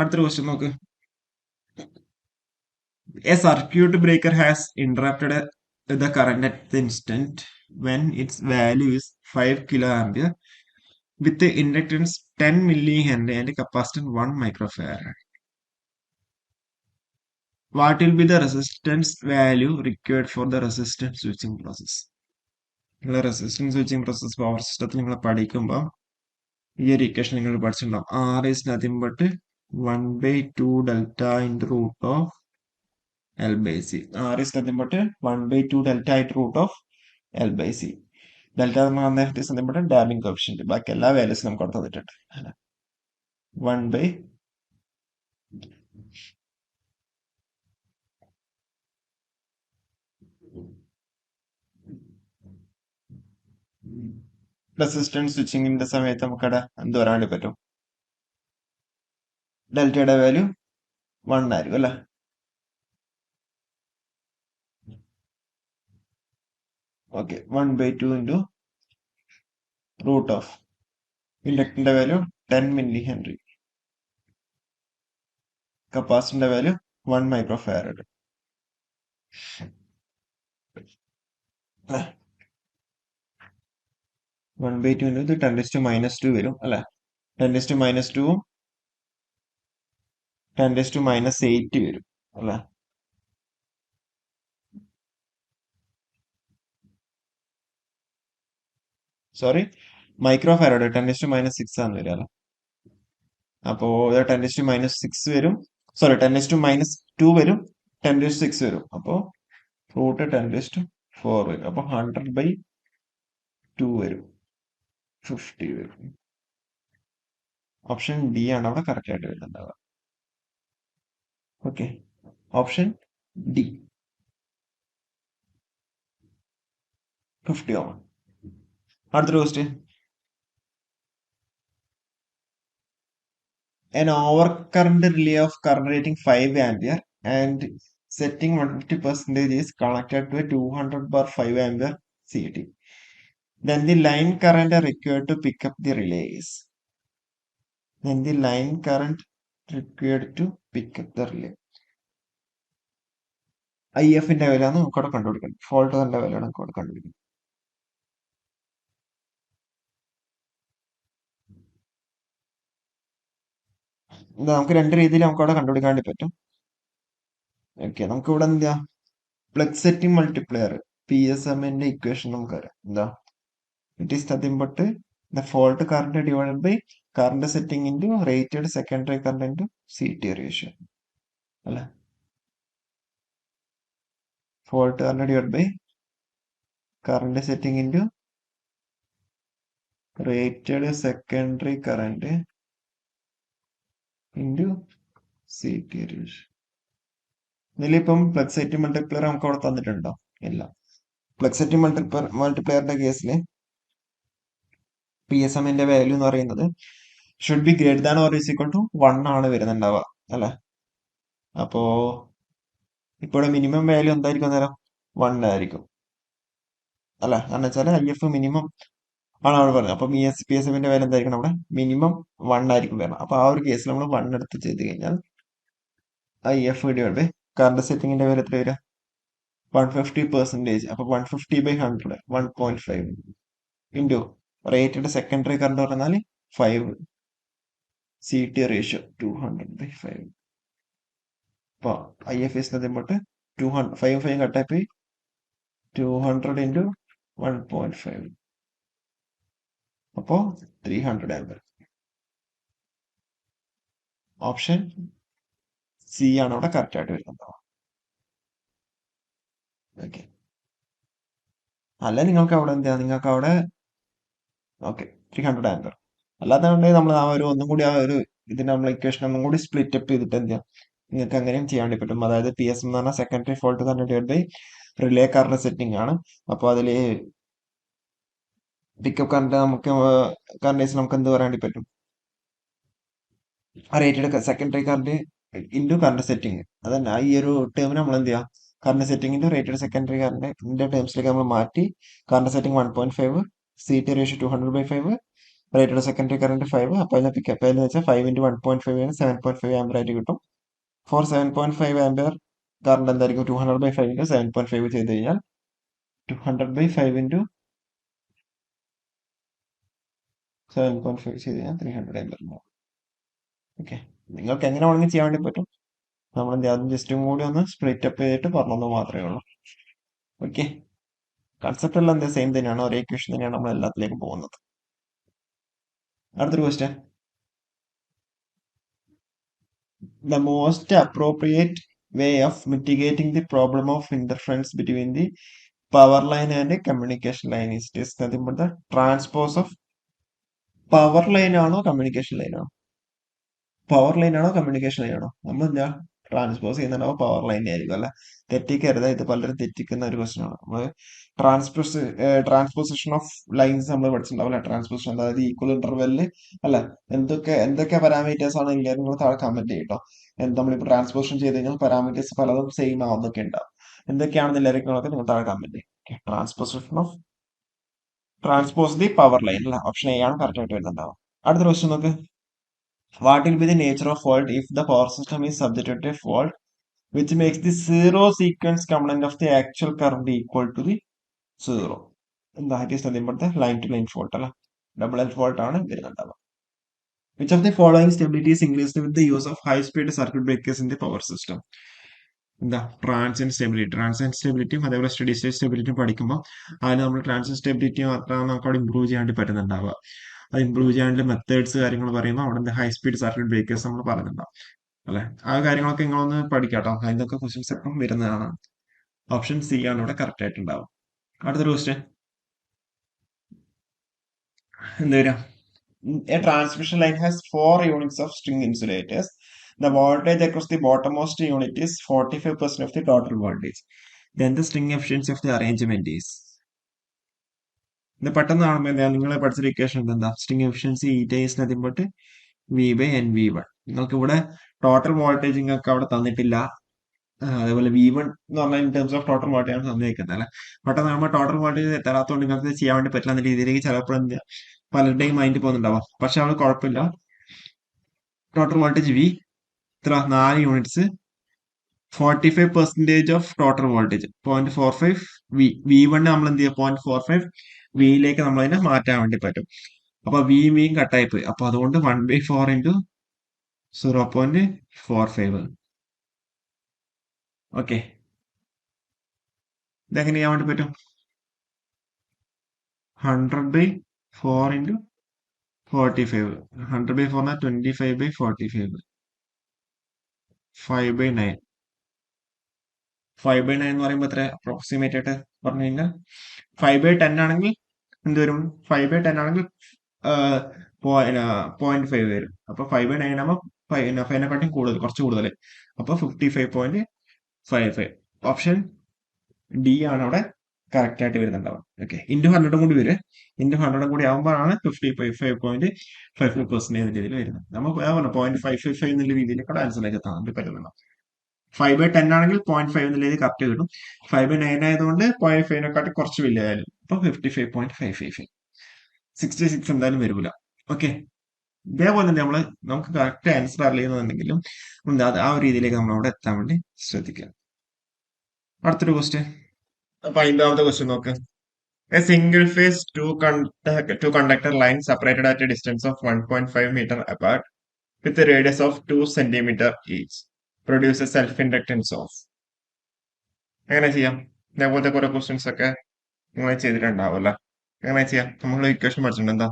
അടുത്തൊരു ക്വസ്റ്റ്യൻ നോക്ക്. A circuit breaker has interrupted the current at the instant when its value is 5 kiloampere with the inductance 10 millihenry and capacitance 1 microfarad. What will be the resistance value required for the resistance switching process? നിങ്ങൾ resistance switching process power സിസ്റ്റത്തിൽ നിങ്ങൾ പഠിക്കുമ്പോൾ ഈ ഒരു equation നിങ്ങൾ പഠിച്ചിട്ടുണ്ടാവും. R is nothing but 1/2 delta into root of L by C. R is nothing but 1/2 delta into root of L by C. Delta is nothing but a damping coefficient. ബാക്കി എല്ലാ വാല്യൂസും നമുക്ക് അവിടെ തന്നിട്ടുണ്ട്. 1 by റെസിസ്റ്റൻസ് സ്വിച്ചിങ്ങിന്റെ സമയത്ത് നമുക്കവിടെ എന്ത് പറയാൻ വേണ്ടി പറ്റും? ഡെൽറ്റയുടെ വാല്യൂ 1 ആയിരിക്കും അല്ലെ? ഓക്കെ, 1/2 ഇൻറ്റു റൂട്ട് ഓഫ് ഇൻഡക്ടറിന്റെ വാല്യൂ 10 മില്ലി ഹെൻറി, കപ്പാസിറ്ററിന്റെ വാല്യൂ 1 മൈക്രോ ഫാരഡ്. 1/2 ഇൻറ്റു ഇത് 10⁻² വരും അല്ലെ? 10⁻²ഉം 10⁻8 വരും അല്ലെ? സോറി, മൈക്രോ ഫാരഡ് 10⁻6 ആണ് വരിക അല്ലെ? അപ്പോ 10⁻6 വരും, സോറി 10⁻2 വരും, 10⁻6 വരും. അപ്പോ റൂട്ട് 10⁻4 വരും. അപ്പൊ 100/2 വരും, 50 വരും. ഓപ്ഷൻ ഡി ആണ് അവിടെ കറക്റ്റ് ആയിട്ട് വരുന്നുണ്ടാവുക. ഓക്കെ, ഓപ്ഷൻ ഡി 50 ആവും. അടുത്തൊരു question. An overcurrent relay of current rating 5 ampere and setting 150% is connected to a 200/5 ampere CT. Then the line current required to pick up the relay is. Then the line current required to pick up the relay. IF-ന്റെ വിലയാണ് നമുക്ക് അവിടെ കണ്ടുപിടിക്കണം. Fault current വിലയാണ് നമുക്ക് അവിടെ കണ്ടുപിടിക്കണം. നമുക്ക് രണ്ട് രീതിയിൽ നമുക്ക് അവിടെ കണ്ടുപിടിക്കാൻ വേണ്ടി പറ്റും. ഓക്കെ, നമുക്ക് ഇവിടെ എന്താ പ്ലഗ് സെറ്റിംഗ് മൾട്ടിപ്ലയർ PSM-ന്റെ ഇക്വേഷൻ നമുക്കറിയാം. എന്താ? It is nothing but the fault current divided by current setting into rated secondary current into CT ratio. അല്ലെ? fault current divided by current setting into rated secondary current into CT ratio. ഇതിലിപ്പം plug set multiplier നമുക്ക് അവിടെ തന്നിട്ടുണ്ടോ? ഇല്ല. Plug set മൾട്ടിപ്ലയറിന്റെ കേസിൽ PSM-ന്റെ value എന്ന് പറയുന്നത് should be greater than or is equal to 1 ആണ് വരുന്നുണ്ടാവുക അല്ലെ? അപ്പോ ഇപ്പോൾ മിനിമം വാല്യൂ എന്തായിരിക്കും നേരം? 1 ആയിരിക്കും അല്ലെ? കാരണം വെച്ചാൽ IF മിനിമം ആണ് അവിടെ പറഞ്ഞത്. അപ്പൊ PSM-ന്റെ വാല്യൂ എന്തായിരിക്കണം? അവിടെ മിനിമം 1 ആയിരിക്കും വരണം. അപ്പൊ ആ ഒരു കേസിൽ നമ്മൾ 1 എടുത്ത് ചെയ്ത് കഴിഞ്ഞാൽ IF ഡിവൈഡ് ബൈ കറണ്ട് സെറ്റിംഗിന്റെ വാല്യൂ എത്ര വരിക? 150%. അപ്പൊ 150/100 1.5 ഇൻറ്റു റേറ്റഡ് സെക്കൻഡറി കറണ്ട് പറഞ്ഞാൽ 5, CT റേഷ്യോ 200/5. അപ്പൊ IF is nothing but 200, 5 കട്ടായി 200 ഇൻറ്റു 1.5. അപ്പോ 300 ആംപിയർ. ഓപ്ഷൻ സി ആണ് അവിടെ കറക്റ്റ് ആയിട്ട് വരുന്നത്. ഓക്കെ, അല്ല നിങ്ങൾക്ക് അവിടെ എന്താ, നിങ്ങൾക്ക് അവിടെ ഓക്കെ 300 ആംപിയർ. അല്ലാതെ നമ്മൾ ആ ഒരു ഒന്നും കൂടി ആ ഒരു ഇതിന്റെ നമ്മൾ ഇക്വേഷൻ ഒന്നും കൂടി സ്പ്ലിറ്റ് അപ്പ് ചെയ്തിട്ട് എന്താ നിങ്ങൾക്ക് അങ്ങനെയും ചെയ്യാൻ വേണ്ടി പറ്റും. അതായത് PSM എന്ന് പറഞ്ഞാൽ secondary fault current divide by relay current setting ആണ്. അപ്പോൾ അതിൽ പിക്കപ്പ് കറന്റ് നമുക്ക് കറന്റ് നമുക്ക് എന്ത് പറയാൻ വേണ്ടി പറ്റും? Rated secondary current into current setting. അതന്നെ ഈ ഒരു ടേമിന് നമ്മൾ എന്ത് ചെയ്യാം? Current setting into rated secondary കറണ്ടിന്റെ ടേംസിലേക്ക് നമ്മൾ മാറ്റി. Current setting 1.5, CT ratio 200/5, rated secondary current 5. അപ്പോൾ അതിനെ പിക്കപ്പ് എന്ന് വെച്ചാൽ 5 × 1.5 ആണ് 7.5 ആംബിയർ ആയിട്ട് കിട്ടും. ഫോർ 7.5 ആംബിയർ കറണ്ട് എന്തായിരിക്കും? 200/5 × 7.5 ചെയ്ത് കഴിഞ്ഞാൽ 200/5 × 7.5 ചെയ്ത് കഴിഞ്ഞാൽ 300 ആംബിയർ ഉണ്ടാവും. ഓക്കെ, നിങ്ങൾക്ക് എങ്ങനെ വേണമെങ്കിൽ ചെയ്യാൻ വേണ്ടി പറ്റും. നമ്മൾ എന്ത് ചെയ്യാം, ജസ്റ്റും കൂടി ഒന്ന് സ്പ്ലിറ്റ് അപ്പ് ചെയ്തിട്ട് പറഞ്ഞത് മാത്രമേ ഉള്ളൂ. ഓക്കെ, കൺസെപ്റ്റ് എല്ലാം എന്താ സെയിം തന്നെയാണ്, ഒരേ ഇക്വേഷൻ തന്നെയാണ് നമ്മൾ എല്ലാത്തിലേക്കും പോകുന്നത്. അടുത്തൊരു question. The most appropriate way of mitigating the problem of interference between the power line and a communication line is this. Nothing but the transpose of power line ആണോ communication line ആണോ? Power line ആണോ communication line ആണോ? നമ്മൾ എന്താ transpose ചെയ്യുന്നുണ്ടാവും power line ആയിരിക്കും അല്ലെ. തെറ്റിക്കരുത്, ഇത് പലരും തെറ്റിക്കുന്ന ഒരു ക്വസ്റ്റൻ ആണ്. നമ്മൾ ട്രാൻസ്പോസിഷൻ ഓഫ് ലൈൻസ് നമ്മൾ പഠിച്ചിട്ടുണ്ടാവില്ല. ട്രാൻസ്പോസിഷൻ അതായത് ഈക്വൽ ഇന്റർവെല്ലിൽ അല്ല, എന്തൊക്കെ പാരാമീറ്റേഴ്സ് ആണ് ഇല്ലാതെ നിങ്ങൾ താഴെ കമന്റ് ചെയ്യട്ടോ. നമ്മളിപ്പോൾ ട്രാൻസ്പോസിഷൻ ചെയ്ത് കഴിഞ്ഞാൽ പാരാമീറ്റേഴ്സ് പലതും സെയിം ആവുന്നൊക്കെ ഉണ്ടാവും. എന്തൊക്കെയാണെന്ന് എല്ലാവർക്കും നിങ്ങൾ താഴെ കമന്റ് ചെയ്യും. Transposition of transpose the power line അല്ല, ഓപ്ഷൻ എ ആണ് കറക്റ്റ് ആയിട്ട് വരുന്നുണ്ടാവും. അടുത്ത ക്വസ്റ്റൻ നോക്ക്. What will be the nature of fault if the power system is subjected to a fault which makes the zero sequence component of the actual current equal to the zero? That is nothing but the line to line fault അല്ല, double L fault ആണ് വരുന്നുണ്ടാവുക. Which of the following stability is increased with the use of high speed circuit breakers in the power system? എന്താ transient സ്റ്റെബിലിറ്റിയും അതേപോലെ steady state സ്റ്റെബിലിറ്റിയും പഠിക്കുമ്പോൾ അതിന് നമ്മൾ transient stability മാത്രമാണ് നമുക്ക് അവിടെ ഇമ്പ്രൂവ് ചെയ്യാൻ വേണ്ടി പറ്റുന്നുണ്ടാവുക. അത് ഇമ്പ്രൂവ് ചെയ്യാനുള്ള മെത്തേഡ്സ് കാര്യങ്ങൾ പറയുമ്പോൾ അവിടെ ഹൈ സ്പീഡ് സർക്യൂട്ട് ബ്രേക്കേഴ്സ് നമ്മൾ പറയുന്നുണ്ടാവും അല്ലെ. ആ കാര്യങ്ങളൊക്കെ നിങ്ങളൊന്ന് പഠിക്കാട്ടോ, അതിനൊക്കെ ക്വസ്റ്റ്യൻസ് എപ്പം വരുന്നതാണ്. ഓപ്ഷൻ സി ആണ് ഇവിടെ കറക്റ്റ് ആയിട്ടുണ്ടാവും. അടുത്തൊരു ക്വസ്റ്റ്യൻ എന്താ വരാ? A transmission line has 4 units of string insulators. The voltage across the bottommost unit is 45% of the total voltage. Then the string efficiency of the arrangement is. ഇത് പെട്ടെന്ന് കാണുമ്പോൾ എന്താ, നിങ്ങൾ പഠിച്ച ഇക്വേഷൻ എന്താ? സ്ട്രിങ് എഫിഷ്യൻസി ഈറ്റ ഈസ് നത്തിങ് ബട്ട് V/NV1. നിങ്ങൾക്ക് ഇവിടെ ടോട്ടൽ വോൾട്ടേജ് നിങ്ങൾക്ക് അവിടെ തന്നിട്ടില്ല. അതേപോലെ V1 എന്ന് പറഞ്ഞാൽ in terms of total voltage ആണ് തന്നിരിക്കുന്നത് അല്ലെ. പെട്ടെന്ന് നമ്മൾ ടോട്ടൽ വോൾട്ടേജ് തരാത്തതുകൊണ്ട് നിങ്ങൾക്ക് ചെയ്യാൻ വേണ്ടി പറ്റില്ല എന്ന രീതിയിലേക്ക് ചിലപ്പോൾ പലരുടെയും മൈൻഡ് പോകുന്നുണ്ടാവാം. പക്ഷെ അവിടെ കുഴപ്പമില്ല. ടോട്ടൽ വോൾട്ടേജ് V ഇത്ര 4 units 45% of total voltage 0.45 V1 നമ്മൾ എന്ത് ചെയ്യുക 0.45 വിയിലേക്ക് നമ്മൾ അതിനെ മാറ്റാൻ വേണ്ടി പറ്റും. അപ്പൊ വിയും കട്ടായി പോയി. അപ്പൊ അതുകൊണ്ട് 1/4 ഇൻറ്റു 0.45. ഓക്കെ, ഇതെങ്ങനെ ചെയ്യാൻ വേണ്ടി പറ്റും? 100/4 ഇൻറ്റു 45. 100/4 എന്നാൽ 25/45. 5/9. 5/9 എന്ന് പറയുമ്പോൾ എത്ര അപ്രോക്സിമേറ്റ് ആയിട്ട് പറഞ്ഞു കഴിഞ്ഞാൽ 5/10 ആണെങ്കിൽ എന്ത് വരും? 5/10 ആണെങ്കിൽ 0.5 വരും. അപ്പൊ 5/9 ആകുമ്പോൾ 5-നേക്കാട്ടും കൂടുതൽ, കുറച്ച് കൂടുതൽ. അപ്പൊ 55.55. ഓപ്ഷൻ ഡി ആണ് അവിടെ കറക്റ്റ് ആയിട്ട് വരുന്നുണ്ടാവും. ഓക്കെ, ഇൻറ്റു 100 കൂടി വരും. ഇൻറ്റു 100 കൂടി ആകുമ്പോഴാണ് 55.55% രീതിയിൽ വരുന്നത്. നമ്മൾ 0.555 എന്നുള്ള രീതിയിലേക്കുള്ള ആൻസറിലേക്ക് എത്താൻ വേണ്ടി പറ്റുന്നുണ്ടോ? 5/10 ആണെങ്കിൽ 0.5 എന്നുള്ള രീതി കറക്റ്റ് കിട്ടും. 5/9 ആയതുകൊണ്ട് 0.5-നെക്കാട്ടി കുറച്ച് വലിയതായാലും അപ്പൊ 55.555. 66 എന്തായാലും വരൂല. ഓക്കെ, ഇതേപോലെ നമ്മള് നമുക്ക് കറക്റ്റ് ആൻസർ അറിയുന്നുണ്ടെങ്കിലും ആ ഒരു രീതിയിലേക്ക് നമ്മൾ അവിടെ എത്താൻ വേണ്ടി ശ്രദ്ധിക്കുക. അടുത്തൊരു ക്വസ്റ്റ്യൻ. അപ്പൊ 5ാമത്തെ ക്വസ്റ്റ്യൻ നോക്ക്. A single phase two conductor line separated at a distance of 1.5 meter apart with a radius of 2 centimeter each produces self-inductance of. എങ്ങനെ ചെയ്യാം? ഇതേപോലത്തെ കുറെ ക്വസ്റ്റ്യൻസ് ഒക്കെ നിങ്ങൾ ചെയ്തിട്ടുണ്ടാവും അല്ലെ. എങ്ങനെ ചെയ്യാം? നമ്മൾ ഇക്വേഷൻ പഠിച്ചിട്ടുണ്ട് എന്താ?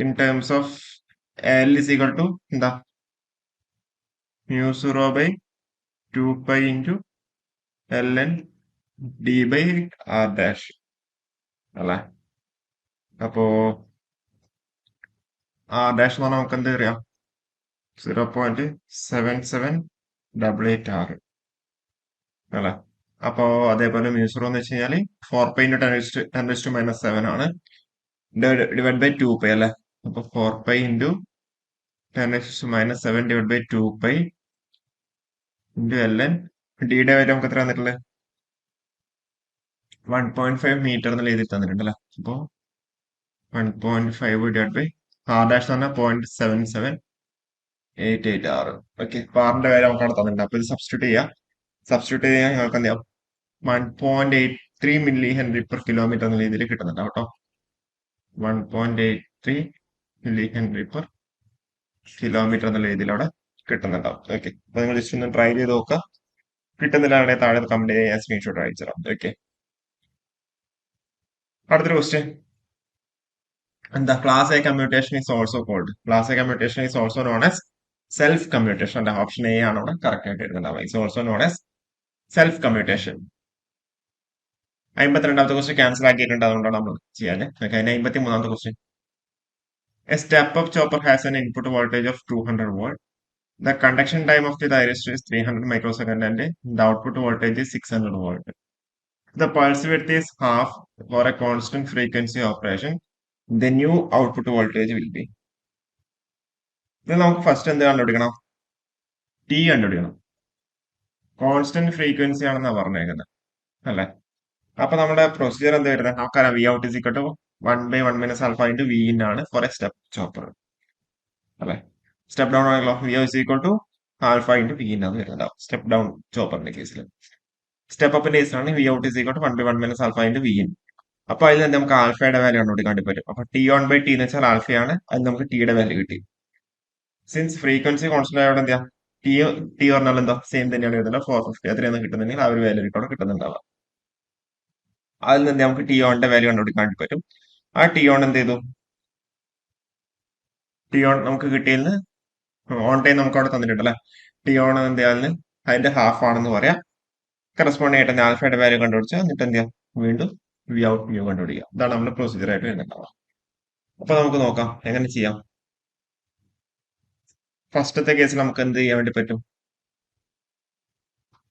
In terms of L is equal to എന്താ? mu0/2 into ln d/r അല്ലെ. അപ്പോ r എന്ന് പറഞ്ഞാൽ നമുക്ക് എന്ത് അറിയാം? 0.7788 അല്ലെ. അപ്പോ അതേപോലെ മ്യൂസറോ എന്ന് വെച്ച് കഴിഞ്ഞാല് 4π into 10⁻⁻⁷ ആണ് ഡിവൈഡ് ബൈ 2π അല്ലെ. അപ്പൊ 4π into 10⁻⁷ divide by 2π into L N ഡിയുടെ വാല്യൂ നമുക്ക് എത്ര തന്നിട്ടുള്ളത് 1.5 മീറ്റർ എന്നുള്ള എഴുതി തന്നിട്ടുണ്ടല്ലോ. അപ്പോൾ 1.5 ഡിവൈഡ് ബൈ ആർ ഡാഷ് എന്ന് പറഞ്ഞാൽ 0.7786. ഓക്കെ, അപ്പൊ ആറിന്റെ കാര്യം നമുക്ക് അവിടെ തന്നിട്ടുണ്ട്. അപ്പൊ ഇത് സബ്സ്റ്റിറ്റ്യൂട്ട് ചെയ്യാം. സബ്സ്റ്റിറ്റ്യൂട്ട് ചെയ്യാൻ ഞങ്ങൾക്ക് എന്ത് ചെയ്യാം, 1.83 മില്ലി ഹെൻറി പെർ കിലോമീറ്റർ എന്ന രീതിയിൽ കിട്ടുന്നുണ്ടാവും കേട്ടോ. 1.83 മില്ലി ഹെൻറി പെർ കിലോമീറ്റർ എന്നുള്ള രീതിയിൽ അവിടെ കിട്ടുന്നുണ്ടാവും. ഓക്കെ, അപ്പൊ നിങ്ങൾ ജസ്റ്റ് ഒന്ന് ട്രൈ ചെയ്ത് നോക്കുക. കിട്ടുന്നില്ല താഴെ കമന്റ് ചെയ്യാൻ സ്ക്രീൻഷോട്ട് അയച്ചു തരാം. ഓക്കെ, അടുത്തൊരു ക്വസ്റ്റ്യൻ എന്താ, class A commutation is also called. Class A commutation is also known as self commutation. അല്ല, ഓപ്ഷൻ എ ആണ് അവിടെ കറക്റ്റ് ആയിട്ട് എഴുതുന്നുണ്ടാവുക. Is also known as self commutation. 52ാമത്തെ ക്വസ്റ്റ്യൻ ക്യാൻസൽ ആക്കിയിട്ടുണ്ട്, അതുകൊണ്ടാണ് നമ്മൾ ചെയ്യാൻ. ഓക്കെ, അതിന് 53ാമത്തെ question. A step up chopper has an input voltage of 200 volt. The conduction time of the thyristor is 300 microsecond and the output voltage is 600 volt. The pulse width is half for a constant frequency operation. The new output voltage will be. ഇത് നമുക്ക് first എന്ത് കണ്ടുപിടിക്കണം? T കണ്ടുപിടിക്കണം. Constant frequency ആണെന്നാണ് പറഞ്ഞേക്കുന്നത് അല്ലെ. അപ്പൊ നമ്മുടെ പ്രൊസീജിയർ എന്താ വരുന്നത്? നമുക്കറിയാം V out is equal to 1/1 - alpha into V in ആണ് ഫോർ എ സ്റ്റെപ്പ് ചോപ്പർ അല്ലെ. സ്റ്റെപ്പ് ഡൗൺ ആണല്ലോ, V is equal to alpha into V in ആണ് വരുന്നുണ്ടാവും സ്റ്റെപ്പ് ഡൗൺ ചോപ്പറിന്റെ കേസിൽ. സ്റ്റെപ്പ് അപ്പിന്റെ കേസിലാണ് V out is equal to 1/1 - alpha into V in. അപ്പൊ അതിൽ നിന്ന് നമുക്ക് ആൽഫയുടെ വാല്യൂ കണ്ടുപിടിക്കാൻ വേണ്ടി പറ്റും. അപ്പൊ ടി ഓൺ ബൈ ടി എന്ന് വെച്ചാൽ ആൽഫയാണ്, അത് നമുക്ക് ടിയുടെ വാല്യൂ കിട്ടി. സിൻസ് ഫ്രീക്വൻസി കോൺസ്റ്റന്റ് ആയതുകൊണ്ട് എന്താ, ടി ടി പറഞ്ഞാൽ എന്താ സെയിം തന്നെയാണ് വരുന്നത്. 450 അത്രയാണ് കിട്ടുന്നുണ്ടെങ്കിൽ ആ ഒരു വാല്യൂ ഇവിടെ കിട്ടുന്നുണ്ടാവാം. അതിൽ നിന്ന് നമുക്ക് ടി ഓണിന്റെ വാല്യൂ കണ്ടുപിടിക്കാൻ വേണ്ടി പറ്റും. ആ ടി ഓൺ എന്ത് ചെയ്തു, ടി ഓൺ നമുക്ക് കിട്ടിയതിന് ഓൺ ടൈം നമുക്ക് അവിടെ തന്നിട്ടുണ്ടല്ലേ. ടി ഓൺ എന്ത് ചെയ്യാൻ അതിന്റെ ഹാഫ് ആണെന്ന് പറയാം. കറസ്പോണ്ടിങ് ആയിട്ട് ആൽഫയുടെ വാല്യൂ കണ്ടുപിടിച്ചാൽ എന്നിട്ട് എന്ത് ചെയ്യാം, വീണ്ടും വി ഔട്ട് വ്യൂ കണ്ടുപിടിക്കുക. ഇതാണ് നമ്മുടെ പ്രൊസീജിയർ ആയിട്ട് വരുന്നുണ്ടാവുക. അപ്പൊ നമുക്ക് നോക്കാം എങ്ങനെ ചെയ്യാം. ഫസ്റ്റത്തെ കേസിൽ നമുക്ക് എന്ത് ചെയ്യാൻ വേണ്ടി പറ്റും?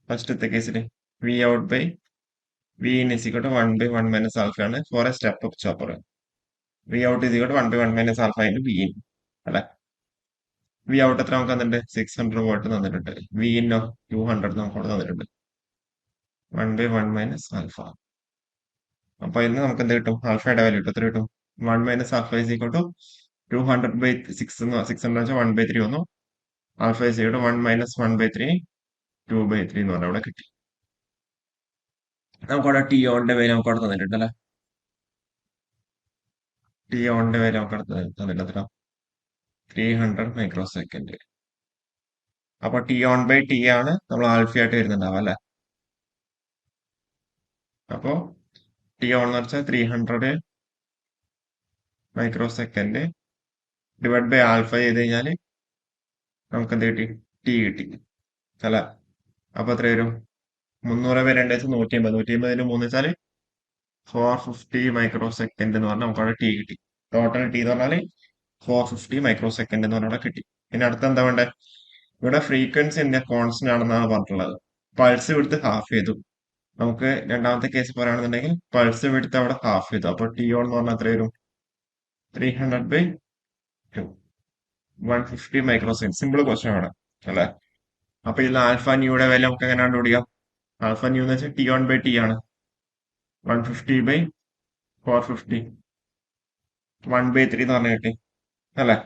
ഫസ്റ്റത്തെ കേസിൽ V out by V in is equal to 1/1 - alpha ആണ് for a step up chopper. V out is equal to 1/1 - alpha into V in അല്ലെ. വി ഔട്ട് എത്ര നമുക്ക് തന്നിട്ടുണ്ട്? 600 വോൾട്ട് തന്നിട്ടുണ്ട്. വി ഇന്നോ 200 നമുക്ക് അവിടെ തന്നിട്ടുണ്ട്. 1/1 - ആൽഫ. അപ്പൊ ഇന്ന് നമുക്ക് എന്ത് കിട്ടും? ആൽഫയുടെ വാല്യൂ കിട്ടും. എത്ര കിട്ടും? 1 - ആൽഫ ഇസ് ഈക്വൽ ടു 200/6 600 വെച്ചാൽ 1/3 വന്നു. ആൽഫ ഇസ് ഈക്വൽ ടു 1 - 1/3 2/3 എന്ന് പറഞ്ഞാൽ അവിടെ കിട്ടി. നമുക്കവിടെ ടി ഓണിന്റെ വാല്യൂ നമുക്ക് അവിടെ തന്നിട്ടുണ്ട് അല്ലെ. ടി ഓണിന്റെ വാല്യൂ നമുക്ക് അവിടെ തന്നിട്ടുണ്ട് 300 മൈക്രോ സെക്കൻഡ്. അപ്പൊ ടി ഓൺ ബൈ ടി ആണ് നമ്മൾ ആൽഫയായിട്ട് വരുന്നുണ്ടാവും അല്ലെ. അപ്പോ ടി ഓൺ എന്ന് വെച്ചാൽ 300 microsecond divide by alpha ചെയ്ത് കഴിഞ്ഞാൽ നമുക്ക് എന്ത് കിട്ടി? ടി കിട്ടി അല്ല. അപ്പൊ എത്ര വരും? 300/2 150. 150 3 വെച്ചാൽ 450 മൈക്രോ സെക്കൻഡ് എന്ന് പറഞ്ഞാൽ നമുക്ക് അവിടെ ടി കിട്ടി. ടോട്ടൽ ടി എന്ന് പറഞ്ഞാൽ 450 മൈക്രോ സെക്കൻഡ് എന്ന് പറഞ്ഞാൽ അവിടെ കിട്ടി. പിന്നെ അടുത്ത എന്താ വേണ്ടേ? ഇവിടെ ഫ്രീക്വൻസി എന്താ കോൺസ്റ്റന്റ് ആണെന്നാണ് പറഞ്ഞിട്ടുള്ളത്. പൾസ് വിടുത്ത് ഹാഫ് ചെയ്തു. നമുക്ക് രണ്ടാമത്തെ കേസ് പറയുകയാണെന്നുണ്ടെങ്കിൽ പൾസ് വിടുത്ത് അവിടെ ഹാഫ് ചെയ്തു. അപ്പൊ ടി ഓൺ എന്ന് പറഞ്ഞാൽ എത്ര വരും? 300/2 150 മൈക്രോ സെക്കൻഡ്. സിമ്പിൾ ക്വസ്റ്റ്യൻ ആണ് അല്ലെ. അപ്പൊ ഇതിൽ ആൽഫ ന്യൂയുടെ വില നമുക്ക് എങ്ങനെ കണ്ടുപിടിക്കാം? ആൽഫ ന്യൂ എന്ന് വെച്ചാൽ ടി ഓൺ ബൈ ടി ആണ്. 150/450 1/3 എന്ന് പറഞ്ഞ കിട്ടി അല്ലെ.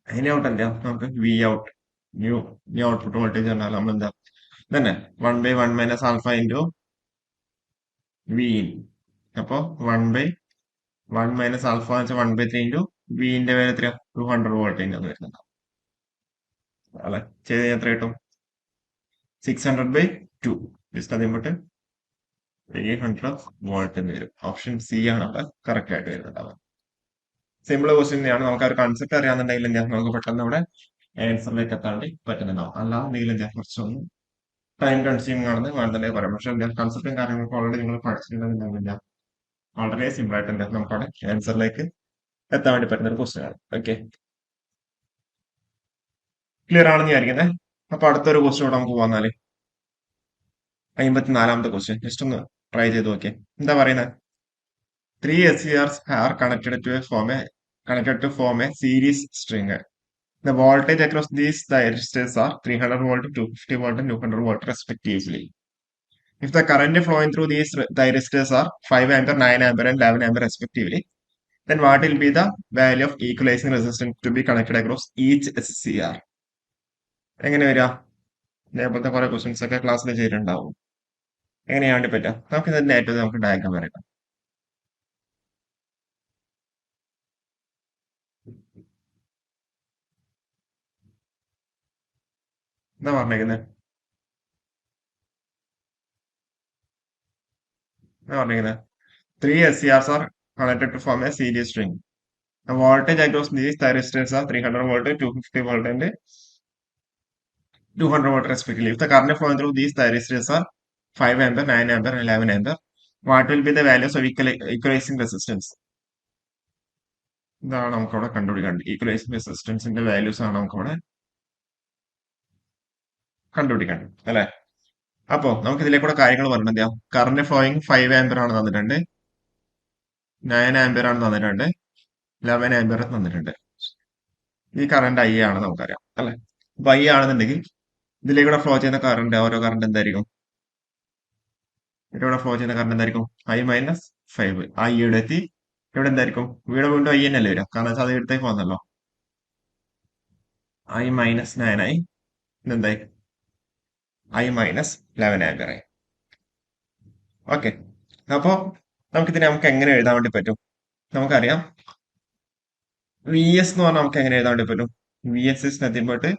അതിന് ഔട്ട് എന്താ, നമുക്ക് V out new new output voltage പറഞ്ഞാൽ നമ്മൾ എന്താ തന്നെ 1/1 - ആൽഫ ഇൻറ്റു വി ഇൻ. അപ്പൊ 1/1 - ആൽഫ എന്ന് വെച്ചാൽ 1/3 ഇൻറ്റു വിന്റെ വില എത്രയാ? 200 വോൾട്ടേജ് ആണ് വരുന്നത് അല്ലെ. ചെയ്ത് കഴിഞ്ഞാൽ എത്ര കിട്ടും? 600/2 ജസ്റ്റ് അതിമ്പോട്ട് 300 വോൾട്ട് എന്ന് വരും. ഓപ്ഷൻ സി ആണ് അവിടെ കറക്റ്റ് ആയിട്ട് വരുന്നുണ്ടാവുക. സിമ്പിൾ ക്വസ്റ്റ്യൻ തന്നെയാണ്. നമുക്ക് ആ ഒരു കൺസെപ്റ്റ് അറിയാന്നുണ്ടെങ്കിൽ എന്താ നമുക്ക് പെട്ടെന്ന് അവിടെ ആൻസറിലേക്ക് എത്താൻ വേണ്ടി പറ്റുന്നുണ്ടാവും. അല്ലാന്നുണ്ടെങ്കിൽ എന്താ കുറച്ചൊന്നും ടൈം കൺസ്യൂമിംഗ് ആണെന്ന് വേണമെന്നുണ്ടെങ്കിൽ പറയാം. പക്ഷെ എന്താ കൺസെപ്റ്റും കാര്യങ്ങളൊക്കെ ഓൾറെഡി നിങ്ങൾ പഠിച്ചിട്ടുണ്ടെന്നുണ്ടാവില്ല. വളരെ സിമ്പിൾ ആയിട്ട് എന്താ നമുക്ക് അവിടെ ആൻസറിലേക്ക് എത്താൻ വേണ്ടി പറ്റുന്ന ഒരു ക്വസ്റ്റ്യൻ ആണ്. ഓക്കെ, ക്ലിയർ ആണെന്ന് വിചാരിക്കുന്നത്. അപ്പൊ അടുത്തൊരു ക്വസ്റ്റ്യൻ കൂടെ നമുക്ക് പോകാന്നാല് 54ാമത്തെ ക്വസ്റ്റ്യൻ ജസ്റ്റ് ഒന്ന് ട്രൈ ചെയ്ത് നോക്കിയേ. എന്താ പറയുന്നത്? 3 SCRs are connected to form a series string. The voltage across these thyristors are 300 volt, 250 volt, and 200 volt respectively. If the current flowing through these thyristors are 5 ampere, 9 ampere, and 11 ampere respectively, then what will be the value of equalizing resistance to be connected across each SCR? എങ്ങനെ വരിക? ഇതേപോലത്തെ കുറെ questions ഒക്കെ ക്ലാസ്സിൽ ചെയ്തിട്ടുണ്ടാവും. എങ്ങനെയാണ് പറ്റുക? നമുക്ക് ഇതിന്റെ ഏറ്റവും നമുക്ക് ഡയഗ്രാം വരയ്ക്കാം. എന്താ പറഞ്ഞേക്കുന്നത്? എന്താ പറഞ്ഞേക്കുന്നത്? 3 SCRs are connected to form a series string. The voltage across these thyristors are 300 volt, 250 volt, and 200 volt respectively. If the current flowing through these thyristors are 5 ampere, 9 ampere, and 11 ampere, what will be the values of equalizing resistance? ഇതാണ് നമുക്കവിടെ കണ്ടുപിടിക്കേണ്ടത്. Equalising റെസിസ്റ്റൻസിന്റെ values ആണ് നമുക്കവിടെ കണ്ടുപിടിക്കേണ്ടത് അല്ലെ? അപ്പോ നമുക്ക് ഇതിലേക്കൂടെ കാര്യങ്ങൾ പറഞ്ഞാൽ കറന്റ് ഫ്ലോയിങ് 5 ആംപിയർ ആണ് തന്നിട്ടുണ്ട്, 9 ആംപിയർ ആണ് തന്നിട്ടുണ്ട്, 11 ആംപിയർ തന്നിട്ടുണ്ട്. ഈ കറന്റ് ഐ ആണ് നമുക്കറിയാം അല്ലെ? അപ്പൊ ഐ ആണെന്നുണ്ടെങ്കിൽ ഇതിലേക്കൂടെ ഫ്ലോ ചെയ്യുന്ന കറന്റ്, ഓരോ കറന്റ് എന്തായിരിക്കും? ഇതിലൂടെ ഫ്ലോ ചെയ്യുന്ന കറന്റ് എന്തായിരിക്കും? I-5. ഐ ഇവിടെ എത്തി, ഇവിടെ എന്തായിരിക്കും? ഇവിടെ വീണ്ടും ഐ തന്നെയല്ലേ വരിക, കാരണം വെച്ചാൽ അത് ഇവിടത്തേക്ക് വന്നല്ലോ. I-9 ആയി, ഇതെന്തായി? I-11 ആംപിയർ ആയി. ഓക്കെ, അപ്പോ നമുക്കിതിനെ നമുക്ക് എങ്ങനെ എഴുതാൻ വേണ്ടി പറ്റും? നമുക്കറിയാം വി എസ് എന്ന് പറഞ്ഞാൽ നമുക്ക് എങ്ങനെ എഴുതാൻ വേണ്ടി പറ്റും? V S is nothing but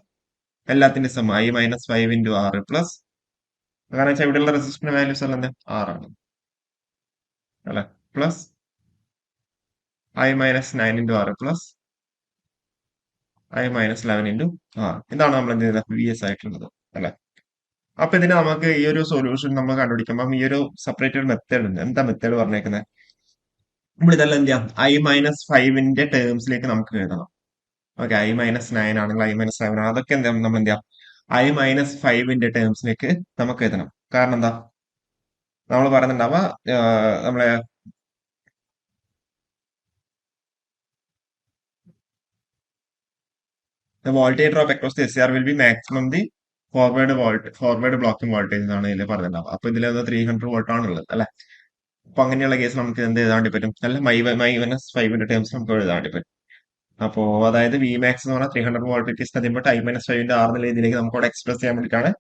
എല്ലാത്തിന്റെ സമം I-5 ഇൻറ്റു ആർ പ്ലസ്, കാരണം വെച്ചാൽ ഇവിടെയുള്ള റെസിസ്റ്റന്റ് വാല്യൂസ് എല്ലാം എന്താ? ആറാണ് അല്ലെ? Plus I-9 into R plus I-11 into R. ഇതാണ് നമ്മൾ എന്ത് ചെയ്തത്? വി എസ് ആയിട്ടുള്ളത് അല്ലെ? അപ്പൊ ഇതിന് നമുക്ക് ഈ ഒരു സൊല്യൂഷൻ നമ്മൾ കണ്ടുപിടിക്കുമ്പോൾ ഈ ഒരു സെപ്പറേറ്റഡ് മെത്തേഡ് ഉണ്ട്. എന്താ മെത്തേഡ് പറഞ്ഞേക്കുന്നത്? ഇവിടെ ഇതെല്ലാം എന്ത് ചെയ്യാം? I-5ന്റെ ടേംസിലേക്ക് നമുക്ക് എഴുതണം. ഓക്കെ, I-9 ആണെങ്കിൽ I-7 ആണ്. അതൊക്കെ എന്താ നമ്മൾ എന്ത് ചെയ്യാം? I-5ന്റെ ടേംസിലേക്ക് നമുക്ക് എഴുതണം. കാരണം എന്താ? നമ്മൾ പറയുന്നുണ്ടാവുക നമ്മളെ the voltage drop across the SCR will be maximum the forward blocking voltage എന്നാണ് ഇതിൽ പറഞ്ഞിട്ടുണ്ടാവുക. അപ്പൊ ഇതിൽ 300 വോൾട്ട് ആണുള്ളത് അല്ലെ? അപ്പൊ അങ്ങനെയുള്ള കേസ് നമുക്ക് എന്ത് എഴുതാൻ വേണ്ടി പറ്റും? അല്ല, I-5ന്റെ ടേംസ് നമുക്ക് എഴുതാൻ വേണ്ടി പറ്റും. അപ്പോ അതായത് വി മാക്സ് എന്ന് പറഞ്ഞാൽ 300 volt it is nothing but I-5ന്റെ ആർ എന്നുള്ള രീതിയിലേക്ക് നമുക്ക് അവിടെ എക്സ്പ്രസ് ചെയ്യാൻ വേണ്ടിയിട്ടാണ്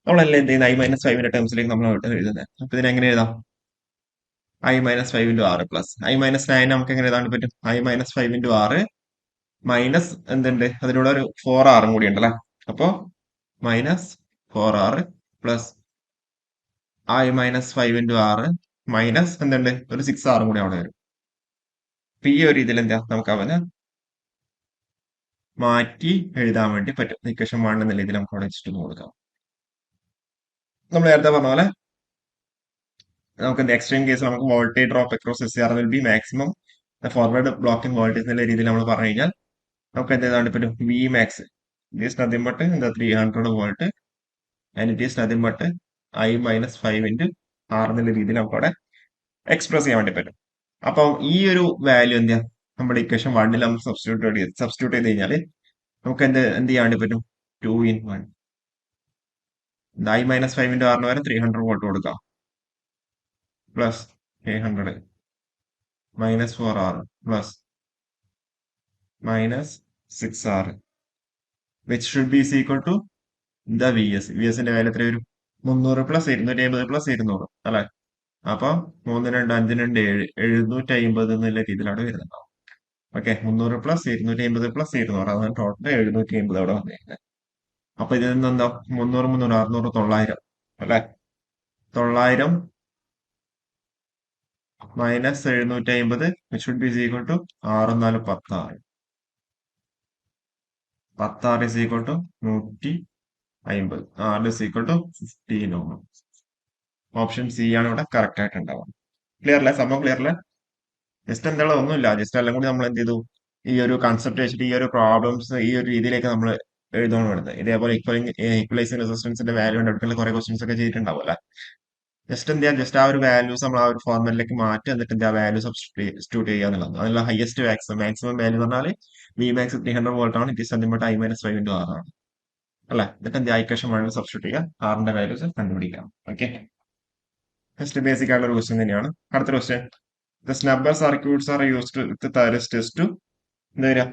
നമ്മളെല്ലാം എന്ത് ചെയ്യുന്നത്? I-5ന്റെ ടേംസിലേക്ക് നമ്മൾ എഴുതുന്നത്. അപ്പൊ ഇതിനെ എങ്ങനെ എഴുതാം? I-5 ഇൻറ്റു ആറ് പ്ലസ് I-9 നമുക്ക് എങ്ങനെ എഴുതാൻ പറ്റും? I-5 ഇൻറ്റു ആറ് മൈനസ് എന്തുണ്ട്? അതിലൂടെ ഒരു 4R കൂടി ഉണ്ടല്ലേ? അപ്പോ -4R പ്ലസ് I-5 ഇൻറ്റു ആറ് മൈനസ് എന്തുണ്ട്? ഒരു 6R കൂടി അവിടെ വരും. അപ്പൊ ഈ ഒരു ഇതിൽ എന്താ നമുക്ക് അവന് മാറ്റി എഴുതാൻ വേണ്ടി പറ്റും. ഇക്വേഷൻ 1 എന്ന രീതിയിൽ നമുക്ക് അവിടെ വെച്ചിട്ട് കൊടുക്കാം. നമ്മൾ നേരത്തെ പറഞ്ഞ പോലെ നമുക്ക് എക്സ്ട്രീം കേസ് നമുക്ക് voltage drop across SCR will be maximum forward blocking voltage എന്നുള്ള രീതിയിൽ നമ്മൾ പറഞ്ഞു കഴിഞ്ഞാൽ നമുക്ക് എന്ത് ചെയ്താണ്ട് പറ്റും? V max it is nothing but എന്താ 300 volt and it is nothing but I-5 into R എന്നുള്ള രീതിയിൽ നമുക്ക് അവിടെ എക്സ്പ്രസ് ചെയ്യാൻ വേണ്ടി പറ്റും. അപ്പം ഈ ഒരു വാല്യൂ എന്താ നമ്മുടെ ഇക്വേഷൻ 1ൽ നമ്മൾ സബ്സ്റ്റിറ്റ്യൂട്ട് ചെയ്ത് കഴിഞ്ഞാൽ നമുക്ക് എന്ത് ചെയ്യാൻ വേണ്ടി പറ്റും? 2 in 1. I-5 ഇൻറ്റു ആറിന് വരെ 300 വോൾട്ട് കൊടുക്കാം plus 800 -4R plus -6R which should be is equal to the VS. VS ന്റെ വാല്യൂ എത്ര വരും? 300 പ്ലസ് 250 പ്ലസ് 200 അല്ലെ? അപ്പൊ 3 2 5 2 7 750 എന്നുള്ള രീതിയിലാണ് വരുന്നത്. ഓക്കെ, 300 പ്ലസ് 250 പ്ലസ് 200 അതാണ് ടോട്ടൽ 750 അവിടെ വന്നിരിക്കുന്നത്. അപ്പൊ ഇതിൽ നിന്ന് എന്താ? 300 300 600 900 അല്ലെ? 900 minus 750 which should be is equal to 6 4 16. 16 is equal to 150. R is equal to 15 ohm. Option C ആണ് ഇവിടെ കറക്റ്റ് ആയിട്ട് ഉണ്ടാവുക. ക്ലിയർ അല്ലേ? സംഭവം ക്ലിയർ അല്ലേ? ജസ്റ്റ് എന്തായാലും ഒന്നുമില്ല, ജസ്റ്റ് എല്ലാം കൂടി നമ്മൾ എന്ത് ചെയ്തു? ഈ ഒരു കൺസെപ്റ്റ് വെച്ചിട്ട് ഈ ഒരു പ്രോബ്ലംസ് ഈ ഒരു രീതിയിലേക്ക് നമ്മൾ എഴുതാണ് വേണ്ടത്. ഇതേപോലെ ഈക്വലൈസിംഗ് റെസിസ്റ്റൻസിന്റെ വാല്യൂ കണ്ടെടുക്കുന്ന കുറെ ക്വസ്റ്റ്യൻസ് ഒക്കെ ചെയ്തിട്ടുണ്ടാവും അല്ലെ? ജസ്റ്റ് എന്ത് ചെയ്യാം, ജസ്റ്റ് ആ ഒരു വാല്യൂസ് നമ്മൾ ആ ഒരു ഫോർമാറ്റിലേക്ക് മാറ്റി എന്നിട്ട് എന്താ വാല്യൂ സബ്സ്റ്റിറ്റ്യൂട്ട് ചെയ്യുക എന്നുള്ളത്. അതിനുള്ള ഹയസ്റ്റ് മാക്സിമം വാല്യൂ എന്ന് പറഞ്ഞാൽ വി മാക്സ് 300 വോൾട്ട് ആണ്. It is nothing I minus 5 into R ആണ് അല്ലെ. എന്നിട്ട് എന്താ ഇക്വേഷൻ വേണമെങ്കിൽ സബ്സ്റ്റിറ്റ്യൂട്ട് ചെയ്യുക, ആറിന്റെ വാല്യൂസ് കണ്ടുപിടിക്കാം. ഓക്കെ, ജസ്റ്റ് ബേസിക് ആയിട്ടുള്ള ഒരു ക്വസ്റ്റ്യൻ തന്നെയാണ്. അടുത്ത question, the snubber circuits are used with thyristors to എന്താ വരിക,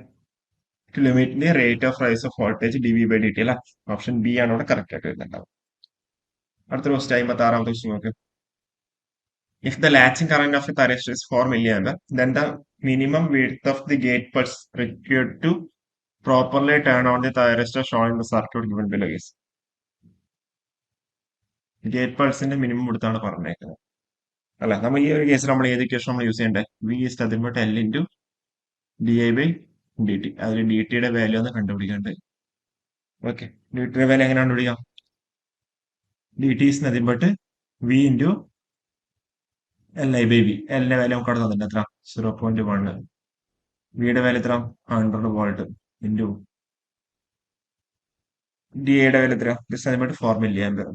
to limit the rate of rise of voltage D V by D T അല്ലെ. ഓപ്ഷൻ ബി ആണ് ഇവിടെ കറക്റ്റ് ആയിട്ട് വരുന്നുണ്ടാവും. അടുത്ത ക്വസ്റ്റ്യൻ 56-ാമത്തെ ക്വസ്റ്റ്യൻ നോക്ക്. If the latching current of a thyristor is 4 milliampere, then the minimum width of the gate pulse required to properly turn on the thyristor shown in the circuit given below is. Gate പൾസിന്റെ minimum എടുത്താണ് പറഞ്ഞേക്കുന്നത് അല്ല. നമ്മൾ ഈ ഒരു കേസിൽ നമ്മൾ ഏത് ഇക്വേഷൻ നമ്മൾ യൂസ് ചെയ്യേണ്ടത്, V is nothing but L into D I by D T. അതിൽ ഡി ടിയുടെ വാല്യൂ ഒന്ന് കണ്ടുപിടിക്കേണ്ടത്. ഓക്കെ, ഡി ടിയുടെ വാല്യൂ എങ്ങനെ കണ്ടുപിടിക്കാം, D T is nothing but V into L I by V. എല്ലിന്റെ വാല്യൂ നമുക്ക് അവിടെ തന്നിട്ടുണ്ട് എത്ര, 0.1. വിയുടെ വാല്യൂ എത്ര, 100 വോൾട്ട് ഇൻറ്റു ഡി എയുടെ വാല്യൂ എത്ര, ജസ്റ്റ് നത്തിങ് ബട്ട് 4 milliampere.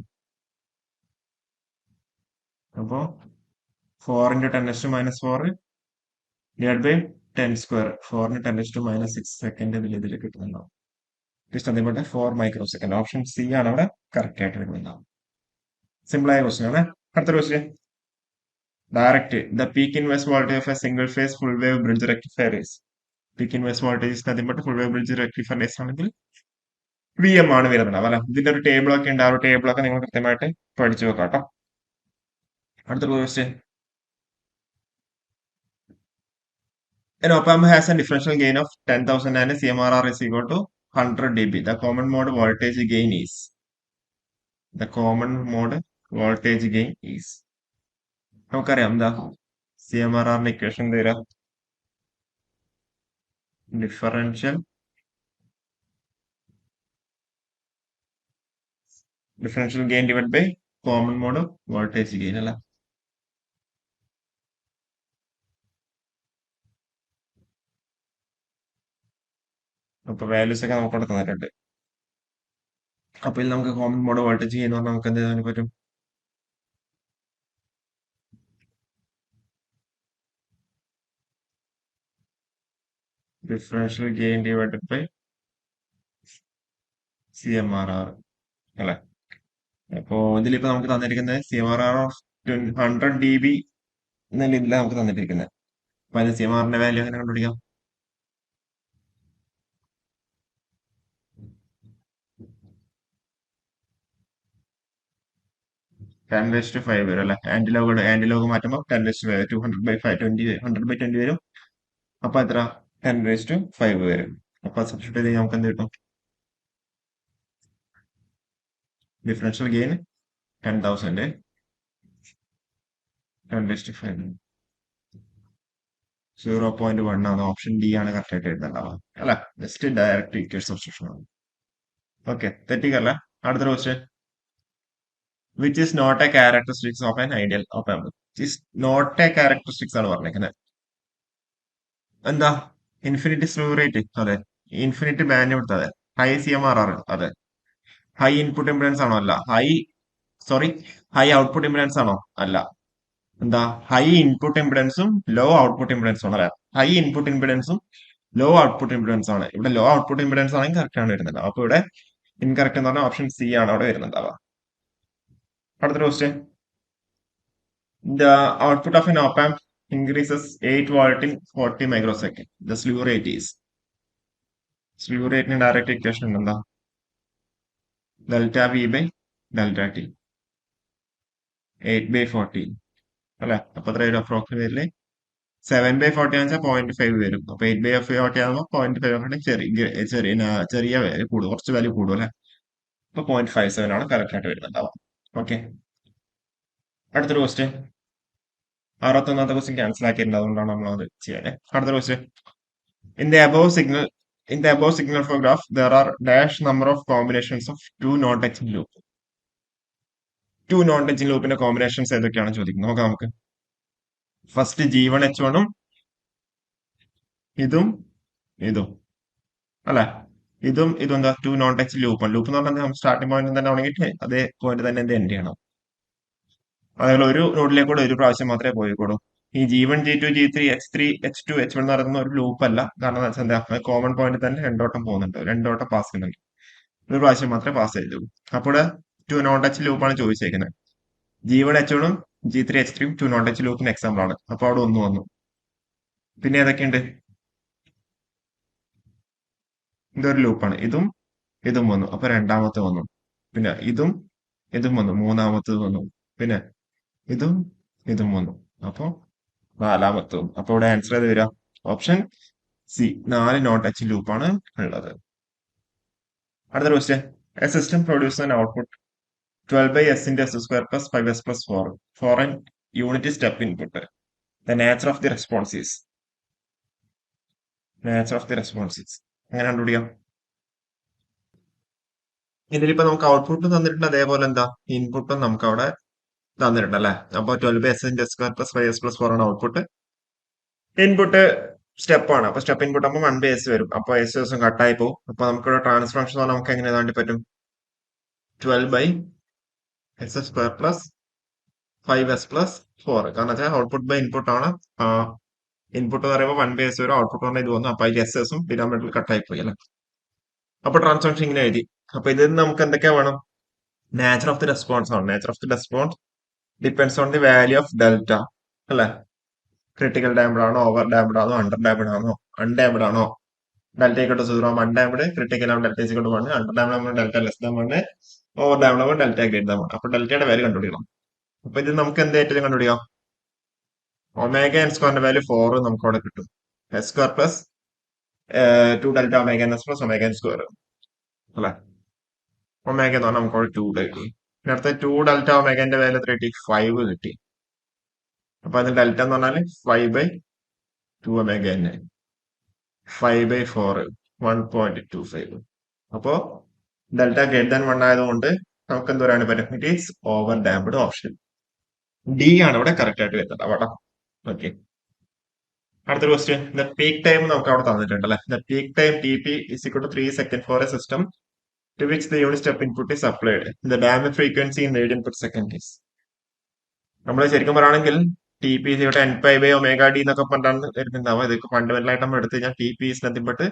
അപ്പോ 4 into 10⁻⁻4 divide by 10 square. 4 into 10⁻⁻6 second ഇതിൽ കിട്ടുന്നുണ്ടാവും. Just nothing but 4 micro second. Option C ആണ് അവിടെ കറക്റ്റ് ആയിട്ട് വരുന്നുണ്ടാവും. സിമ്പിൾ ആയ ക്വസ്റ്റ്യൻ ആണ്. അടുത്ത question, direct the peak inverse voltage of A single phase full wave bridge rectifier is. Peak inverse voltage is nothing but full wave bridge rectifier is ആണെങ്കിൽ V M ആണ് വരുന്നത് അല്ല. ഇതിന്റെ ഒരു ടേബിൾ ഒക്കെ ഉണ്ട്, ആ ഒരു ടേബിൾ ഒക്കെ നിങ്ങൾ കൃത്യമായിട്ട് പഠിച്ചു വെക്കാം കേട്ടോ. അടുത്ത question, an op-amp has a differential gain of 10,000 and a CMRR is equal to 100 dB. The common mode voltage gain is. The common mode voltage gain is. നമുക്കറിയാം എന്താ സി എം ആർ ആറിന്റെ ഇക്വേഷൻ തരാം, differential gain divide by common mode voltage gain അല്ല. അപ്പൊ values ഒക്കെ നമുക്ക് അവിടെ തന്നിട്ടുണ്ട്. അപ്പൊ ഇതിൽ നമുക്ക് കോമൺ മോഡ് വോൾട്ടേജ് ഗെയിൻ എന്ന് പറഞ്ഞാൽ നമുക്ക് എന്ത് ചെയ്യാൻ പറ്റും, differential gain divided by C M R R അല്ലെ. അപ്പോ ഇതിലിപ്പോ നമുക്ക് തന്നിരിക്കുന്നത് C M R R of 100 dB എന്നല്ല നമുക്ക് തന്നിട്ടിരിക്കുന്നത്. അപ്പൊ അതിന് സി എം ആറിന്റെ വാല്യൂ എങ്ങനെ കണ്ടുപിടിക്കാം, 10⁵ വരും അല്ലെ. ആന്റിലോഗ് മാറ്റുമ്പോൾ 10⁵ 200/5 വരും. അപ്പൊ എത്ര, 10⁵ വരും. അപ്പൊ സബ്സ്റ്റിറ്റ്യൂട്ട് ചെയ്ത് നമുക്ക് എന്ത് കിട്ടും, ഡിഫറൻഷ്യൽ ഗെയിൻ 10,000 10⁵. 0.1 ആണ്. ഓപ്ഷൻ ഡി ആണ് കറക്റ്റ് ആയിട്ട് എഴുതേണ്ടത് അല്ല. ജസ്റ്റ് ഡയറക്റ്റ് ഇക്വേഷൻ സബ്സ്റ്റിറ്റ്യൂഷൻ ആണ്. ഓക്കെ, തെറ്റിക്കല്ല. അടുത്ത question, which is not a characteristics of an ideal op amp. Is not a characteristics ആണ് പറഞ്ഞേക്കുന്നത്. എന്താ, ഇൻഫിനിറ്റി സ്ലൂ റേറ്റ് അതെ, ഇൻഫിനിറ്റി ബാൻഡ് വിഡ്ത്ത് അതെ, high C M R R അതെ, high input impedance ആണോ അല്ല, സോറി ഹൈ ഔട്ട്പുട്ട് ഇംപെഡൻസ് ആണോ അല്ല, എന്താ ഹൈ ഇൻപുട്ട് ഇംപെഡൻസും ലോ ഔട്ട്പുട്ട് ഇംപെഡൻസും ആണ് അല്ലെ. ഹൈ ഇൻപുട്ട് ഇംപെഡൻസും ലോ ഔട്ട്പുട്ട് ഇംപെഡൻസ് ആണ്. ഇവിടെ ലോ ഔട്ട്പുട്ട് ഇംപെഡൻസ് ആണെങ്കിൽ കറക്റ്റ് ആണ് വരുന്നത്. അപ്പൊ ഇവിടെ ഇൻകറക്റ്റ് എന്ന് പറഞ്ഞാൽ ഓപ്ഷൻ സി ആണ് അവിടെ വരുന്നുണ്ടാവുക. അടുത്ത question, the output of N op amp increases 8 volt in 40 microsecond. The slew rate is. Slew rate in direct equation എന്താ, delta V by delta T 8/40 അല്ലെ. അപ്പൊ എത്ര വരും അപ്രോക്സിമേറ്റ്ലി 7/40 ആണെച്ചാൽ 0.5 വരും. അപ്പൊ 8/40 ആകുമ്പോൾ 0.5 ചെറിയ വാല്യൂ കൂടും, കുറച്ച് വാല്യൂ കൂടും അല്ലെ. അപ്പൊ 0.57 ആണ് കറക്റ്റ് ആയിട്ട് വരുന്നുണ്ടാവുക. ഓക്കെ, അടുത്തൊരു ക്വസ്റ്റ്യൻ, 61-ാമത്തെ ക്വസ്റ്റ്യൻ ക്യാൻസൽ ആക്കിയിട്ടുണ്ട്, അതുകൊണ്ടാണ് നമ്മൾ അത് ചെയ്യാൻ. അടുത്ത question, In the above signal flow graph, there are dash number of combinations of two non-touching loop. Two non-touching loopന്റെ കോമ്പിനേഷൻസ് ഏതൊക്കെയാണ് ചോദിക്കുന്നത്. നോക്കാം നമുക്ക്. ഫസ്റ്റ് G1H1 ഉം ഇതും ഇതും അല്ലെ. ഇതും എന്താ, two non touching loop. Loop എന്ന് പറഞ്ഞാൽ സ്റ്റാർട്ടിംഗ് പോയിന്റ് തന്നെ ആണെങ്കിൽ അതേ പോയിന്റ് തന്നെ എന്ത് എൻഡ് ചെയ്യണം. അതേപോലെ ഒരു നോഡിലേക്കൂടെ ഒരു പ്രാവശ്യം മാത്രമേ പോയിക്കോളൂ. ഈ G1 G2 G3 H3 H1 എന്ന് പറയുന്ന ഒരു ലൂപ്പ് അല്ല. കാരണം എന്താ വെച്ചാൽ എന്താ കോമൺ പോയിന്റ് തന്നെ രണ്ടോട്ടം പോകുന്നുണ്ട്, രണ്ടോട്ടം പാസ് ചെയ്യുന്നുണ്ട്. ഒരു പ്രാവശ്യം മാത്രമേ പാസ് ചെയ്തുള്ളൂ. അപ്പോൾ ടു നോൺ ടച്ച് ലൂപ്പാണ് ചോദിച്ചേക്കുന്നത്. G1 H1 ഉം G3 H3 two non touch ലൂപ്പിന് എക്സാമ്പിൾ ആണ്. അപ്പൊ അവിടെ ഒന്ന് വന്നു. പിന്നെ ഏതൊക്കെയുണ്ട്? ഇതൊരു ലൂപ്പാണ്. ഇതും വന്നു. അപ്പൊ രണ്ടാമത്തെ വന്നു. പിന്നെ ഇതും വന്നു. മൂന്നാമത്തത് വന്നു. പിന്നെ ഇതും ഇതും വന്നു. അപ്പൊ നാലാമത്തതും. അപ്പൊ ഇവിടെ ആൻസർ ഏത് വരിക? ഓപ്ഷൻ സി, 4 നോൺ ടച്ച് ലൂപ്പാണ് ഉള്ളത്. അടുത്ത question. A system produce an output 12 by s into s square plus 5s plus 4 for an unity step input. The nature of the response is. Nature of the response is. എങ്ങനെ കണ്ടുപിടിക്കാം? ഇതിലിപ്പോ നമുക്ക് output തന്നിട്ടുണ്ട്, അതേപോലെ എന്താ ഇൻപുട്ടും നമുക്ക് അവിടെ തന്നിട്ടുണ്ട് അല്ലെ. അപ്പൊ 12 by s into s square plus 5s plus 4 ആണ് ഔട്ട്പുട്ട്. ഇൻപുട്ട് സ്റ്റെപ്പ് ആണ്. അപ്പൊ സ്റ്റെപ്പ് ഇൻപുട്ട് ആകുമ്പോൾ 1 by s വരും. അപ്പൊ s ദിവസം കട്ടായി പോകും. അപ്പൊ നമുക്കിവിടെ ട്രാൻസ്ഫർ ഫംഗ്ഷൻ നമുക്ക് എങ്ങനെ എഴുതാൻ പറ്റും? 12 by s square plus 5s plus 4. കാരണം വെച്ചാൽ ഔട്ട്പുട്ട് ബൈ ഇൻപുട്ട് ആണ്. ഇൻപുട്ട് എന്ന് പറയുമ്പോൾ 1 by s വരും, ഔട്ട്പുട്ട് പറഞ്ഞാൽ ഇത് വന്നു. അപ്പൊ അതിൽ എസ് എസും ഡിനോമിനേറ്ററിൽ കട്ടായി പോയി അല്ലെ. അപ്പൊ ട്രാൻസ്ഫർ ഫംഗ്ഷൻ ഇങ്ങനെ എഴുതി. അപ്പൊ ഇതിൽ നമുക്ക് എന്തൊക്കെയാ വേണം? നാച്ചർ ഓഫ് ദി റെസ്പോൺസ് ആണ്. Nature of the response depends on the value of delta അല്ലെ. ക്രിട്ടിക്കൽ ഡാംഡ് ആണോ, ഓവർ ഡാംഡ് ആണോ, അണ്ടർ ഡാംഡ് ആണോ, അൺഡാംഡ് ആണോ? ഡെൽറ്റ ഇക്കോട്ട് 0 ആകുമ്പോൾ അൺഡാംഡ്, ക്രിട്ടിക്കൽ ആകുമ്പോൾ ഡെൽറ്റ ഇക്കോട്ട് 1, അണ്ടർ ഡാംഡ് ആകുമ്പോൾ delta less than 1, over damned ആകുമ്പോൾ ഡെൽറ്റ ഗ്രേറ്റർ ദാൻ 1. അപ്പൊ ഡെൽറ്റയുടെ വാല്യൂ കണ്ടുപിടിക്കണം. അപ്പൊ ഇത് നമുക്ക് എന്ത് ഏറ്റവും കണ്ടുപിടിക്കാം? ഒമേഗ എൻ സ്ക്വയറിന്റെ വാല്യൂ 4 നമുക്ക് അവിടെ കിട്ടും. S square plus 2 delta omega N S plus omega N square അല്ലെ. ഒമേഗ എന്ന് പറഞ്ഞാൽ നമുക്ക് അവിടെ 2 കിട്ടി. പിന്നെ അടുത്ത 2 ഡെൽറ്റ ഒമേഗന്റെ വാല്യൂ എത്ര കിട്ടി? 5 കിട്ടി. അപ്പൊ അത് ഡെൽറ്റ എന്ന് പറഞ്ഞാൽ 5/2 ഒമേഗ എൻ, 5/4 1.25. അപ്പോ ഡെൽറ്റ ഗ്രേറ്റർ ദാൻ 1 ആയതുകൊണ്ട് നമുക്ക് എന്ത് പറയാൻ പറ്റും? It is over damped. Option D ആണ് ഇവിടെ കറക്റ്റ് ആയിട്ട് വരുന്നത് അവിടെ. ഓക്കെ. അടുത്ത ക്വസ്റ്റ്യൻ. ദ പീക്ക് ടൈം നമുക്ക് അവിടെ തന്നിട്ടുണ്ട് അല്ലെ. The peak time TP is equal to 3 seconds for a system to which the unit step input is applied. The damage frequency in radian per second is. നമ്മൾ ശരിക്കും പറയുകയാണെങ്കിൽ TP is equal to n π/ωd എന്നൊക്കെ പറഞ്ഞാണ് വരുന്നുണ്ടാവുക. ഇതൊക്കെ fundamental ആയിട്ട് നമ്മൾ എടുത്തു കഴിഞ്ഞാൽ TP is nothing but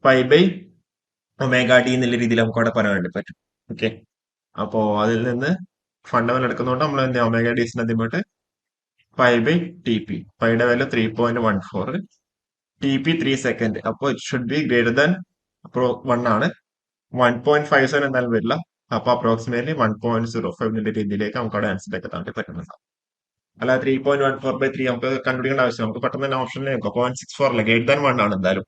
π/ωd എന്നുള്ള രീതിയിൽ നമുക്ക് അവിടെ പറയാൻ വേണ്ടി പറ്റും. ഓക്കെ. അപ്പോ അതിൽ നിന്ന് ഫണ്ടമെന്റൽ എടുക്കുന്നതുകൊണ്ട് നമ്മൾ എന്താ omega D is nothing but π/TP. പൈയുടെ വാല്യൂ 3.14, TP 3 സെക്കൻഡ്. അപ്പോൾ it should be greater than 1 ആണ്. 1.57 എന്തായാലും വരില്ല. അപ്പൊ അപ്രോക്സിമേറ്റ്ലി 1.05 എന്നുള്ള രീതിയിലേക്ക് നമുക്ക് അവിടെ ആൻസർ ഒക്കെ താണ്ടി പറ്റുന്നുണ്ട്. അല്ല 3.14/3 നമുക്ക് കണ്ടുപിടിക്കേണ്ട ആവശ്യം, നമുക്ക് പെട്ടെന്ന് തന്നെ ഓപ്ഷനിൽ 0.64 അല്ല, ഗ്രേറ്റർ ദാൻ 1 ആണ് എന്തായാലും.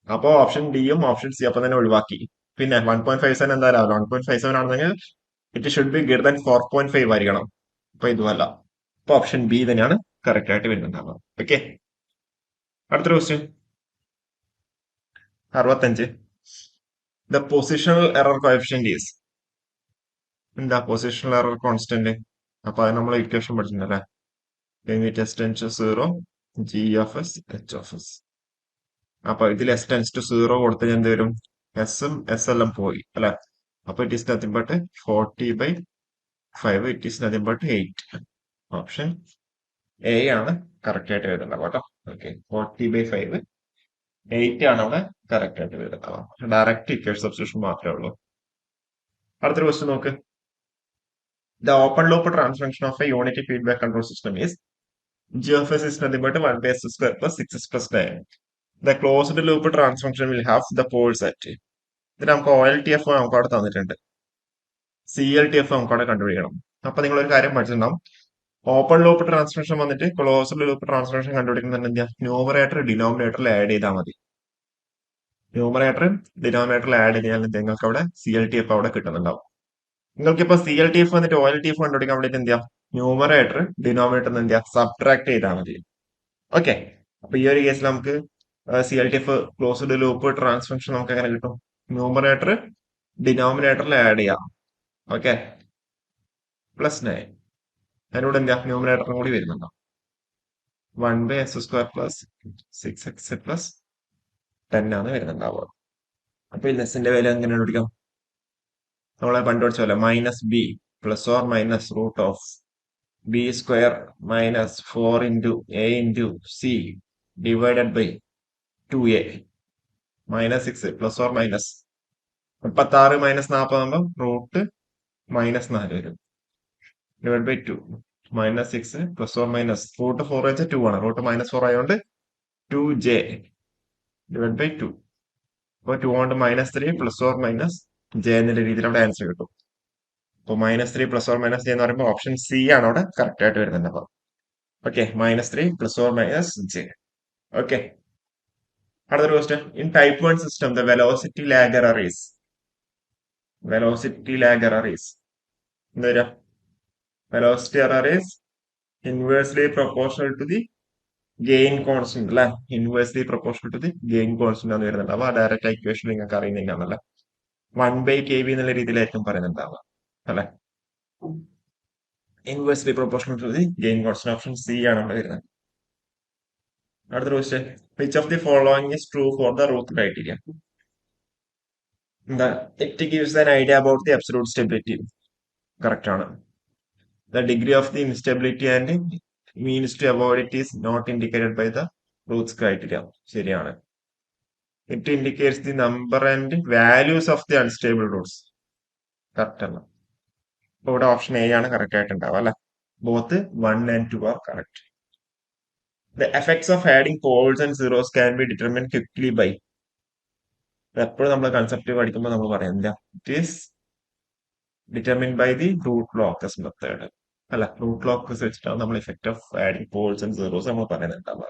അപ്പൊ ഓപ്ഷൻ ഡിയും ഓപ്ഷൻ സി അപ്പം തന്നെ ഒഴിവാക്കി. പിന്നെ 1.57 എന്തായാലും 1.57 ആണെങ്കിൽ it should be greater than 4.5 ആയിരിക്കണം. അപ്പൊ ഇതുമല്ല. അപ്പൊ ഓപ്ഷൻ ബി തന്നെയാണ് കറക്റ്റ് ആയിട്ട് വരുന്നുണ്ടാവുക. ഓക്കെ. അടുത്തൊരു question. 65. The positional error coefficient is. എന്താ പൊസിഷണൽ എറർ കോൺസ്റ്റന്റ്? അപ്പൊ അത് നമ്മൾ equation പഠിച്ചിട്ടുണ്ടല്ലേ. Limit s → 0 g(s) h(s). അപ്പൊ ഇതിൽ s → 0 കൊടുത്തു എന്ത് വരും? എസും എസ് എല്ലാം പോയി അല്ലെ. അപ്പൊ it is nothing but 40/5. It is nothing but 8. Option A ആണ് കറക്റ്റ് ആയിട്ട് വരുന്നത് കേട്ടോ. ഓക്കെ. 40/5 8 ആണ് അവിടെ കറക്റ്റ് ആയിട്ട് വരുന്നത്. ഡയറക്റ്റ് ഇക്വേഷൻ സബ്സ്റ്റിറ്റ്യൂഷൻ മാത്രമേ ഉള്ളൂ. അടുത്തൊരു ക്വസ്റ്റ്യൻ നോക്ക്. The open loop transfer function of a unity feedback control system is g of s is nothing but 1 by s square plus 6s plus 9. The closed loop transfer function will have the poles at. ഇതിന് നമുക്ക് OLTF നമുക്ക് അവിടെ തന്നിട്ടുണ്ട്, CLTF നമുക്ക് അവിടെ കണ്ടുപിടിക്കണം. അപ്പൊ നിങ്ങൾ ഒരു കാര്യം പഠിച്ചിട്ടുണ്ടാവും. ഓപ്പൺ ലൂപ്പ് ട്രാൻസ്ഫോർമേഷൻ വന്നിട്ട് ക്ലോസ്ഡ് ലൂപ്പ് ട്രാൻസ്ഫോർമേഷൻ കണ്ടുപിടിക്കുന്നുണ്ടെങ്കിൽ ന്യൂമറേറ്റർ ഡിനോമിനേറ്ററിൽ ആഡ് ചെയ്താൽ മതി. ന്യൂമറേറ്റർ ഡിനോമിനേറ്ററിൽ ആഡ് ചെയ്താൽ നിങ്ങൾക്ക് അവിടെ CLTF അവിടെ കിട്ടുന്നുണ്ടാവും. നിങ്ങൾക്ക് ഇപ്പൊ CLTF വന്നിട്ട് OLTF കണ്ടുപിടിക്കാൻ വേണ്ടിട്ട് എന്ത് ചെയ്യാം? ന്യൂമറേറ്റർ ഡിനോമിനേറ്റർ എന്ത് ചെയ്യാം? സബ്ട്രാക്ട് ചെയ്താൽ മതി. ഓക്കെ. അപ്പൊ ഈ ഒരു കേസിൽ നമുക്ക് CLTF ക്ലോസ്ഡ് ലൂപ്പ് ട്രാൻസ്ഫോർമേഷൻ നമുക്ക് എങ്ങനെ കിട്ടും? ന്യൂമറേറ്റർ ഡിനോമിനേറ്ററിൽ ആഡ് ചെയ്യാം. ഓക്കെ. +9. അതിനോട് എന്താ ന്യൂമറേറ്ററും കൂടി വരുന്നുണ്ടോ? 1 by s square plus 6x plus 10 ആണ് വരുന്നുണ്ടാവുക. അപ്പൊ ഈ ലെസ്സിന്റെ വില എങ്ങനെ കണ്ടുപിടിക്കാം? നമ്മളെ പണ്ട് പഠിച്ച പോലെ -b +or - √(s b square minus 4 into a into c divided by 2a minus 6 plus or minus 36 minus 40 ആകുമ്പോൾ റൂട്ട് -4 വരും divide by 2 minus 6 plus or minus root 4 വെച്ചാൽ 2 ആണ് റൂട്ട് -4 ആയതുകൊണ്ട് 2j ഡിവൈഡ് ബൈ 2 അപ്പോൾ 2 കൊണ്ട് -3 പ്ലസ് ഓർ മൈനസ് j എന്നുള്ള രീതിയിൽ അവിടെ ആൻസർ കിട്ടും. അപ്പോൾ -3 പ്ലസ് ഓർ മൈനസ് ജെ എന്ന് പറയുമ്പോൾ ഓപ്ഷൻ സി ആണ് അവിടെ കറക്റ്റ് ആയിട്ട് വരുന്നത്. അപ്പോൾ okay -3 plus or minus J. Okay, അടുത്തൊരു question. In type 1 system the velocity lag error is എന്താ വരിക? Velocity error is inversely proportional to the gain constant അല്ലെ, inversely proportional to the gain constant ആണ് വരുന്നുണ്ട്. അപ്പൊ ഡയറക്റ്റ് ഇക്വേഷൻ നിങ്ങൾക്ക് അറിയുന്നതന്നെയാണല്ലേ, 1/kb എന്നുള്ള രീതിയിലായിരിക്കും പറയുന്നുണ്ടാവുക അല്ലെ. Inversely proportional to the gain constant option C ആണ് അവിടെ വരുന്നത്. അടുത്ത question. Which of the following is true for the Routh criteria? എന്താ? It gives an idea about the absolute stability. Correct ആണ്. The degree of the instability and means to avoid it is not indicated by the Routh criteria. ശരിയാണ്. It indicates the number and values of the unstable roots. Correct അല്ല. അപ്പൊ ഇവിടെ option A ആണ് correct ആയിട്ട് ഉണ്ടാവുക അല്ലെ. Both 1 and 2 are correct. The effects of adding poles and zeros can be determined quickly by. എപ്പോഴും നമ്മൾ കൺസെപ്റ്റ് പഠിക്കുമ്പോൾ നമ്മൾ പറയാം എന്താ, it is determined by the root locus method അല്ല. റൂട്ട് ലോക്കസ് വെച്ചിട്ടാണ് നമ്മൾ effect of adding poles and zeros നമ്മൾ പറയുന്നുണ്ടാവുക.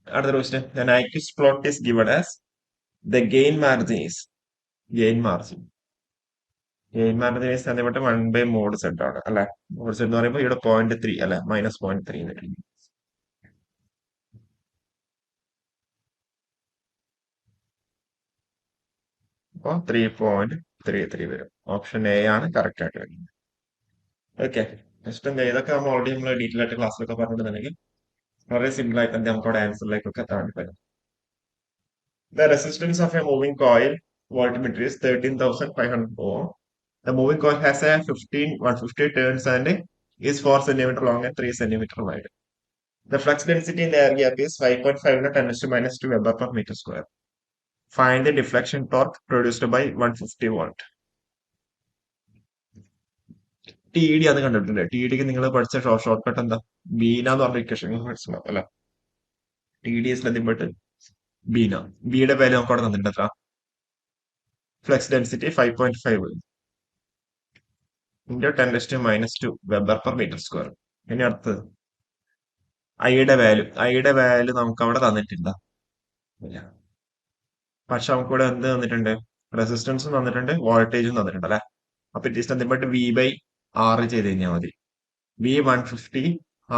അടുത്ത question. The Nyquist plot is given as the gain margin is gain margin is എന്നിട്ട് 1/mod z ആണ് അല്ലെ. Mode z എന്ന് പറയുമ്പോൾ ഇവിടെ 0.3 അല്ലെ, -0.3 കിട്ടും. അപ്പൊ 3.33 വരും. ഓപ്ഷൻ എ ആണ് കറക്റ്റ് ആയിട്ട് വരുന്നത്. ഓക്കെ, നെക്സ്റ്റ് എന്താ, ഇതൊക്കെ നമ്മൾ ഡീറ്റെയിൽ ആയിട്ട് ക്ലാസ്സിലൊക്കെ പറഞ്ഞിട്ടുണ്ടെങ്കിൽ വളരെ സിമ്പിൾ ആയിട്ട് എന്താ നമുക്ക് അവിടെ ആൻസറിലേക്കൊക്കെ എത്താൻ വേണ്ടി പറ്റും. The resistance of A moving coil voltmeter is 13,500 ohm. The moving coil has a 150 turns and is 4 centimeter long and 3 centimeter wide. The flux density in the air gap is 5.5 into 10 to minus 2 Weber per meter square. Find the deflection torque produced by 150 volt. T D അത് കണ്ടിട്ടുണ്ട്. T ഡിക്ക് നിങ്ങൾ പഠിച്ച short cut എന്താ? ബീന എന്ന് പറഞ്ഞ equation മനസ്സിലാവും അല്ലെ. T D is nothing but ബീന. ബിയുടെ വാല്യൂ നമുക്ക് അവിടെ തന്നിട്ടുണ്ട് എത്ര? Flux density 5.5 into 10 to minus 2 weber per metre square. ഇനി അടുത്തത് ഐയുടെ വാല്യൂ നമുക്ക് അവിടെ തന്നിട്ടില്ല. പക്ഷെ നമുക്ക് ഇവിടെ എന്ത് തന്നിട്ടുണ്ട്? റെസിസ്റ്റൻസും തന്നിട്ടുണ്ട്, വോൾട്ടേജും തന്നിട്ടുണ്ട് അല്ലെ. അപ്പൊ it is nothing but V/R ചെയ്ത് കഴിഞ്ഞാൽ മതി. V 150,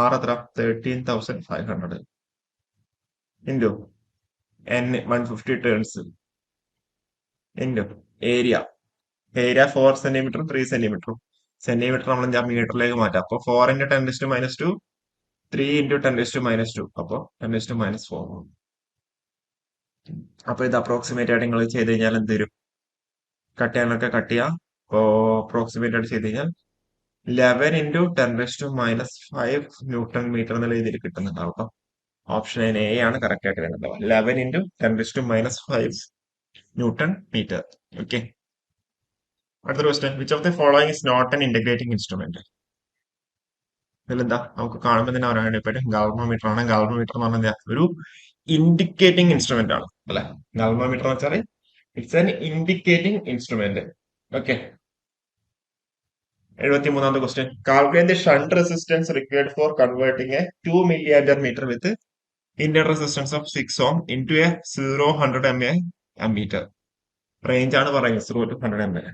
R എത്ര? 13,500 into N 150 turns into area 4 centimetre 3 centimetre. Centimetre നമ്മൾ എന്താ മീറ്ററിലേക്ക് മാറ്റാം. അപ്പൊ 4 into 10 to minus 2, 3 into 10 to minus 2. അപ്പൊ 10 to minus 4. അപ്പൊ ഇത് അപ്രോക്സിമേറ്റ് ആയിട്ട് നിങ്ങൾ ചെയ്ത് കഴിഞ്ഞാൽ എന്ത് വരും? കട്ട് ചെയ്യാനൊക്കെ കട്ട് ചെയ്യാം. അപ്പോ അപ്രോക്സിമേറ്റ് ആയിട്ട് ചെയ്ത് കഴിഞ്ഞാൽ 11 into 10 to minus 5 newton metre എന്നുള്ള രീതിയിൽ കിട്ടുന്നുണ്ടാവും. അപ്പൊ ഓപ്ഷൻ എ ആണ് കറക്റ്റ് ആയിട്ട് വരുന്നത്. 11 into 10 to minus 5 newton metre. Okay, അടുത്ത question. Which of the following is not an integrating instrument? ഇതിലെന്താ നമുക്ക് കാണുമ്പോൾ തന്നെ പറയാൻ വേണ്ടി പറ്റും, ഗാൽവനോമീറ്റർ ആണ്. ഗാൽവനോമീറ്റർ എന്ന് പറഞ്ഞാൽ ഒരു ഇൻഡിക്കേറ്റിംഗ് ഇൻസ്ട്രുമെന്റ് ആണ് അല്ലെ. ഗാൽവനോമീറ്റർ എന്ന് വെച്ചാൽ it's an indicating instrument. Okay, 73ാമത്തെ question. Calculate the shunt resistance required for converting a 2 milliampere meter with inter resistance of 6 ohm into a 0-100 mA ammeter. Range ആണ് പറയുന്നത് 0 to 100 mA.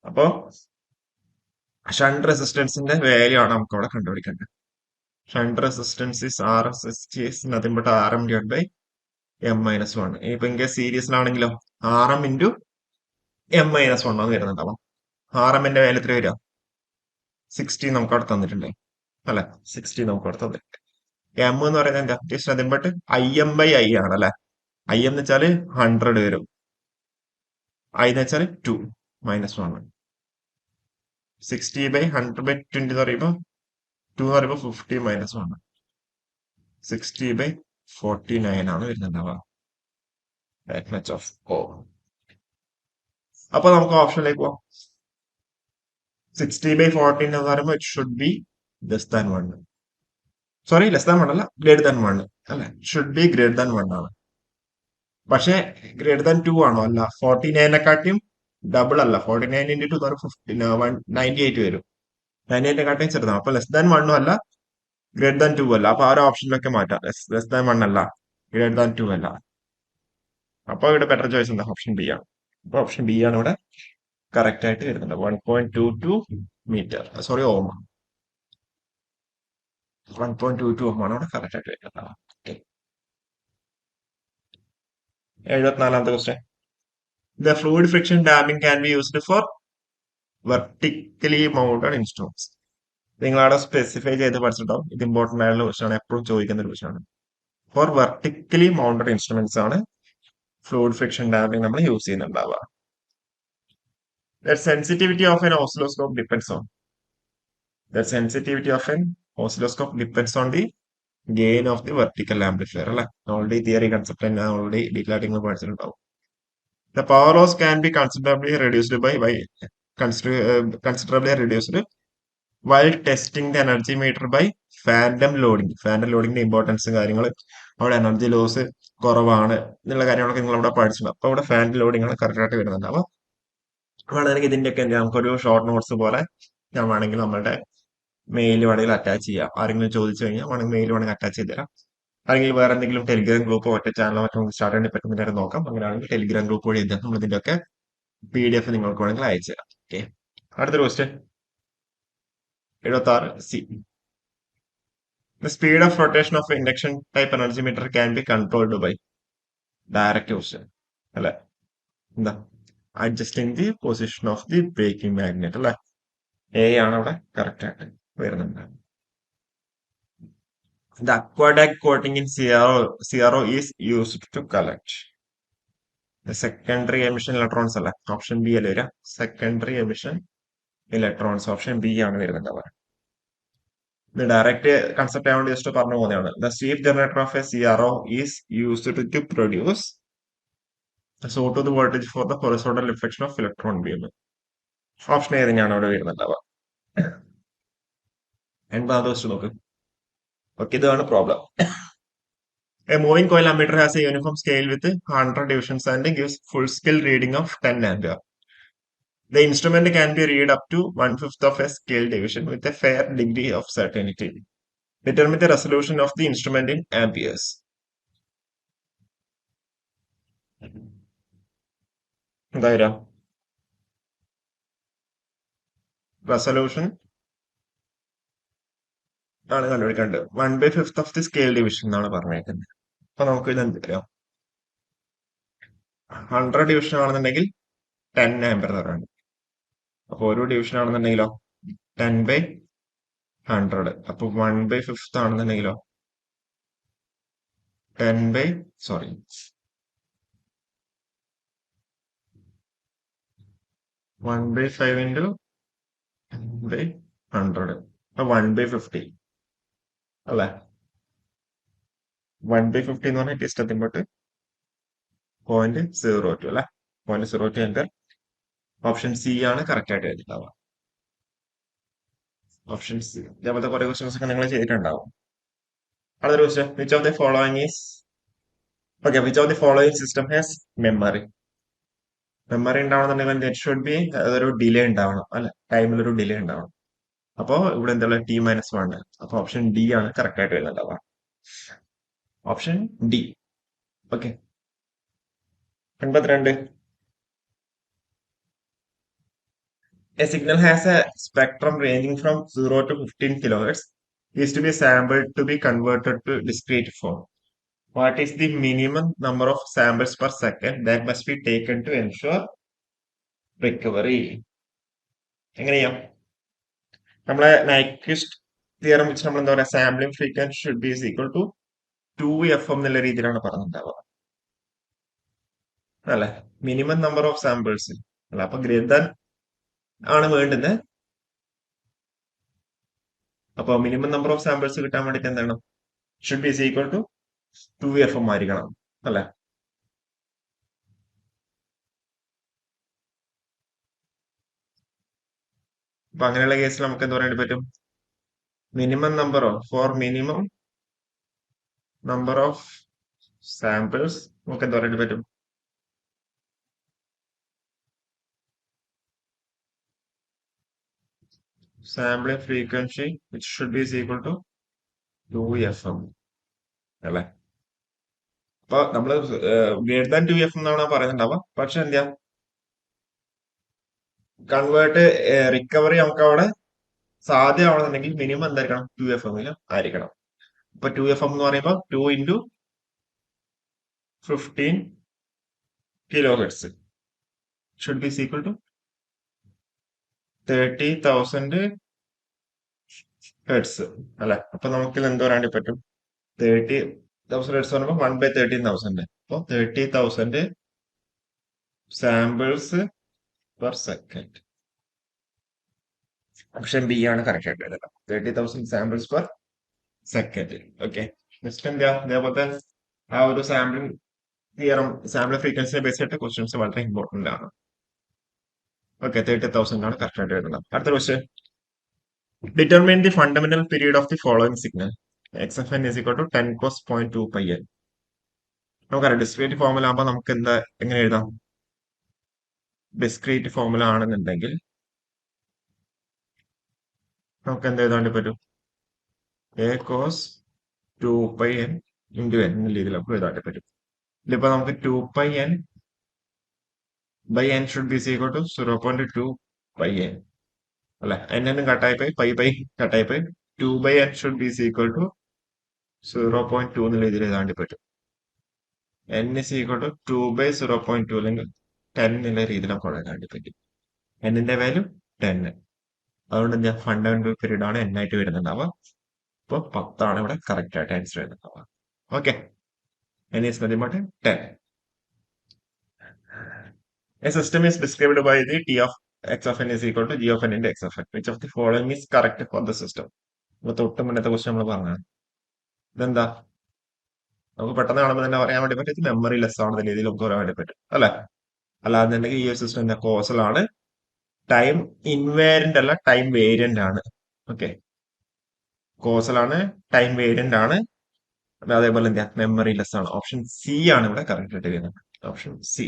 അപ്പോ shunt റെസിസ്റ്റൻസിന്റെ value ആണ് നമുക്ക് അവിടെ കണ്ടുപിടിക്കേണ്ടത്. Shunt resistance is RS nothing but RM divide by M-1. ഇപ്പൊ ഇങ്ങനെ സീരീസിലാണെങ്കിലോ RM into M-1 ആണ് വരുന്നുണ്ടാവും. RM-ന്റെ വാല്യൂ എത്ര വരിക? 60 നമുക്ക് അവിടെ തന്നിട്ടുണ്ട് അല്ലെ. 60 നമുക്ക് അവിടെ തന്നിട്ടുണ്ട്. M എന്ന് പറയുന്നത് എന്താ? ജസ്റ്റ് നത്തിങ് ബട്ട് IM/I ആണ് അല്ലെ. I എന്ന് വെച്ചാല് 100 വരും, I എന്ന് വെച്ചാൽ 2 -1. 60/100/20 എന്ന് പറയുമ്പോൾ 2 എന്ന് പറയുമ്പോൾ 50 - 1 60/49 ആണ് വരുന്നുണ്ടാവുക. ദാറ്റ് മച്ച് ഓഫ് ഓ. അപ്പൊ നമുക്ക് ഓപ്ഷനിലേക്ക് പോവാം. 60/14 എന്ന് പറയുമ്പോൾ it should be less than 1. Sorry, less than 1 അല്ല, ഗ്രേറ്റർ ദാൻ 1 അല്ലെ, ഷുഡ് ബി ഗ്രേറ്റർ ദാൻ 1 ആണ്. പക്ഷെ ഗ്രേറ്റർ ദാൻ 2 ആണോ? അല്ല, 49നെക്കാട്ടിയും ഡബിൾ അല്ല. 49 × 2 98 വരും. 98നെക്കാട്ടിയും ചെറുതാണ്. അപ്പൊ ലെസ് ദാൻ 1 അല്ല, ഗ്രേറ്റർ ദാൻ 2 അല്ല. അപ്പൊ ആ ഒരു ഓപ്ഷനിലൊക്കെ മാറ്റാം. ലെസ് ദാൻ 1 അല്ല, ഗ്രേറ്റർ ദാൻ 2 അല്ല. അപ്പൊ ഇവിടെ ബെറ്റർ ചോയ്സ് എന്താ? ഓപ്ഷൻ ബി ആണ്. അപ്പൊ ഓപ്ഷൻ ബി ആണ് ഇവിടെ കറക്റ്റ് ആയിട്ട് വരുന്നത്. 1.22 മീറ്റർ, സോറി, ഓം. 1.22 ഓം ആണ് ഇവിടെ കറക്റ്റ് ആയിട്ട് വരുന്നത്. ഓക്കെ. 74ാമത്തെ question. The fluid friction damping can be used for vertically mounted instruments. നിങ്ങളവിടെ സ്പെസിഫൈ ചെയ്ത് പഠിച്ചിട്ടുണ്ടാവും. ഇത് ഇമ്പോർട്ടന്റ് ആയിട്ടുള്ള ക്വസ്റ്റ്യൻ ആണ്, എപ്പോഴും ചോദിക്കുന്ന ഒരു ക്വസ്റ്റ്യൻ ആണ്. ഫോർ വെർട്ടിക്കലി മൗണ്ടഡ് ഇൻസ്ട്രുമെന്റ്സ് ആണ് ഫ്ലൂയിഡ് ഫ്രിക്ഷൻ ഡാമിംഗ് നമ്മൾ use ചെയ്യുന്നുണ്ടാവുക. The sensitivity of an oscilloscope depends on. The sensitivity of an oscilloscope depends on the gain of the vertical amplifier. അല്ലെ, ഓൾറെഡി തിയറി കൺസെപ്റ്റ് തന്നെ already detail ആയിട്ട് നിങ്ങൾ പഠിച്ചിട്ടുണ്ടാവും. The power loss can be considerably reduced considerably reduced while testing the energy meter by phantom loading. Phantom loading importance കാര്യങ്ങൾ, അവിടെ energy loss കുറവാണ് എന്നുള്ള കാര്യങ്ങളൊക്കെ നിങ്ങൾ അവിടെ പഠിച്ചിട്ടുണ്ട്. അപ്പൊ അവിടെ ഫാൻറ്റം ലോഡിംഗ് ആണ് കറക്റ്റ് ആയിട്ട് വരുന്നുണ്ട്. അപ്പൊ വേണമെങ്കിൽ ഇതിന്റെയൊക്കെ നമുക്കൊരു ഷോർട്ട് നോട്ട്സ് പോലെ ഞാൻ വേണമെങ്കിൽ നമ്മളുടെ മെയിൽ വേണമെങ്കിൽ അറ്റാച്ച് ചെയ്യാം. ആരെങ്കിലും ചോദിച്ചു കഴിഞ്ഞാൽ വേണമെങ്കിൽ മെയിൽ വേണമെങ്കിൽ അറ്റാച്ച് ചെയ്ത് തരാം. അല്ലെങ്കിൽ വേറെ എന്തെങ്കിലും ടെലിഗ്രാം ഗ്രൂപ്പോ ഒറ്റ ചാനലോ മറ്റോ സ്റ്റാർട്ട് ചെയ്യാൻ പറ്റുന്നതിനെ നോക്കാം. അങ്ങനെയാണെങ്കിൽ ടെലിഗ്രാം ഗ്രൂപ്പ് വഴി നമ്മൾ ഇതിന്റെയൊക്കെ PDF നിങ്ങൾക്ക് വേണമെങ്കിൽ അയച്ചു തരാം. ഓക്കെ. അടുത്തൊരു question 76C. The speed of rotation of induction type energy meter can be controlled by direct question അല്ലെ, എന്താ? Adjusting the position of the breaking magnet അല്ലെ. എ ആണ് അവിടെ കറക്റ്റ് ആയിട്ട് വരുന്നുണ്ട്. The aqueduct coating in CRO is used to collect the secondary emission electrons അല്ലെ. Option B അല്ലേ വരിക? Secondary emission electrons. Option B ആണ് വരുന്നുണ്ടാവുക. ഇത് ഡയറക്റ്റ് കൺസെപ്റ്റ് ആയതുകൊണ്ട് ജസ്റ്റ് പറഞ്ഞു പോകുന്നതാണ്. The sweep generator of a CRO is used to produce saw to the voltage for the horizontal reflection of electron beam. Option ഏത് തന്നെയാണ് അവിടെ വരുന്നുണ്ടാവുക? 80ാമത്തെ ക്വസ്റ്റ്യൻ നോക്ക്. ഓക്കെ, ഇതാണ് problem. A moving coil ammeter has a uniform scale with 100 divisions and gives full scale reading of 10 ampere. The instrument can be read up to 1/5 of a scale division with a fair degree of certainty. Determine the resolution of the instrument in amperes. എന്താ resolution ആണ് കണ്ടുപിടിക്കേണ്ടത്. 1/5 of the scale division എന്നാണ് പറഞ്ഞേക്കുന്നത്. അപ്പൊ നമുക്ക് ഇത് എന്ത് പറയാം? 100 ഡിവിഷൻ ആണെന്നുണ്ടെങ്കിൽ 10 ആംപിയർ തരാണ്. അപ്പൊ ഒരു ഡിവിഷൻ ആണെന്നുണ്ടെങ്കിലോ 10/100. അപ്പൊ 1/5 ആണെന്നുണ്ടെങ്കിലോ 1/5 into 10/100. അപ്പൊ 1/50 അല്ലെ. 1/50 എന്ന് പറഞ്ഞാൽ ഇഷ്ടത്തിന് തൊട്ട് 0.02 അല്ലെ. 0.02 ആംപിയർ. ഓപ്ഷൻ സി ആണ് കറക്റ്റ് ആയിട്ട് എഴുതിയിട്ടുണ്ടാവുക. Option C. ഇതേപോലത്തെ കുറെ ക്വസ്റ്റ്യൻസ് ഒക്കെ നിങ്ങൾ ചെയ്തിട്ടുണ്ടാവും. അടുത്തൊരു question. Which of the following system has memory? Memory ഉണ്ടാവണമെന്നുണ്ടെങ്കിൽ ഇറ്റ് ഷുഡ് ബി അതൊരു ഡിലേ ഉണ്ടാവണം അല്ലെ, ടൈമിലൊരു ഡിലേ ഉണ്ടാവണം. അപ്പോ ഇവിടെ എന്താ T-1. അപ്പൊ ഓപ്ഷൻ ഡി ആണ് കറക്റ്റ് ആയിട്ട് വരുന്നുണ്ടാവുക. Option D. Okay. 82. A signal has a spectrum ranging from 0 to 15 kilohertz is to be sampled to be converted to discrete form. What is the minimum number of samples per second that must be taken to ensure recovery? എങ്ങനെയാ നമ്മളെ Nyquist theorem വെച്ച് നമ്മൾ എന്താ പറയാ, sampling frequency should be equal to 2FM എന്നുള്ള രീതിയിലാണ് പറഞ്ഞിട്ടുണ്ടാവുക അല്ലെ. Minimum number of samples അല്ല. അപ്പൊ ഗ്രേറ്റർ ദാൻ ആണ് വേണ്ടുന്നത്. അപ്പൊ മിനിമം നമ്പർ ഓഫ് സാമ്പിൾസ് കിട്ടാൻ വേണ്ടിട്ട് എന്താണ് should be equal to 2FM ആയിരിക്കണം അല്ലെ. അപ്പൊ അങ്ങനെയുള്ള കേസിൽ നമുക്ക് എന്ത് പറയാൻ പറ്റും, മിനിമം നമ്പർ ഓഫ് സാമ്പിൾസ് നമുക്ക് എന്ത് പറയാൻ പറ്റും, sampling frequency which should be equal to 2FM അല്ലെ. അപ്പൊ നമ്മള് ഗ്രേറ്റർ ദാൻ 2FM എന്നാണ് പറയുന്നുണ്ടാവുക. പക്ഷെ എന്താ കൺവേർട്ട് റിക്കവറി നമുക്ക് അവിടെ സാധ്യമാണെന്നുണ്ടെങ്കിൽ മിനിമം എന്തായിരിക്കണം 2FM ആയിരിക്കണം. ഇപ്പൊ 2FM എന്ന് പറയുമ്പോൾ 2 into 15 kHz should be equal to 30,000 hertz അല്ലെ. അപ്പൊ നമുക്ക് എന്ത് പറയാൻ പറ്റും, 30,000 ഹെർട്സ് പറയുമ്പോൾ 1/13,000. അപ്പൊ 30,000 samples per second. Option B ആണ് കറക്റ്റ് ആയിട്ട് വരുന്നത്, 30,000 samples per second. Okay, next എന്താ ഇതേപോലത്തെ ആ ഒരു സാമ്പിളിംഗ് തിയറം, സാമ്പിൾ ഫ്രീക്വൻസിനെ ബേസ് ചെയ്തിട്ട് ക്വസ്റ്റ്യൻസ് വളരെ ഇമ്പോർട്ടന്റ് ആണ്. ഓക്കെ, 30,000 ആണ് കറക്റ്റ് ആയിട്ട് വരുന്നത്. അടുത്ത question, determine the fundamental period of the following signal. XFN is equal to 10 cos 0.2 pi n. നമുക്കറിയാം ഡിസ്ക്രീറ്റ് ഫോർമുല ആകുമ്പോൾ നമുക്ക് എന്താ എങ്ങനെ എഴുതാം, ഡിസ്ക്രീറ്റ് ഫോർമുല ആണെന്നുണ്ടെങ്കിൽ നമുക്ക് എന്ത് എഴുതാണ്ട് പറ്റും, a cos 2 pi n into n എന്ന രീതിയിൽ നമുക്ക് എഴുതാണ്ട് പറ്റും. ഇതിപ്പോ നമുക്ക് 2 pi n by n should be equal to 0.2 pi n അല്ലെ. n കട്ടായി പോയി, പൈ കട്ടായി പോയി, 2/n should be equal to 0.2 എന്നുള്ള രീതിയിൽ എഴുതാണ്ട് പറ്റും. n is equal to 2/0.2 അല്ലെങ്കിൽ 10 എന്നുള്ള രീതിയിൽ നമുക്ക് എഴുതാണ്ട് പറ്റും. n value 10. അതുകൊണ്ട് എന്താ ഫണ്ടമെന്റൽ പീരീഡ് ആണ് n ആയിട്ട് വരുന്നുണ്ടാവുക. ഇപ്പൊ 10 ആണ് ഇവിടെ കറക്റ്റ് ആയിട്ട് ആൻസർ വരുന്നുണ്ടാവുക. Okay, n is nothing but 10. A system is described by the T of x of n is equal to g of n into x of n. Which of the following is correct for the system? ഇപ്പൊ തൊട്ട് മുന്നത്തെ question നമ്മൾ പറഞ്ഞതാണ്. ഇതെന്താ നമുക്ക് പെട്ടെന്ന് കാണുമ്പോൾ തന്നെ പറയാൻ വേണ്ടി പറ്റും, മെമ്മറി ലെസ് ആണെന്ന രീതിയിൽ നമുക്ക് പറയാൻ വേണ്ടി പറ്റും അല്ലെ. അല്ലാന്നുണ്ടെങ്കിൽ ഈ ഒരു സിസ്റ്റം എന്താ കോസൽ ആണ്, ടൈം ഇൻവേരിയന്റ് അല്ല, ടൈം വേരിയന്റ് ആണ്. ഓക്കെ, കോസൽ ആണ്, ടൈം വേരിയന്റ് ആണ്, അതേപോലെ എന്താ മെമ്മറി ലെസ് ആണ്. ഓപ്ഷൻ സി ആണ് ഇവിടെ കറക്റ്റ് ആയിട്ട് വരുന്നത്. Option C.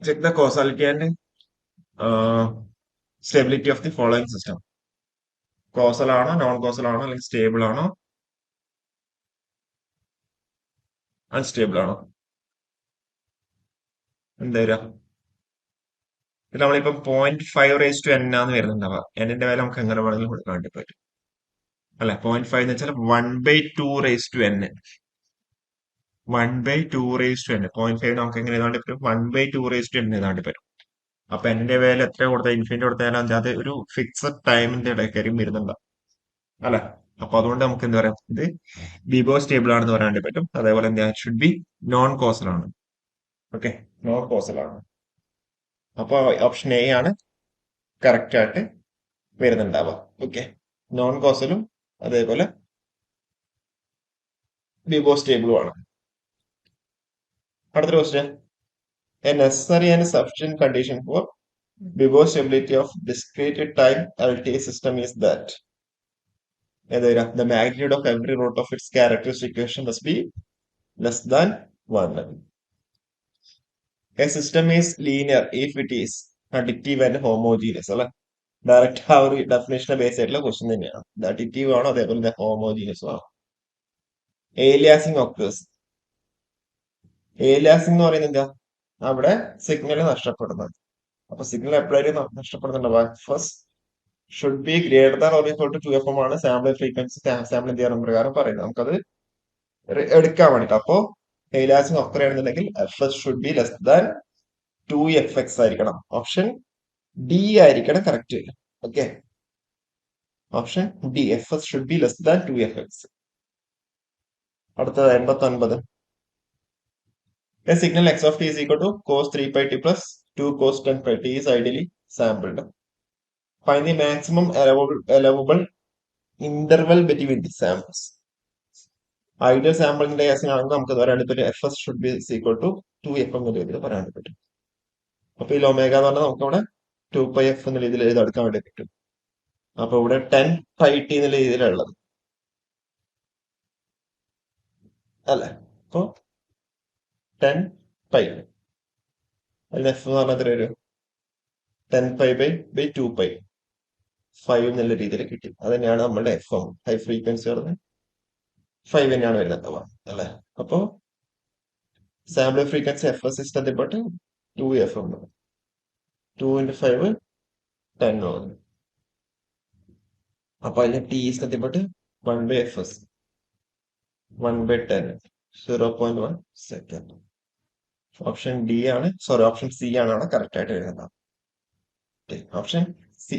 Check the causality and stability of the following system. Causal ആണോ, നോൺ കോസൽ ആണോ, അല്ലെങ്കിൽ സ്റ്റേബിൾ ആണോ, അൺസ്റ്റേബിൾ ആണോ, എന്താ വരിക. നമ്മളിപ്പോ 0.5 ആന്ന് വരുന്നുണ്ടാവുക. എന്നിന്റെ വില നമുക്ക് എങ്ങനെ വേണമെങ്കിലും കൊടുക്കാൻ വേണ്ടി പറ്റും അല്ലെ. 0.5 എന്ന് വെച്ചാൽ 1/2 1/2 0.5 നമുക്ക് എങ്ങനെ എഴുതാണ്ട് പറ്റും, 1/2 എഴുതാണ്ട് പറ്റും. അപ്പൊ എന്റെ വില എത്ര കൊടുത്താൽ, ഇൻഫിനിറ്റി കൊടുത്താലും അത് ഒരു ഫിക്സഡ് ടൈമിന്റെ ഇടയ്ക്കാരും വരുന്നുണ്ടാവും അല്ലെ. അപ്പൊ അതുകൊണ്ട് നമുക്ക് എന്താ പറയാം, ഇത് ബിബോ സ്റ്റേബിൾ ആണെന്ന് പറയാൻ വേണ്ടി പറ്റും. അതേപോലെ എന്താ ഷുഡ് ബി നോൺ കോസൽ ആണ്. ഓക്കെ, നോൺ കോസൽ ആണ്. അപ്പൊ ഓപ്ഷൻ എ ആണ് കറക്റ്റ് ആയിട്ട് വരുന്നുണ്ടാവുക. ഓക്കെ, നോൺ കോസലും അതേപോലെ ബിബോ സ്റ്റേബിളും ആണ്. അടുത്ത question, a necessary and sufficient condition for BIBO stability of discrete time LTI system is that. ഏതാ, the magnitude of every root of its characteristic equation must be less than 1. A system is linear if it is additive and homogeneous അല്ലെ. Direct ആ ഒരു ഡെഫിനേഷനെ base ആയിട്ടുള്ള question തന്നെയാണ്. ഇത് additive ആണോ, അതേപോലെ homogeneous ആണോ. Aliasing occurs. ഏലിയാസിംഗ് എന്ന് പറയുന്നത് എന്താ, അവിടെ സിഗ്നൽ നഷ്ടപ്പെടുന്നത്. അപ്പൊ സിഗ്നൽ എപ്പോഴായാലും നഷ്ടപ്പെടുന്നുണ്ടോ, first should be greater than or equal to 2FM ആണ് സാമ്പിൾ ഫ്രീക്വൻസി സാമ്പിൾ തിയറം പ്രകാരം പറയുന്നത്. നമുക്കത് എടുക്കാൻ വേണ്ടിട്ട്. അപ്പോ ഏലിയാസിംഗ് ഒക്കർ ആണെന്നുണ്ടെങ്കിൽ FS should be less than 2FX ആയിരിക്കണം. ഓപ്ഷൻ ഡി ആയിരിക്കണം correct. Okay, option D, FS should be less than 2FX. അടുത്തത് 89. A signal x of t is equal to cos 3πt plus 2 cos 10πt is ideally sampled. Find the maximum allowable interval between the samples. Ideal സാമ്പിളിന്റെ കേസിനാണെങ്കിൽ നമുക്ക് പറയാൻ പറ്റും F S should be equal to 2f എന്ന രീതിയിൽ പറയാൻ പറ്റും. അപ്പൊ ഈ ഒമേഗ എന്ന് പറഞ്ഞാൽ നമുക്ക് ഇവിടെ 2πf എന്ന രീതിയിൽ എഴുതെടുക്കാൻ വേണ്ടി പറ്റും. അപ്പൊ ഇവിടെ 10πt എന്നുള്ള രീതിയിലുള്ളത് അല്ലെ. അപ്പൊ 10π അതിന് എഫ് എന്ന് പറഞ്ഞാൽ എത്ര വരും? 10π/2π 5 എന്നുള്ള രീതിയിൽ കിട്ടി. അത് തന്നെയാണ് നമ്മുടെ എഫ് എം ഹൈ ഫ്രീക്വൻസി പറഞ്ഞത് 5 തന്നെയാണ് വരുന്നത് അല്ലെ. അപ്പോ sample frequency F S is nothing but 2f ആണ്. 2 into 5 10 ആണ്. അപ്പൊ അതിന് T is nothing but 1/fs 1/10 0.1 second. Option D ആണ്, സോറി ഓപ്ഷൻ സി ആണ് അവിടെ കറക്റ്റ് ആയിട്ട് എഴുതുന്നത്. Option C.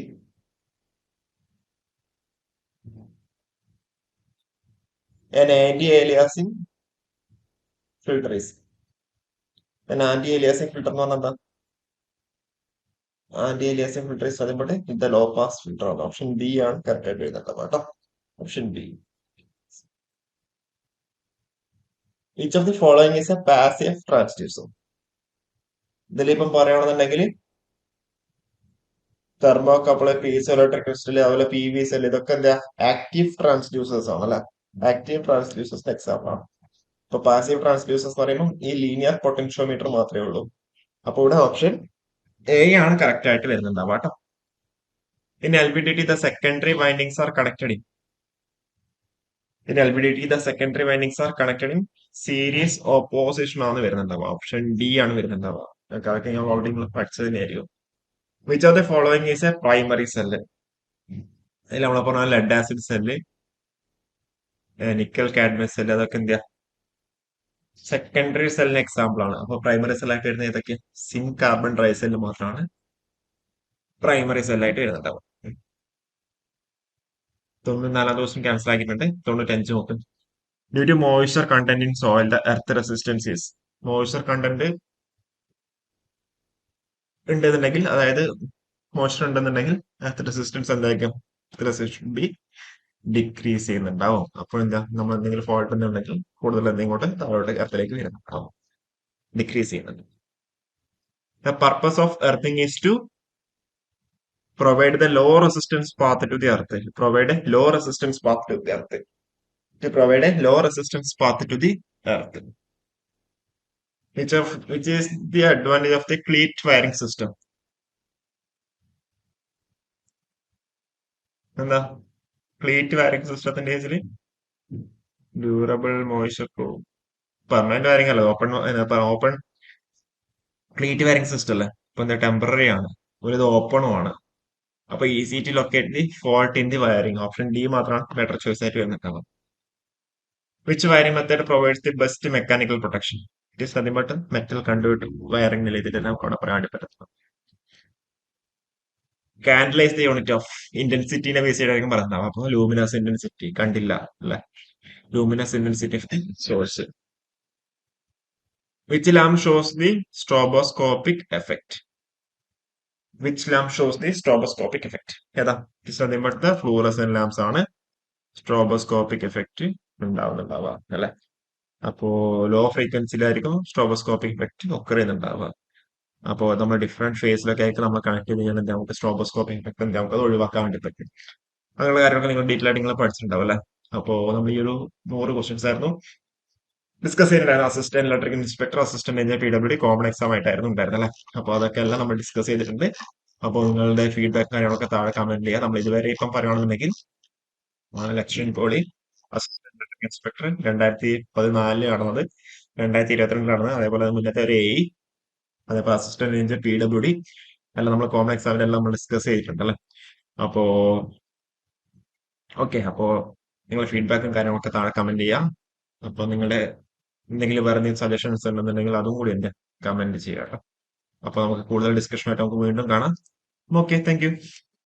An anti-aliasing filter is an anti-aliasing filter എന്ന് പറഞ്ഞാൽ എന്താ? Anti-aliasing filter is nothing but the low pass filter ആണ്. ഓപ്ഷൻ ബി ആണ് കറക്റ്റ് ആയിട്ട് എഴുതേണ്ടത് കേട്ടോ. Option B. Each of the following is a passive transducer. ഇതിലിപ്പം പറയുകയാണെന്നുണ്ടെങ്കിൽ തെർമോകപ്പിള്, piezo electric crystal, അതുപോലെ പി വി സെൽ, ഇതൊക്കെ എന്താ ആക്റ്റീവ് ട്രാൻസ്ഡ്യൂസേഴ്സ് ആണ് അല്ലെ. ആക്റ്റീവ് ട്രാൻസ്ഡ്യൂസേഴ്സ് എക്സാമ്പിൾ ആണ്. ഇപ്പൊ പാസീവ് ട്രാൻസ്ഡ്യൂസേഴ്സ് പറയുമ്പോൾ ഈ ലീനിയർ പൊട്ടൻഷ്യോമീറ്റർ മാത്രമേ ഉള്ളൂ. അപ്പൊ ഇവിടെ ഓപ്ഷൻ എ ആണ് കറക്റ്റ് ആയിട്ട് വരുന്നുണ്ടാവും കേട്ടോ. In LVDT, the secondary windings are connected in. In LVDT, the secondary windings are connected in series opposition ആണ് വരുന്നുണ്ടാവുക. ഓപ്ഷൻ ഡി ആണ് വരുന്നുണ്ടാവുക. കറക്റ്റ് ഞാൻ ഓൾറെഡി പഠിച്ചത് തന്നെയായിരിക്കും. Which of the following is a primary cell? അതിൽ നമ്മളെ പറഞ്ഞ lead acid cell, nickel cadmium cell, അതൊക്കെ എന്താ സെക്കൻഡറി സെല്ലിന് എക്സാമ്പിൾ ആണ്. അപ്പൊ പ്രൈമറി സെല്ലായിട്ട് വരുന്ന ഏതൊക്കെ? സിങ്ക് കാർബൺ ഡ്രൈ സെല്ല് മാത്രമാണ് പ്രൈമറി സെല്ലായിട്ട് വരുന്നുണ്ടാവുക. 94 ദിവസം ക്യാൻസൽ ആക്കിയിട്ടുണ്ട്. 95 നോക്കും. Due to moisture content in soil the earth resistance is. Moisture content ഉണ്ടെന്നുണ്ടെങ്കിൽ, അതായത് മോയ്സ്ചർ ഉണ്ടെന്നുണ്ടെങ്കിൽ എർത്ത് റെസിസ്റ്റൻസ് എന്തായിരിക്കും? റെസിസ്റ്റൻസ് ബി ഡിക്രീസ് ചെയ്യുന്നുണ്ടാവും. അപ്പോൾ എന്താ, നമ്മൾ എന്തെങ്കിലും ഫോൾട്ട് ഉണ്ടെന്നുണ്ടെങ്കിൽ കൂടുതൽ എന്തെങ്കിലും താഴോട്ട് എർത്തിലേക്ക് വരുന്നുണ്ടാവും, ഡിക്രീസ് ചെയ്യുന്നുണ്ട്. The purpose of earthing is to provide the low resistance path to the earth. Provide a low resistance path to the earth. To provide a low resistance path to the earth. Which is the advantage of the cleat wiring system. എന്താ cleat wiring സിസ്റ്റത്തിന്റെ കേസിൽ durable moisture proof permanent wiring അല്ല, open cleat wiring system അല്ലേ. ഇപ്പൊ എന്താ temporary ആണ്, ഒരു ഇത് ഓപ്പണും ആണ്. അപ്പൊ easy to locate the fault in the wiring. Option D മാത്രമാണ് ബെറ്റർ ചോയ്സ് ആയിട്ട് വരുന്നുണ്ടാവുക. Which wiring method provides the best mechanical protection? It is nothing but metal conduit wiring നില ഇതിൽ നമുക്ക് അവിടെ പറയാൻ പറ്റുന്നത്. കാൻഡലൈസ് ദി യൂണിറ്റ് ഓഫ് ഇന്റൻസിറ്റിനെ ബേസ് ചെയ്തായിരിക്കും പറയുന്നത്. അപ്പൊ ലൂമിനസ് ഇന്റൻസിറ്റി കണ്ടില്ല അല്ലെ, luminous intensity of the source. Which lamp shows the stroboscopic effect? Which lamp shows the stroboscopic effect? ഏതാ? It is nothing but the fluorescent lamps ആണ് സ്ട്രോബോസ്കോപ്പിക് effect ഉണ്ടാവുന്നുണ്ടാവുക അല്ലെ. അപ്പോ ലോ ഫ്രീക്വൻസിയിലായിരിക്കും സ്ട്രോബോസ്കോപ്പിക് എഫക്ട് ഒക്കെ ചെയ്യുന്നുണ്ടാവുക. അപ്പോൾ നമ്മൾ ഡിഫറെന്റ് ഫേസിലൊക്കെ ആയിട്ട് നമ്മൾ കണക്ട് ചെയ്ത് കഴിഞ്ഞാൽ നമുക്ക് സ്ട്രോബോസ്കോപ്പിക് എഫക്ട് നമുക്ക് അത് ഒഴിവാക്കാൻ വേണ്ടി പറ്റും. അങ്ങനെയുള്ള കാര്യങ്ങളൊക്കെ നിങ്ങൾ ഡീറ്റെയിൽ ആയിട്ട് നിങ്ങൾ പഠിച്ചിട്ടുണ്ടാവും അല്ലെ. അപ്പോൾ നമ്മൾ ഈ ഒരു 100 ക്വസ്റ്റ്യൻസ് ആയിരുന്നു ഡിസ്കസ് ചെയ്തിട്ടുണ്ടായിരുന്നു. Assistant electrical inspector, assistant engineer, PWD common exam ആയിട്ടായിരുന്നു ഉണ്ടായിരുന്നത് അല്ലെ. അപ്പോൾ അതൊക്കെ എല്ലാം നമ്മൾ ഡിസ്കസ് ചെയ്തിട്ടുണ്ട്. അപ്പോൾ നിങ്ങളുടെ ഫീഡ്ബാക്ക് കാര്യങ്ങളൊക്കെ താഴെ കമന്റ് ചെയ്യുക. നമ്മൾ ഇതുവരെ ഇപ്പം പറയുകയാണെന്നുണ്ടെങ്കിൽ ലക്ഷ്യൻ പോളി അസിസ്റ്റന്റ് ഇലക്ട്രിക്കൽ ഇൻസ്പെക്ടർ 2014 നടന്നത്, 2022 നടന്നത്, അതേപോലെ മുന്നത്തെ ഒരു AE, അതേപോലെ അസിസ്റ്റന്റ് എഞ്ചിനീയർ, PWD എല്ലാം നമ്മൾ കോമൺ എക്സാമിനെല്ലാം നമ്മൾ ഡിസ്കസ് ചെയ്തിട്ടുണ്ട് അല്ലെ. അപ്പോ ഓക്കെ, അപ്പോ നിങ്ങളുടെ ഫീഡ്ബാക്കും കാര്യങ്ങളൊക്കെ താഴെ കമന്റ് ചെയ്യാം. അപ്പൊ നിങ്ങളുടെ എന്തെങ്കിലും വേറെ എന്തെങ്കിലും സജഷൻസ് ഉണ്ടെന്നുണ്ടെങ്കിൽ അതും കൂടി എന്റെ കമന്റ് ചെയ്യാം കേട്ടോ. അപ്പൊ നമുക്ക് കൂടുതൽ ഡിസ്കഷൻ ആയിട്ട് നമുക്ക് വീണ്ടും കാണാം. Okay, thank you.